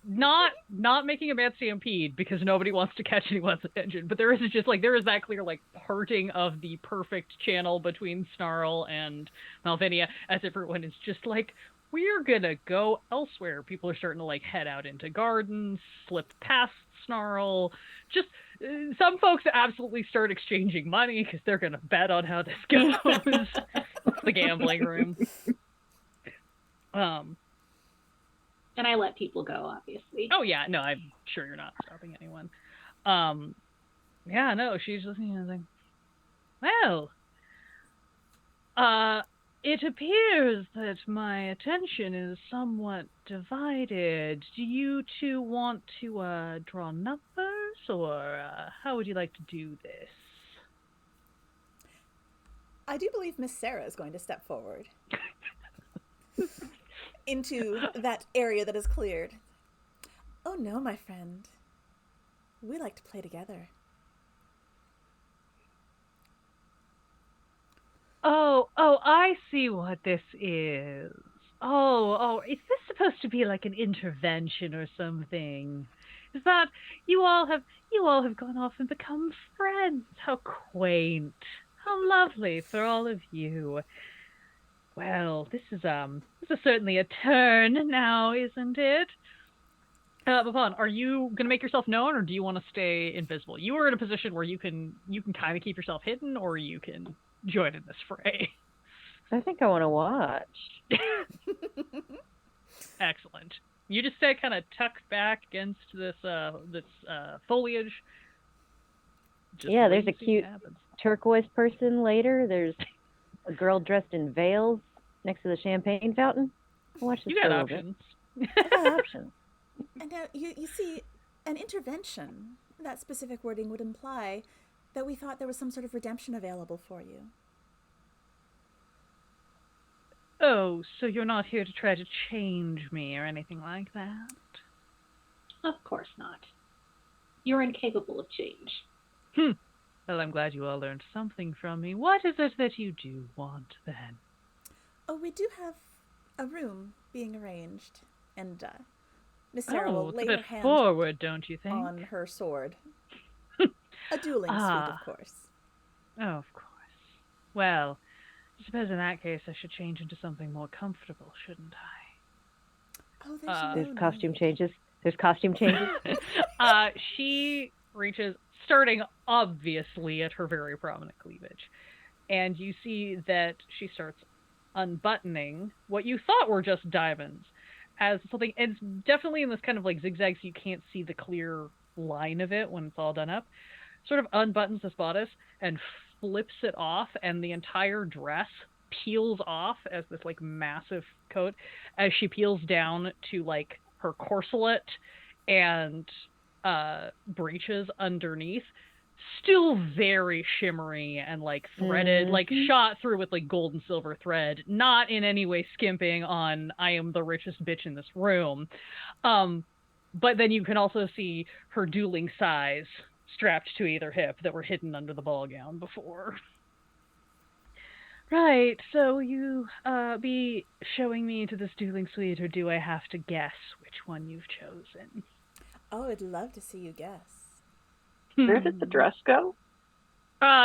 D: not making a mad stampede because nobody wants to catch anyone's attention, but there is that clear like hurting of the perfect channel between Snarl and Malvinia, as everyone is just like, we're gonna go elsewhere. People are starting to like head out into gardens, slip past Snarl. Just some folks absolutely start exchanging money because they're gonna bet on how this goes. It's the gambling room.
C: And I let people go, obviously.
D: Oh yeah, no, I'm sure you're not stopping anyone. Yeah, no, she's listening and like, well, it appears that my attention is somewhat divided. Do you two want to draw numbers, or how would you like to do this?
A: I do believe Miss Sarah is going to step forward into that area that is cleared. Oh no, my friend. We like to play together.
D: Oh, I see what this is. Oh, is this supposed to be like an intervention or something? Is that you all have gone off and become friends? How quaint. How lovely for all of you. Well, this is certainly a turn now, isn't it? Bhavon, are you gonna make yourself known, or do you want to stay invisible? You are in a position where you can kind of keep yourself hidden, or you can join in this fray.
B: I think I want to watch.
D: Excellent. You just stay kind of tucked back against this foliage. Just
B: Yeah, there's a
D: wait and see
B: cute
D: what happens.
B: turquoise person later. There's a girl dressed in veils next to the champagne fountain. I'll watch this
D: You
B: for
D: got
B: a little
D: options.
B: bit. I got options.
A: And now you see, an intervention, that specific wording would imply that we thought there was some sort of redemption available for you.
D: Oh, so you're not here to try to change me or anything like that?
C: Of course not. You're incapable of change.
D: Well, I'm glad you all learned something from me. What is it that you do want, then?
A: Oh, we do have a room being arranged, and Miss Sarah will
D: It's
A: lay
D: a
A: her
D: bit
A: hand
D: forward, don't you think?
A: on her sword. A dueling suit, of course.
D: Oh, of course. Well, I suppose in that case I should change into something more comfortable, shouldn't I?
A: Oh, there's no
B: There's costume
A: need.
B: changes. There's costume changes.
D: She reaches, starting obviously at her very prominent cleavage, and you see that she starts unbuttoning what you thought were just diamonds as something, and it's definitely in this kind of like zigzag, so you can't see the clear line of it when it's all done up. Sort of unbuttons this bodice and flips it off, and the entire dress peels off as this like massive coat as she peels down to like her corselet and breeches underneath, still very shimmery and like threaded, like shot through with like gold and silver thread, not in any way skimping on I am the richest bitch in this room. But then you can also see her dueling size strapped to either hip that were hidden under the ball gown before. Right, so you be showing me to this dueling suite, or do I have to guess which one you've chosen?
A: Oh, I'd love to see you guess.
E: Where did the dress go?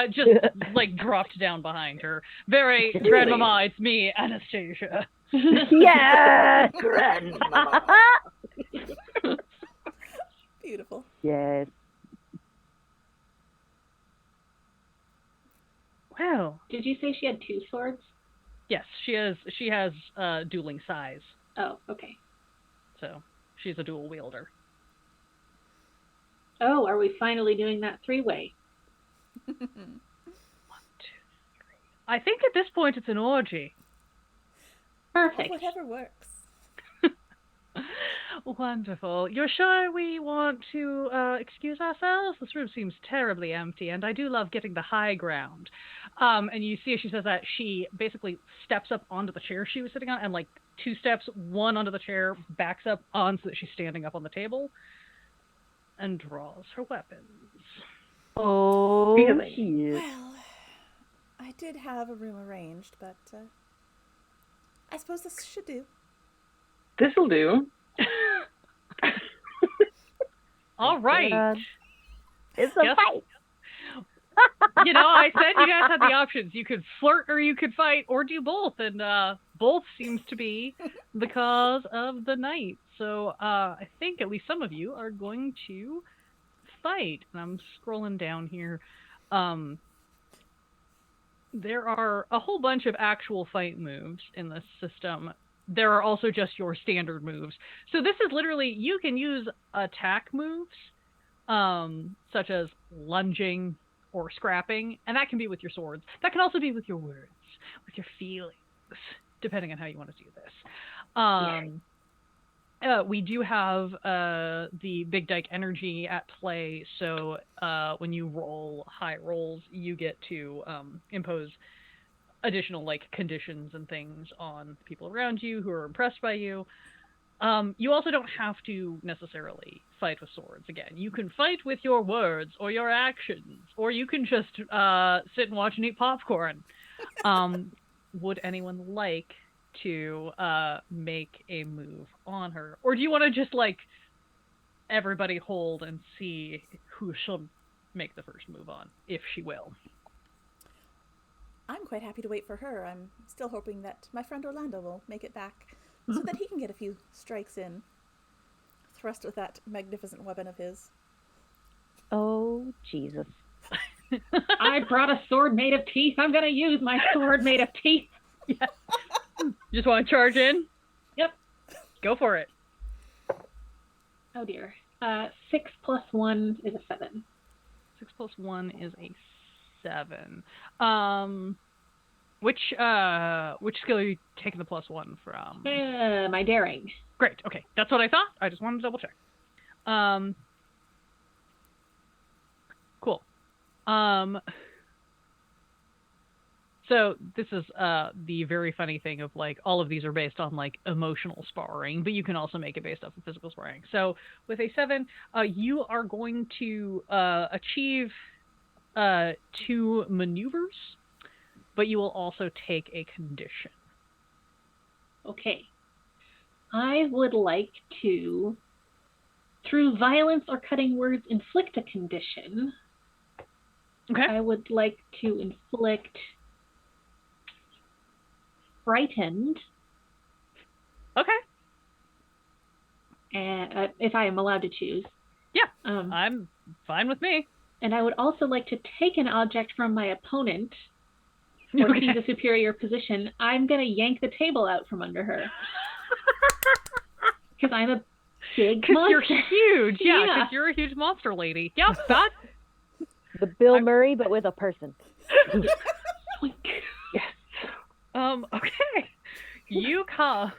D: Just like dropped down behind her. Very, Grandmama, it's me, Anastasia.
B: Yes!
E: Grandmama.
A: Beautiful.
B: Yes.
C: Did you say she had 2 swords?
D: Yes, she has dueling size,
C: Oh, okay.
D: so she's a dual wielder.
C: Oh, are we finally doing that 3-way?
D: 1, 2, 3. I think at this point it's an orgy.
C: Perfect.
A: Whatever works.
D: Wonderful. You're sure we want to excuse ourselves? This room seems terribly empty, and I do love getting the high ground. And you see as she says that, she basically steps up onto the chair she was sitting on, and like 2 steps, 1 onto the chair, backs up on so that she's standing up on the table, and draws her weapons.
B: Oh,
E: Really?
B: shit.
A: Well, I did have a room arranged, but I suppose this should do.
E: This'll do.
D: All right.
B: It's a
D: Yes.
B: fight.
D: You know, I said you guys had the options. You could flirt or you could fight or do both, and both seems to be the cause of the night. So I think at least some of you are going to fight. And I'm scrolling down here. There are a whole bunch of actual fight moves in this system. There are also just your standard moves. So this is literally, you can use attack moves, such as lunging or scrapping, and that can be with your swords. That can also be with your words, with your feelings, depending on how you want to do this. We do have the Big Dyke energy at play, so when you roll high rolls, you get to impose additional like conditions and things on people around you who are impressed by you. You also don't have to necessarily fight with swords. Again, you can fight with your words or your actions, or you can just sit and watch and eat popcorn. Would anyone like to make a move on her, or do you want to just like everybody hold and see who she'll make the first move on, if she will?
A: I'm quite happy to wait for her. I'm still hoping that my friend Orlando will make it back so that he can get a few strikes in, thrust with that magnificent weapon of his.
B: Oh, Jesus.
C: I brought a sword made of teeth. I'm going to use my sword made of teeth.
D: Yeah. Just want to charge in?
C: Yep.
D: Go for it.
C: Oh dear. 6 plus 1 is a 7.
D: 6 plus 1 is a 7. Which skill are you taking the plus 1 from?
C: My daring.
D: Great. Okay, that's what I thought. I just wanted to double check. Cool. So this is the very funny thing of like all of these are based on like emotional sparring, but you can also make it based off of physical sparring. So with a 7, you are going to achieve 2 maneuvers, but you will also take a condition.
C: Okay. I would like to, through violence or cutting words, inflict a condition.
D: Okay.
C: I would like to inflict frightened.
D: Okay.
C: And if I am allowed to choose.
D: Yeah.
C: Um,
D: I'm fine with me.
C: and I would also like to take an object from my opponent, or seize a superior position. I'm going to yank the table out from under her. Because I'm a big monster.
D: You're huge. Yeah,
C: Yeah.
D: because you're a huge monster lady. Yep, that.
B: The Bill Murray, but with a person.
E: Yes.
D: Okay. You come.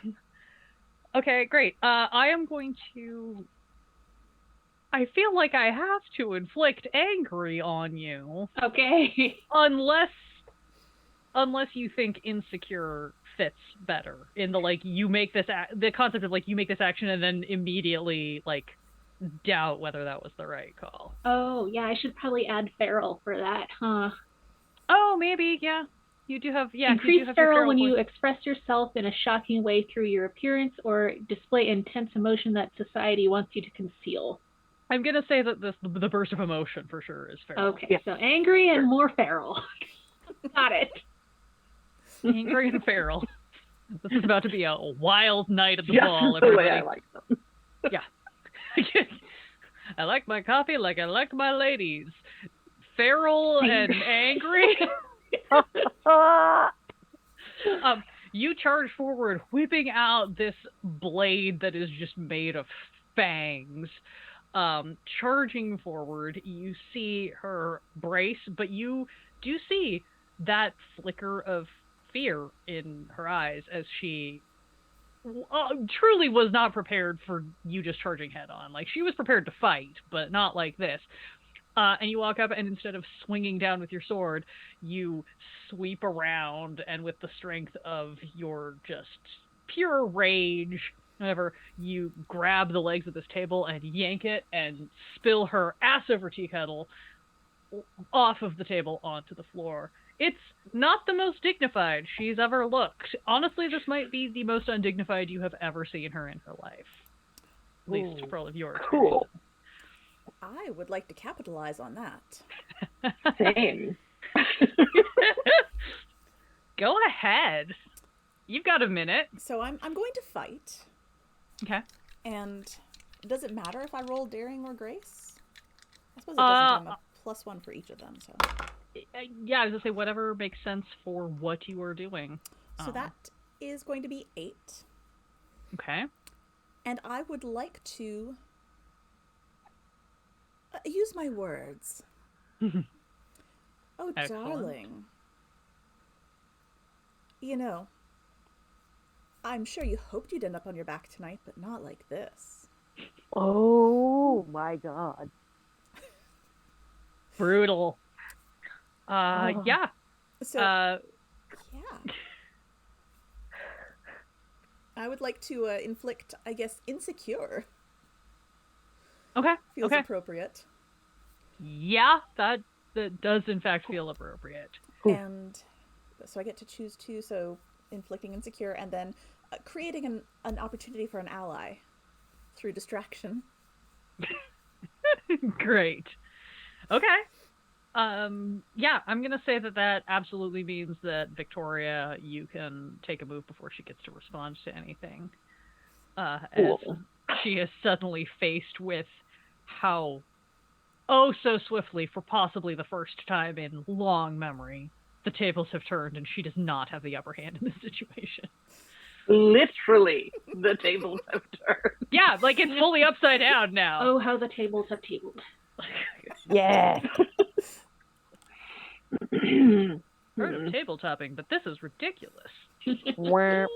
D: Okay, great. I am going to... I feel like I have to inflict angry on you.
C: Okay.
D: Unless you think insecure fits better in the like you make this the concept of like you make this action and then immediately like doubt whether that was the right call.
C: Oh, yeah, I should probably add feral for that, huh?
D: Oh, maybe, yeah. You do have
C: Increase
D: you do have your
C: feral when you
D: points.
C: express yourself in a shocking way through your appearance or display intense emotion that society wants you to conceal.
D: I'm gonna say that the burst of emotion for sure is feral.
C: Okay, yeah. So angry and more feral. Got it.
D: Angry and feral. This is about to be a wild night at the
E: Yeah,
D: ball,
E: the way
D: everybody.
E: I like them.
D: Yeah. I like my coffee like I like my ladies. Feral and angry. You charge forward, whipping out this blade that is just made of fangs. Charging forward, you see her brace, but you do see that flicker of fear in her eyes as she truly was not prepared for you just charging head on. Like, she was prepared to fight, but not like this. And you walk up, and instead of swinging down with your sword, you sweep around, and with the strength of your just pure rage, whatever, you grab the legs of this table and yank it and spill her ass over tea kettle off of the table onto the floor. It's not the most dignified she's ever looked. Honestly, this might be the most undignified you have ever seen her in her life. At least for all of your experience.
E: Cool.
A: I would like to capitalize on that.
E: Same.
D: Go ahead. You've got a minute.
A: So I'm going to fight.
D: Okay.
A: And does it matter if I roll daring or grace? I suppose it doesn't. I'm a +1 for each of them. So.
D: Yeah, I was gonna say whatever makes sense for what you are doing.
A: So that is going to be 8.
D: Okay.
A: And I would like to use my words. Oh,
D: Excellent.
A: darling. You know, I'm sure you hoped you'd end up on your back tonight, but not like this.
B: Oh my god.
D: Brutal. Yeah.
A: So, yeah. I would like to inflict, I guess, insecure.
D: Okay.
A: Feels
D: okay.
A: appropriate.
D: Yeah, that does in fact feel appropriate.
A: And so I get to choose 2, so inflicting insecure, and then creating an opportunity for an ally through distraction.
D: Great. Okay. Yeah, I'm gonna say that absolutely means that Victoria, you can take a move before she gets to respond to anything.
E: Cool.
D: As she is suddenly faced with how, oh so swiftly, for possibly the first time in long memory, the tables have turned and she does not have the upper hand in this situation.
E: Literally, the tables have turned.
D: Yeah, like it's fully upside down now.
C: Oh, how the tables have tabled.
B: Yeah.
D: Heard of table topping, but this is ridiculous.
B: Wah.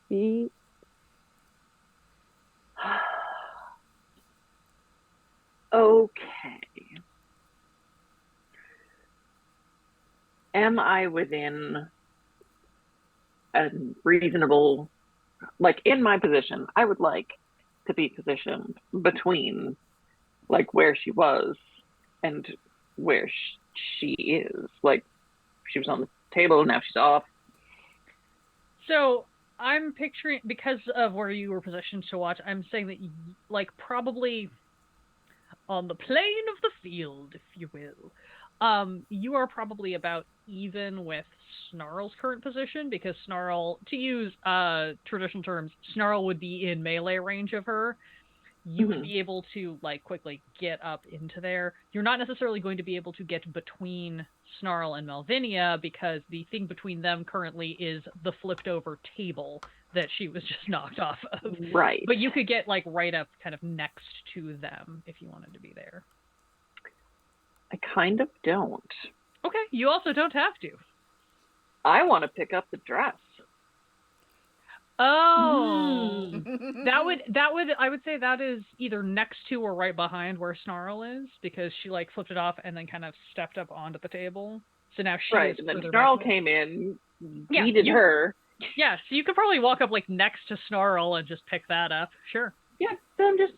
B: See?
E: Okay. Am I within a reasonable, like in my position, I would like to be positioned between like where she was and where she is. Like she was on the table, now she's off.
D: So I'm picturing, because of where you were positioned to watch, I'm saying that like probably on the plane of the field, if you will. You are probably about even with Snarl's current position, because Snarl, to use traditional terms, Snarl would be in melee range of her. You would be able to like quickly get up into there. You're not necessarily going to be able to get between Snarl and Malvinia, because the thing between them currently is the flipped over table that she was just knocked off of.
E: Right.
D: But you could get like right up kind of next to them if you wanted to be there.
E: I kind of don't.
D: Okay, you also don't have to.
E: I want to pick up the dress.
D: Oh, that would I would say that is either next to or right behind where Snarl is, because she like flipped it off and then kind of stepped up onto the table. So now she
E: right,
D: is
E: and then
D: further
E: Snarl
D: back.
E: came in, yeeted her.
D: Yeah, so you could probably walk up like next to Snarl and just pick that up. Sure.
E: Yeah, so I'm just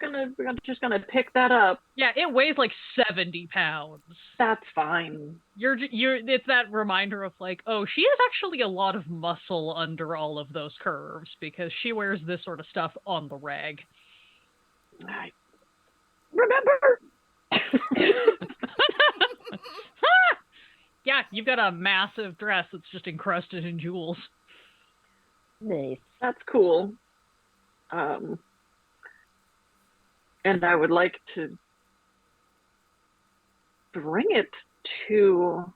E: gonna pick that up.
D: Yeah, it weighs like 70 pounds.
E: That's fine.
D: You're it's that reminder of like, oh, she has actually a lot of muscle under all of those curves, because she wears this sort of stuff on the reg.
E: I remember.
D: Yeah, you've got a massive dress that's just encrusted in jewels.
B: Nice.
E: That's cool. And I would like to bring it to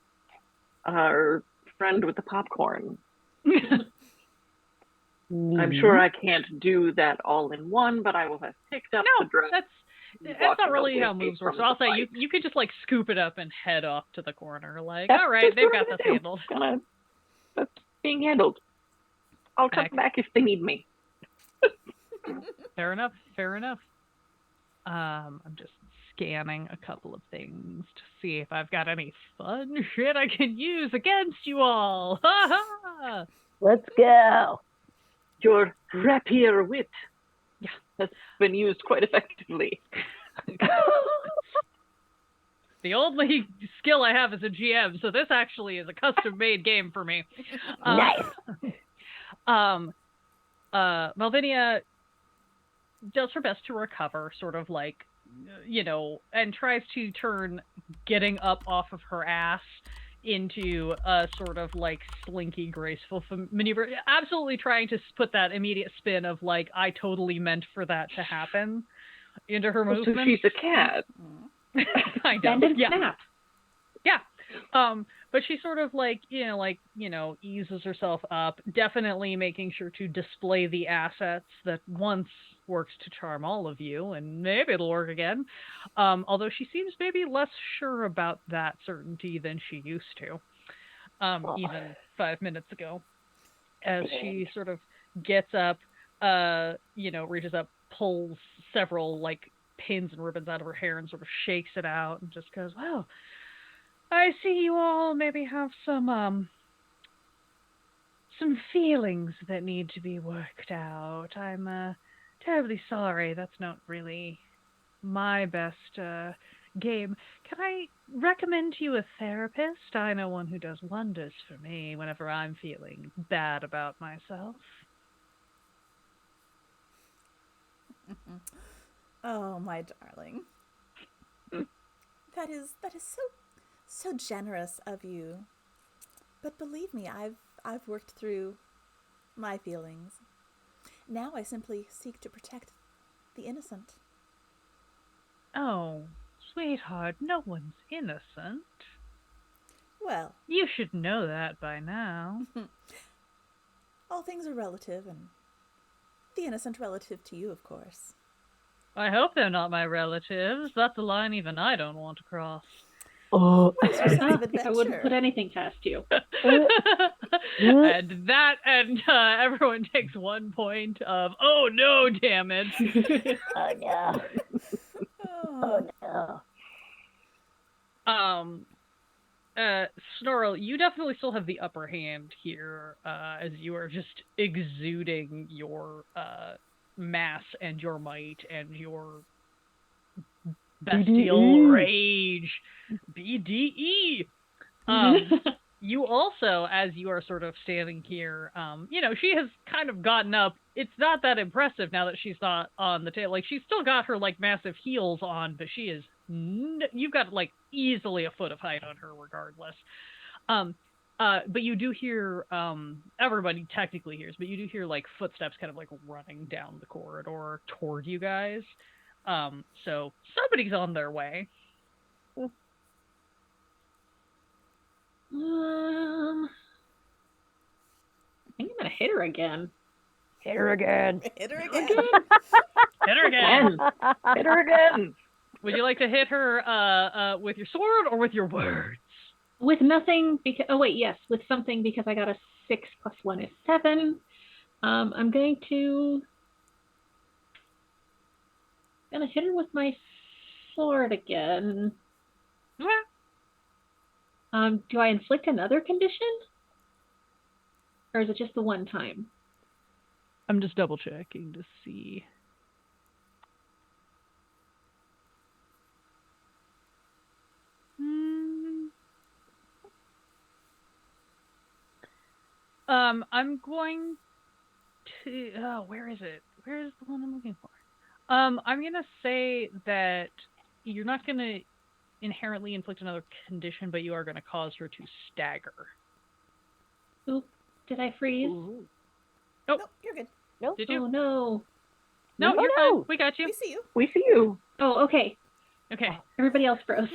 E: our friend with the popcorn.
B: Mm-hmm.
E: I'm sure I can't do that all in one, but I will have picked up the
D: No,
E: dress.
D: that's not really how moves work. So I'll say you could just like scoop it up and head off to the corner. Like, all right, they've got this handled.
E: That's being handled. I'll come back if they need me.
D: Fair enough. Fair enough. I'm just scanning a couple of things to see if I've got any fun shit I can use against you all. Ha ha!
B: Let's go.
E: Your rapier wit
D: Yeah.
E: has been used quite effectively.
D: The only skill I have is a GM, so this actually is a custom-made game for me.
B: Nice.
D: Malvinia does her best to recover, sort of like, and tries to turn getting up off of her ass into a sort of like slinky, graceful maneuver. Absolutely trying to put that immediate spin of like, I totally meant for that to happen into her movement.
E: So she's a cat.
D: Kind of.
C: Bend and snap.
D: Yeah. But she sort of like, eases herself up, definitely making sure to display the assets that once works to charm all of you, and maybe it'll work again. Although she seems maybe less sure about that certainty than she used to, even 5 minutes ago. As she sort of gets up, reaches up, pulls several like pins and ribbons out of her hair and sort of shakes it out and just goes, well, I see you all maybe have some feelings that need to be worked out. I'm terribly sorry. That's not really my best game. Can I recommend to you a therapist? I know one who does wonders for me whenever I'm feeling bad about myself.
A: Oh, my darling. That is so generous of you. But believe me, I've worked through my feelings. Now I simply seek to protect the innocent.
D: Oh, sweetheart, no one's innocent.
A: Well,
D: you should know that by now.
A: All things are relative, and the innocent relative to you, of course.
D: I hope they're not my relatives. That's a line even I don't want to cross.
A: What is your sense of adventure?
C: I wouldn't put anything past you.
D: And everyone takes 1 point of, oh no, damage.
B: Oh no. Oh no.
D: Snorrel, you definitely still have the upper hand here, as you are just exuding your mass and your might and your bestial rage. BDE. You also, as you are sort of standing here, she has kind of gotten up. It's not that impressive now that she's not on the table. Like, she's still got her, like, massive heels on, but she is, you've got, like, easily a foot of height on her regardless. But you do hear, everybody technically hears, but you do hear, like, footsteps kind of, like, running down the corridor toward you guys. So somebody's on their way.
C: I think I'm gonna hit her again.
B: Hit her again.
A: Hit her again.
D: Hit her again.
E: Hit her again.
D: Would you like to hit her with your sword or with your words?
C: With nothing, because with something, because I got a 6 + 1 is 7. I'm going to hit her with my sword again.
D: Yeah.
C: Do I inflict another condition? Or is it just the one time?
D: I'm just double checking to see. I'm going to. Oh, where is it? Where is the one I'm looking for? I'm gonna say that you're not gonna inherently inflict another condition, but you are gonna cause her to stagger.
C: Oop! Did I freeze?
D: Nope.
A: Nope, you're good.
B: Nope.
D: Did you?
C: Oh no!
D: No, you're fine. We got you.
A: We see you.
E: We see you.
C: Oh, okay.
D: Okay.
C: Everybody else froze.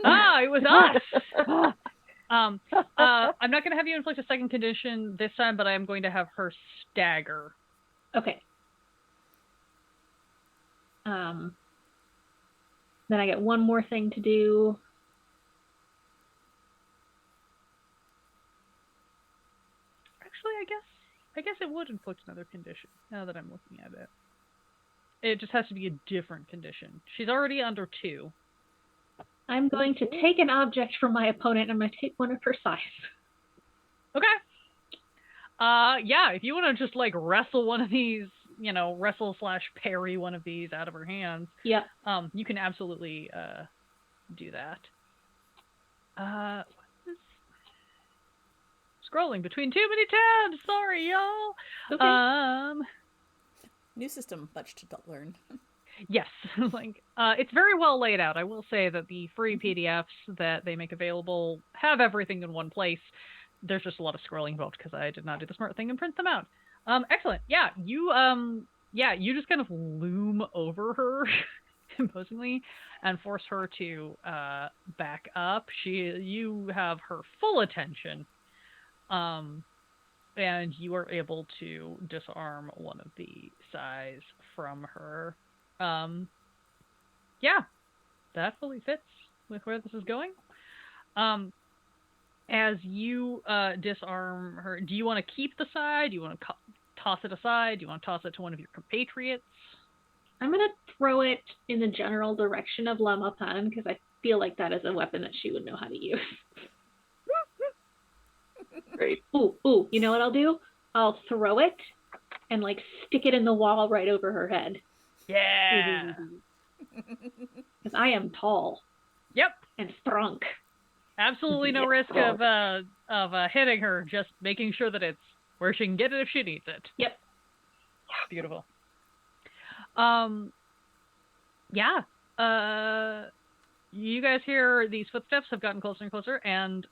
D: Ah, it was us. I'm not going to have you inflict a second condition this time, but I am going to have her stagger.
C: Okay. Then I get one more thing to do.
D: Actually, I guess it would inflict another condition, now that I'm looking at it. It just has to be a different condition. She's already under 2.
C: I'm going to take an object from my opponent, and I'm going to take one of her size.
D: Okay. Yeah, if you want to just, like, wrestle one of these, wrestle/parry one of these out of her hands,
C: Yep.
D: You can absolutely, do that. Scrolling between too many tabs. Sorry, y'all.
C: Okay.
A: New system, much to learn.
D: Yes, it's very well laid out. I will say that the free PDFs that they make available have everything in one place. There's just a lot of scrolling involved because I did not do the smart thing and print them out. Excellent. Yeah, you just kind of loom over her imposingly and force her to back up. You have her full attention. And you are able to disarm one of the size from her. Yeah, that fully fits with where this is going. As you disarm her, do you want to keep the side? Do you want to toss it aside? Do you want to toss it to one of your compatriots?
C: I'm going to throw it in the general direction of Lama Pan because I feel like that is a weapon that she would know how to use.
E: Great.
C: Ooh, you know what I'll do? I'll throw it and, like, stick it in the wall right over her head.
D: Yeah!
C: Because I am tall.
D: Yep.
C: And strong.
D: Absolutely no risk of hitting her, just making sure that it's where she can get it if she needs it.
C: Yep.
D: Beautiful. You guys hear these footsteps have gotten closer and closer, and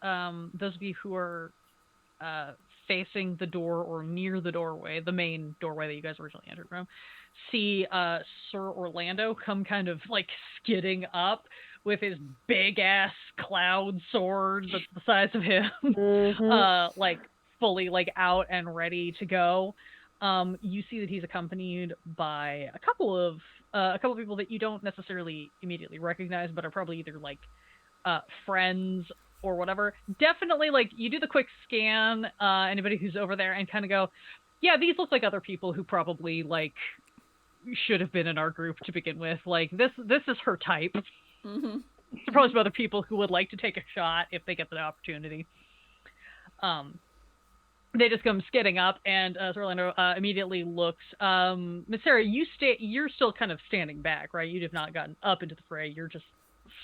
D: those of you who are facing the door or near the doorway, the main doorway that you guys originally entered from, see Sir Orlando come kind of like skidding up with his big ass cloud sword that's the size of him, like fully like out and ready to go. You see that he's accompanied by a couple of people that you don't necessarily immediately recognize, but are probably either like friends or whatever. Definitely, like, you do the quick scan, anybody who's over there, and kind of go, yeah, these look like other people who probably like should have been in our group to begin with. Like, this is her type.
A: Mm-hmm.
D: There's probably some other people who would like to take a shot if they get the opportunity. They just come skidding up, and Sir Orlando immediately looks. Miss Sarah, you're still kind of standing back, right? You have not gotten up into the fray. You're just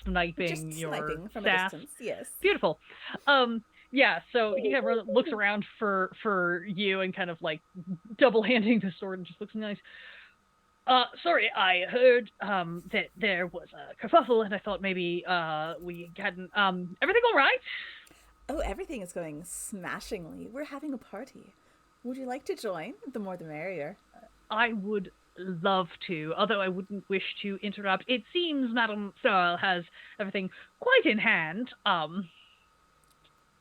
D: sniping
A: from
D: sass.
A: a distance. Yes.
D: Beautiful. Yeah. So he kind of looks around for you and kind of like double-handing the sword and just looks nice. Sorry, I heard that there was a kerfuffle, and I thought maybe we hadn't. Everything all right?
A: Oh, everything is going smashingly. We're having a party. Would you like to join? The more the merrier.
D: I would love to, although I wouldn't wish to interrupt. It seems Madame Searle has everything quite in hand.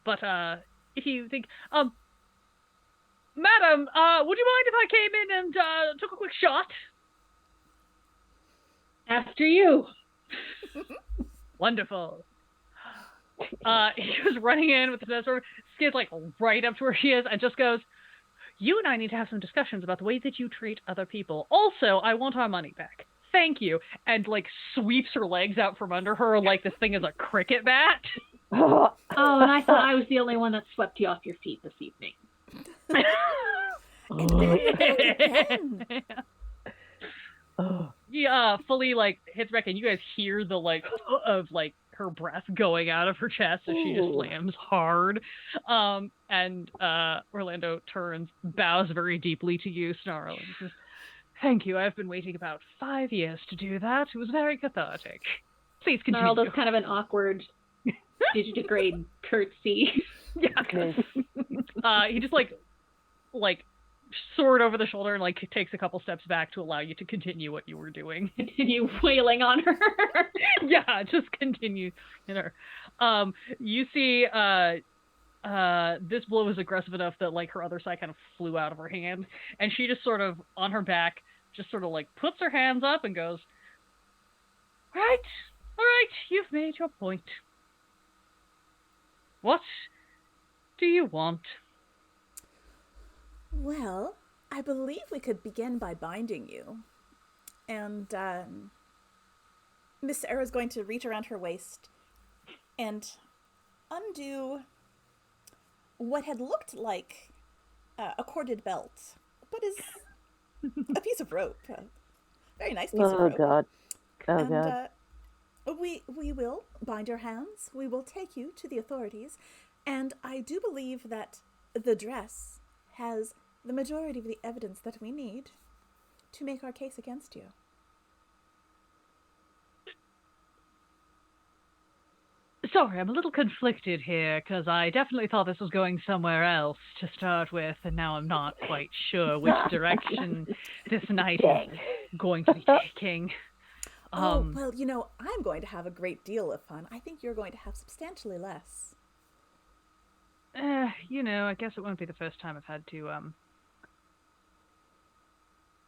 D: But if you think, Madam, would you mind if I came in and took a quick shot?
C: After you.
D: Wonderful. He goes running in with the sword, skids like right up to where she is, and just goes, you and I need to have some discussions about the way that you treat other people. Also, I want our money back. Thank you. And like sweeps her legs out from under her like this thing is a cricket bat.
C: Oh, and I thought I was the only one that swept you off your feet this evening.
D: Yeah, fully like hits back, and you guys hear the like of like her breath going out of her chest as she just slams hard. And Orlando turns, bows very deeply to you, snarling, and says, thank you, I've been waiting about 5 years to do that. It was very cathartic. Please continue.
C: Snarl does kind of an awkward digitigrade curtsy.
D: Yeah. He just like sword over the shoulder and like takes a couple steps back to allow you to continue what you were doing.
C: Continue wailing on her.
D: Yeah, just continue. You see, this blow was aggressive enough that like her other side kind of flew out of her hand, and she just sort of on her back, just sort of like puts her hands up and goes, "Right, all right, you've made your point. What do you want?"
A: Well, I believe we could begin by binding you. And Miss Sarah is going to reach around her waist and undo what had looked like a corded belt, but is a piece of rope. A very nice piece of rope.
B: God. Oh,
A: and,
B: God.
A: We will bind your hands. We will take you to the authorities. And I do believe that the dress has the majority of the evidence that we need to make our case against you.
D: Sorry, I'm a little conflicted here, because I definitely thought this was going somewhere else to start with, and now I'm not quite sure which direction this night is going to be taking.
A: Well, I'm going to have a great deal of fun. I think you're going to have substantially less.
D: I guess it won't be the first time I've had to,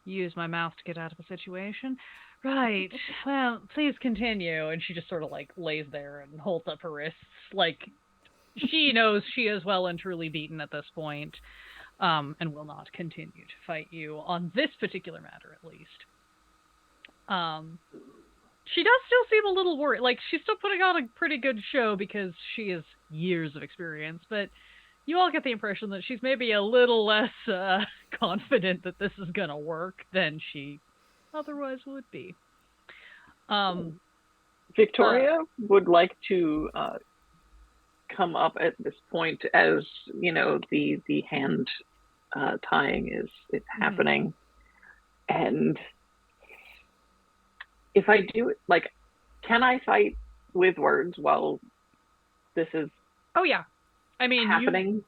D: use my mouth to get out of a situation. Right. Well, please continue. And she just sort of like lays there and holds up her wrists. Like she knows she is well and truly beaten at this point, and will not continue to fight you on this particular matter, at least. She does still seem a little worried. Like she's still putting on a pretty good show because she has years of experience, but you all get the impression that she's maybe a little less confident that this is gonna work than she otherwise would be.
E: Victoria would like to come up at this point as the hand tying is happening, and if I do it, like, can I fight with words while this is?
D: Oh yeah, I mean
E: happening.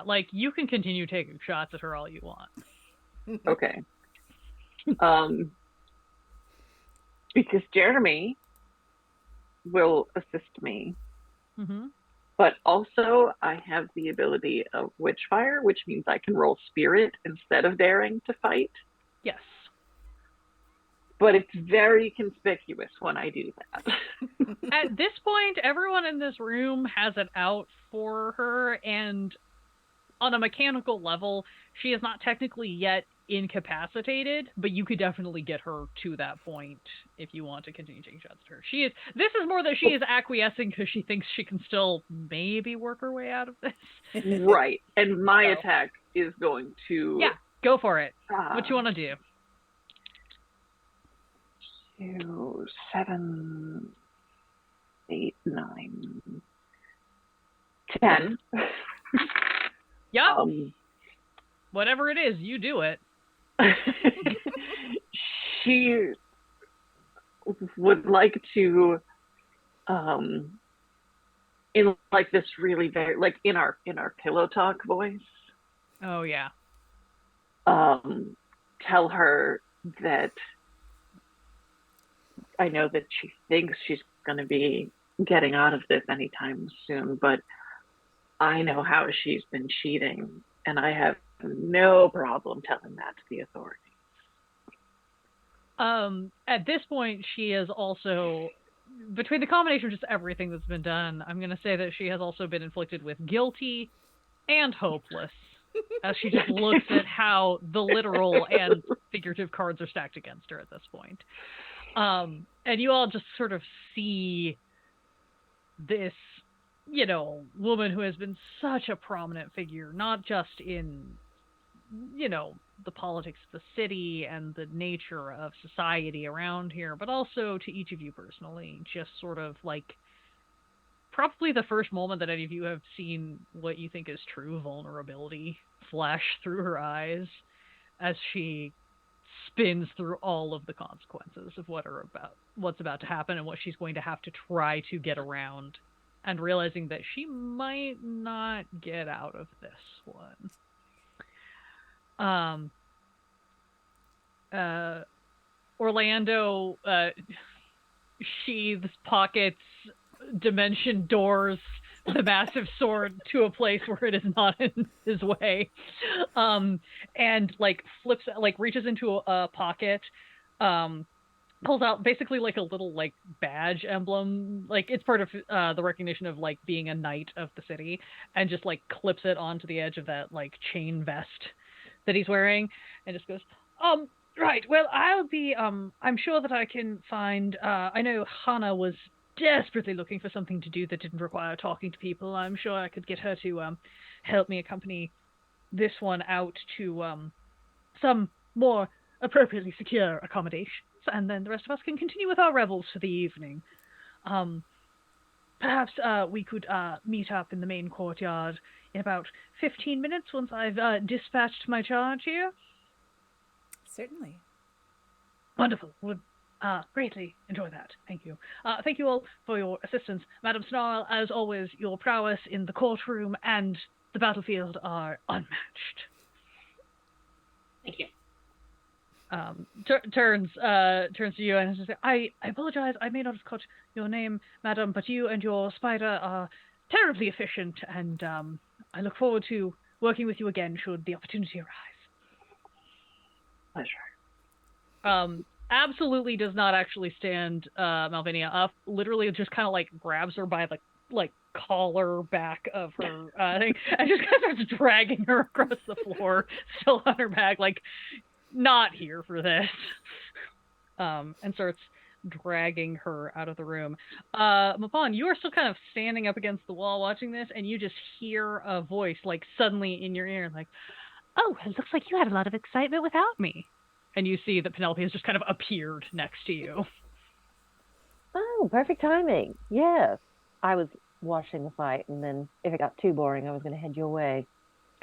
D: Like you can continue taking shots at her all you want.
E: Okay. Because Jeremy will assist me, but also I have the ability of Witchfire, which means I can roll Spirit instead of daring to fight.
D: Yes.
E: But it's very conspicuous when I do that.
D: At this point, everyone in this room has it out for her, and on a mechanical level, she is not technically yet incapacitated, but you could definitely get her to that point if you want to continue taking shots at her. This is more that she is acquiescing because she thinks she can still maybe work her way out of this.
E: Right. And my attack is going to...
D: Yeah, go for it. What you want to do?
E: 2, 7, 8, 9, 10.
D: Yep. Whatever it is, you do it.
E: She would like to, in like this really very, like in our pillow talk voice.
D: Oh yeah.
E: Tell her that I know that she thinks she's going to be getting out of this anytime soon, but I know how she's been cheating, and I have no problem telling that to the authorities.
D: At this point, she is also, between the combination of just everything that's been done, I'm going to say that she has also been inflicted with guilty and hopeless, as she just looks at how the literal and figurative cards are stacked against her at this point. And you all just sort of see this, woman who has been such a prominent figure, not just in, the politics of the city and the nature of society around here, but also to each of you personally, just sort of like probably the first moment that any of you have seen what you think is true vulnerability flash through her eyes as she spins through all of the consequences of what's about to happen and what she's going to have to try to get around, and realizing that she might not get out of this one. Um, Orlando sheathes, pockets, dimension doors the massive sword to a place where it is not in his way, and like flips, like reaches into a pocket, um, pulls out basically like a little like badge emblem, like it's part of the recognition of like being a knight of the city, and just like clips it onto the edge of that like chain vest that he's wearing, and just goes, right, well, I'll be I'm sure that I can find I know Hannah was desperately looking for something to do that didn't require talking to people. I'm sure I could get her to help me accompany this one out to some more appropriately secure accommodations, and then the rest of us can continue with our revels for the evening. Um, Perhaps we could meet up in the main courtyard in about 15 minutes once I've dispatched my charge here.
A: Certainly.
D: Wonderful. Would greatly enjoy that. Thank you. Thank you all for your assistance. Madam Snarl, as always, your prowess in the courtroom and the battlefield are unmatched.
C: Thank you.
D: Turns to you and says, I apologize, I may not have caught your name, madam, but you and your spider are terribly efficient, and I look forward to working with you again should the opportunity arise.
E: Pleasure.
D: Absolutely does not actually stand Malvinia up. Literally just kind of like grabs her by the like collar back of her thing, and just kind of starts dragging her across the floor, still on her back, like not here for this. And starts dragging her out of the room. Mapon, you are still kind of standing up against the wall watching this, and you just hear a voice like suddenly in your ear, like, "Oh, it looks like you had a lot of excitement without me." And you see that Penelope has just kind of appeared next to you.
B: Oh, perfect timing. Yes. I was watching the fight, and then if it got too boring, I was going to head your way.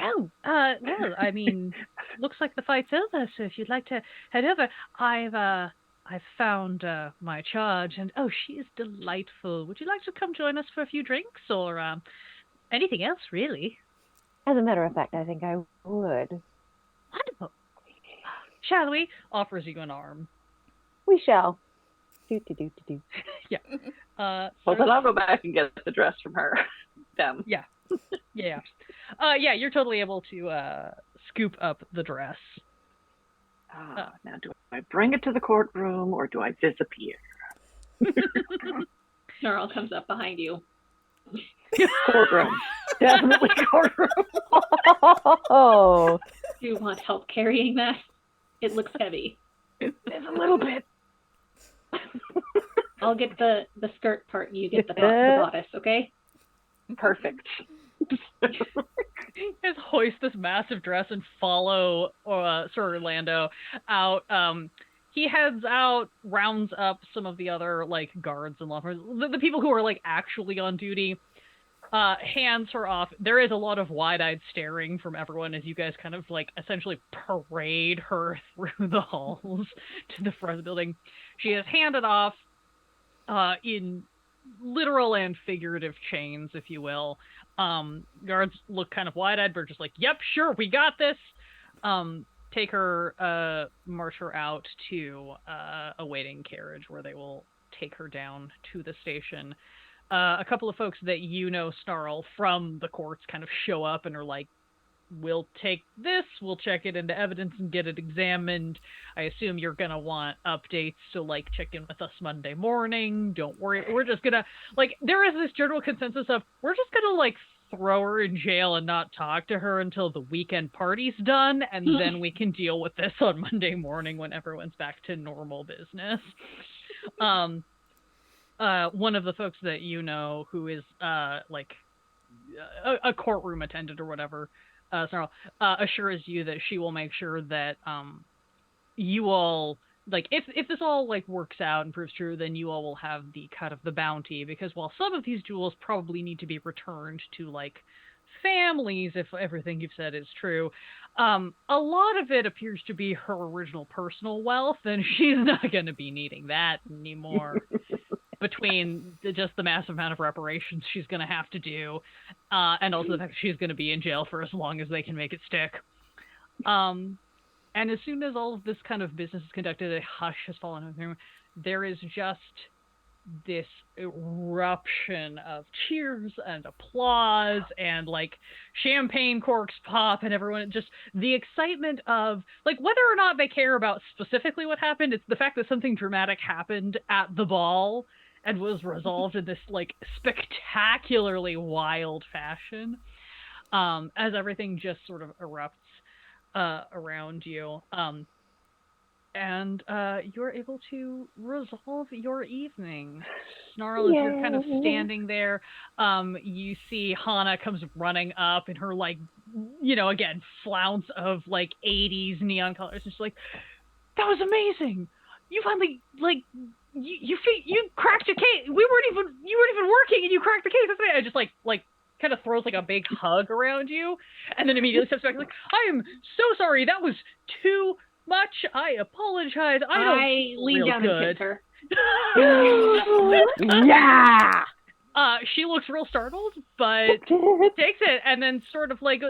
D: Oh, well, I mean, looks like the fight's over, so if you'd like to head over, I've found my charge, and oh, she is delightful. Would you like to come join us for a few drinks, or anything else, really?
B: As a matter of fact, I think I would.
D: Wonderful. Shall we? Offers you an arm.
B: We shall. Do.
D: Yeah.
E: Well, then I'll go back and get the dress from her. Them.
D: Yeah. Yeah. Yeah, you're totally able to scoop up the dress.
E: Now, do I bring it to the courtroom or do I disappear?
C: Snarl comes up behind you.
E: Courtroom. Definitely courtroom.
B: Oh.
C: Do you want help carrying that? It looks heavy.
E: It's a little bit.
C: I'll get the skirt part and you get the bodice, okay?
E: Perfect.
D: Just hoist this massive dress and follow Sir Orlando out. He heads out, rounds up some of the other like guards and law enforcement, the people who are like actually on duty. Hands her off. There is a lot of wide-eyed staring from everyone as you guys kind of like essentially parade her through the halls to the front of the building. She is handed off in literal and figurative chains, if you will. Guards look kind of wide-eyed, but just like, yep, sure, we got this. Take her, march her out to a waiting carriage where they will take her down to the station. A couple of folks that you know, Snarl, from the courts kind of show up and are like, we'll take this, we'll check it into evidence and get it examined. I assume you're going to want updates, so, like, check in with us Monday morning. Don't worry. We're just going to, like, there is this general consensus of, we're just going to, like, throw her in jail and not talk to her until the weekend party's done, and then we can deal with this on Monday morning when everyone's back to normal business. One of the folks that you know who is, like, a courtroom attendant or whatever, Snarl, assures you that she will make sure that, you all, like, if this all, like, works out and proves true, then you all will have the cut of the bounty, because while some of these jewels probably need to be returned to, like, families, if everything you've said is true, a lot of it appears to be her original personal wealth, and she's not going to be needing that anymore. Between just the massive amount of reparations she's going to have to do, and also the fact that she's going to be in jail for as long as they can make it stick. And as soon as all of this kind of business is conducted, a hush has fallen over the room. There is just this eruption of cheers and applause and like champagne corks pop and everyone just the excitement of like whether or not they care about specifically what happened, it's the fact that something dramatic happened at the ball and was resolved in this like spectacularly wild fashion, as everything just sort of erupts around you. And you're able to resolve your evening. Snarl is just kind of standing there. You see Hana comes running up in her like, again, flounce of like 80s neon colors. And she's like, "That was amazing! You finally like you cracked a case. You weren't even working, and you cracked the case. That's it." I just like kind of throws like a big hug around you, and then immediately steps back like, "I am so sorry. That was too much. I apologize.
C: I lean down and kiss her.
B: Yeah.
D: She looks real startled, but takes it, and then sort of like, do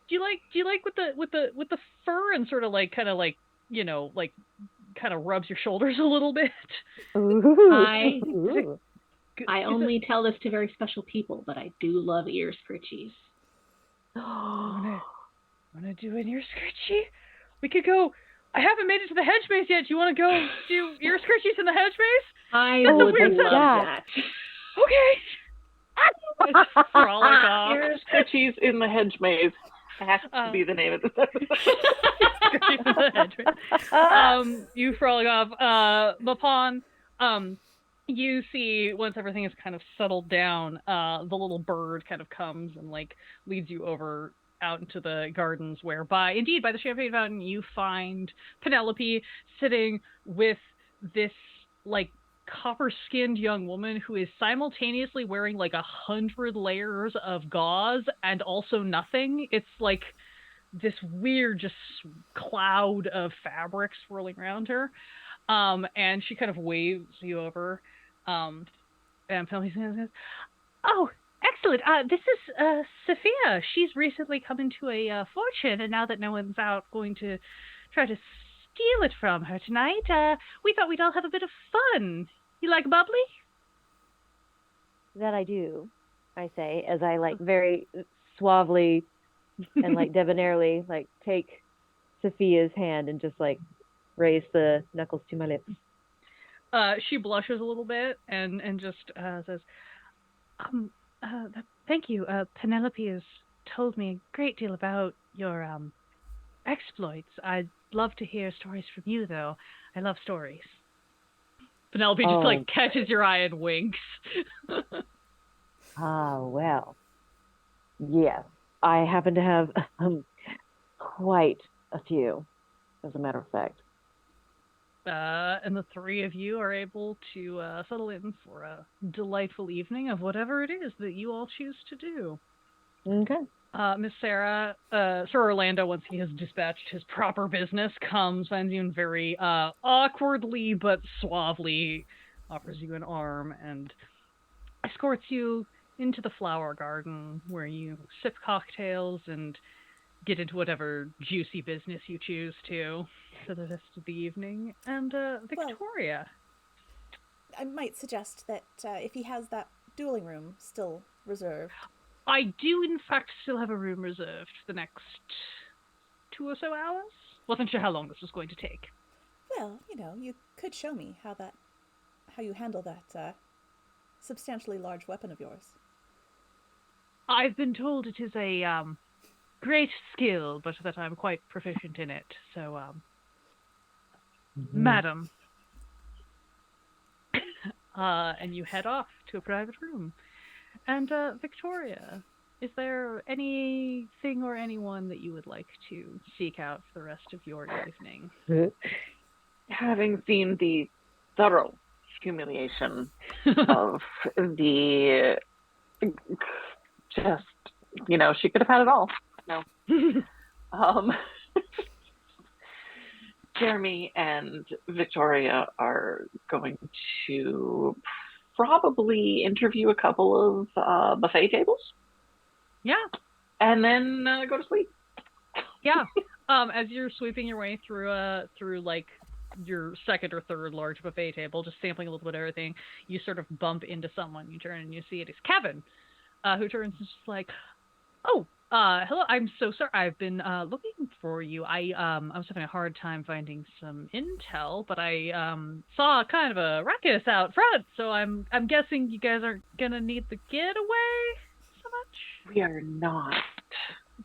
D: you like with the fur, and sort of like kind of like like kind of rubs your shoulders a little bit.
B: Ooh.
C: I only tell this to very special people, but I do love ear scritchies.
D: Wanna do an ear scritchy? We could go. I haven't made it to the hedge maze yet. Do you want to go do ear scritchies in the hedge maze?
C: I would love that.
D: Okay. Frolic off.
E: Ear scritchies in the hedge maze. Has to be the name of this episode.
D: You frolic off. Mapon, you see once everything is kind of settled down, the little bird kind of comes and like leads you over out into the gardens, where by the champagne fountain you find Penelope sitting with this like copper-skinned young woman who is simultaneously wearing like 100 layers of gauze and also nothing. It's like this weird just cloud of fabric swirling around her, and she kind of waves you over, and Penelope says, "Oh, excellent. This is Sophia. She's recently come into a fortune, and now that no one's out going to try to steal it from her tonight, we thought we'd all have a bit of fun. You like bubbly?"
B: That I do, I say, as I like very suavely and like debonairly like take Sophia's hand and just like raise the knuckles to my lips.
D: She blushes a little bit and just says, "Thank you. Penelope has told me a great deal about your exploits. I'd love to hear stories from you, though. I love stories." Penelope just like catches your eye and winks.
B: Well, yes, I happen to have quite a few, as a matter of fact.
D: And the three of you are able to settle in for a delightful evening of whatever it is that you all choose to do.
B: Okay.
D: Miss Sarah, Sir Orlando, once he has dispatched his proper business, comes, finds you, and very awkwardly but suavely offers you an arm and escorts you into the flower garden, where you sip cocktails and get into whatever juicy business you choose to for the rest of the evening. And Victoria.
A: Well, I might suggest that if he has that dueling room still reserved.
D: I do, in fact, still have a room reserved for the next 2 or so hours. Wasn't sure how long this was going to take.
A: Well, you could show me how you handle that substantially large weapon of yours.
D: I've been told it is a great skill, but that I'm quite proficient in it. So, madam. And you head off to a private room. And Victoria, is there anything or anyone that you would like to seek out for the rest of your evening?
E: Having seen the thorough humiliation of the just, she could have had it all. No. Jeremy and Victoria are going to probably interview a couple of buffet tables.
D: Yeah.
E: And then go to sleep.
D: Yeah. As you're sweeping your way through like your second or third large buffet table, just sampling a little bit of everything, you sort of bump into someone. You turn and you see it is Kevin, who turns and just like, "Oh, hello. I'm so sorry. I've been looking for you. I was having a hard time finding some intel, but I saw kind of a ruckus out front. So I'm guessing you guys aren't gonna need the getaway so much."
E: We are not.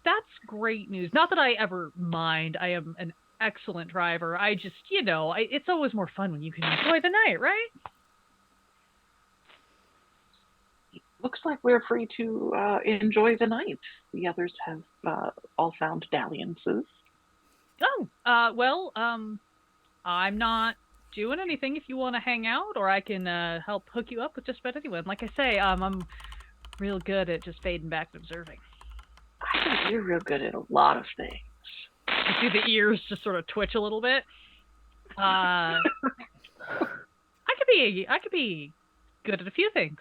D: That's great news. Not that I ever mind. I am an excellent driver. I just, it's always more fun when you can enjoy the night, right?
E: Looks like we're free to enjoy the night. The others have all found dalliances.
D: Oh, well, I'm not doing anything if you want to hang out, or I can help hook you up with just about anyone. Like I say, I'm real good at just fading back and observing.
E: I think you're real good at a lot of things.
D: You see the ears just sort of twitch a little bit. I could be good at a few things.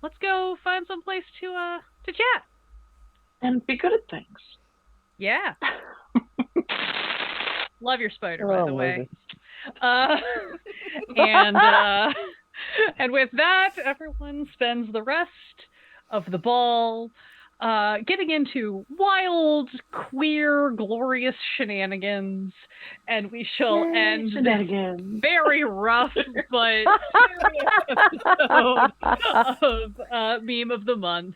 D: Let's go find some place to chat.
E: And be good at things.
D: Yeah. Love your spider, by the way. And with that, everyone spends the rest of the ball getting into wild, queer, glorious shenanigans, and we shall end this very rough but episode of Meme of the Month.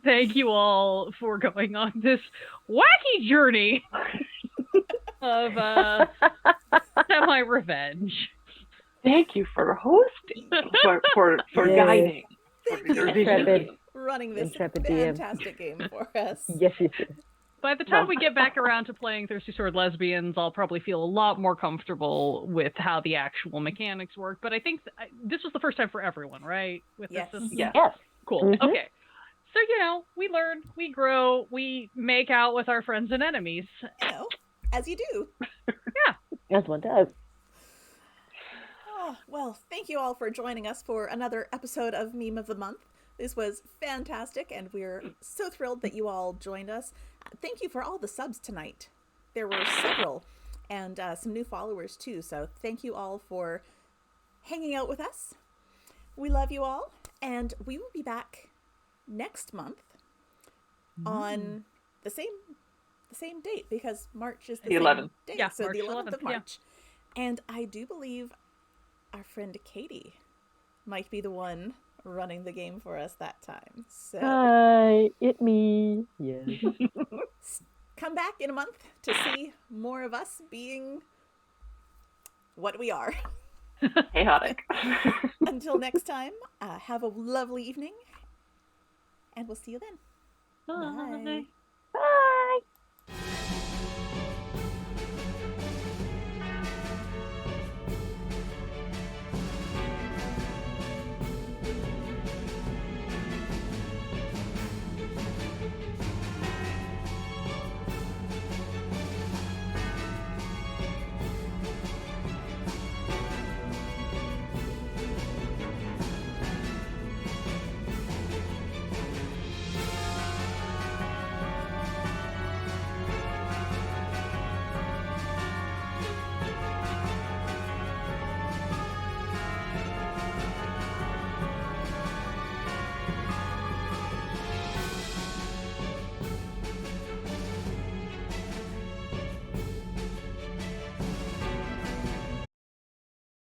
D: Thank you all for going on this wacky journey of semi-revenge.
E: Thank you for hosting, for guiding.
A: Running this fantastic game for us.
B: Yes, you did.
D: By the time we get back around to playing Thirsty Sword Lesbians, I'll probably feel a lot more comfortable with how the actual mechanics work. But I think this was the first time for everyone, right? With
A: Yes.
D: this system?
E: Yes.
D: Cool. Mm-hmm. Okay. So, we learn, we grow, we make out with our friends and enemies.
A: As you do.
B: Yeah. As one does.
A: Oh, well, thank you all for joining us for another episode of Meme of the Month. This was fantastic, and we're so thrilled that you all joined us. Thank you for all the subs tonight. There were several, and some new followers too, so thank you all for hanging out with us. We love you all, and we will be back next month on the same date, because March is the 11th. Same date,
D: yeah,
A: so
D: March
A: the 11th of March.
D: Yeah.
A: And I do believe our friend Katie might be the one running the game for us that time. So
B: hi, it me. Yes.
A: Come back in a month to see more of us being what we are.
E: Chaotic.
A: Until next time, have a lovely evening, and we'll see you then.
D: Bye.
A: Bye.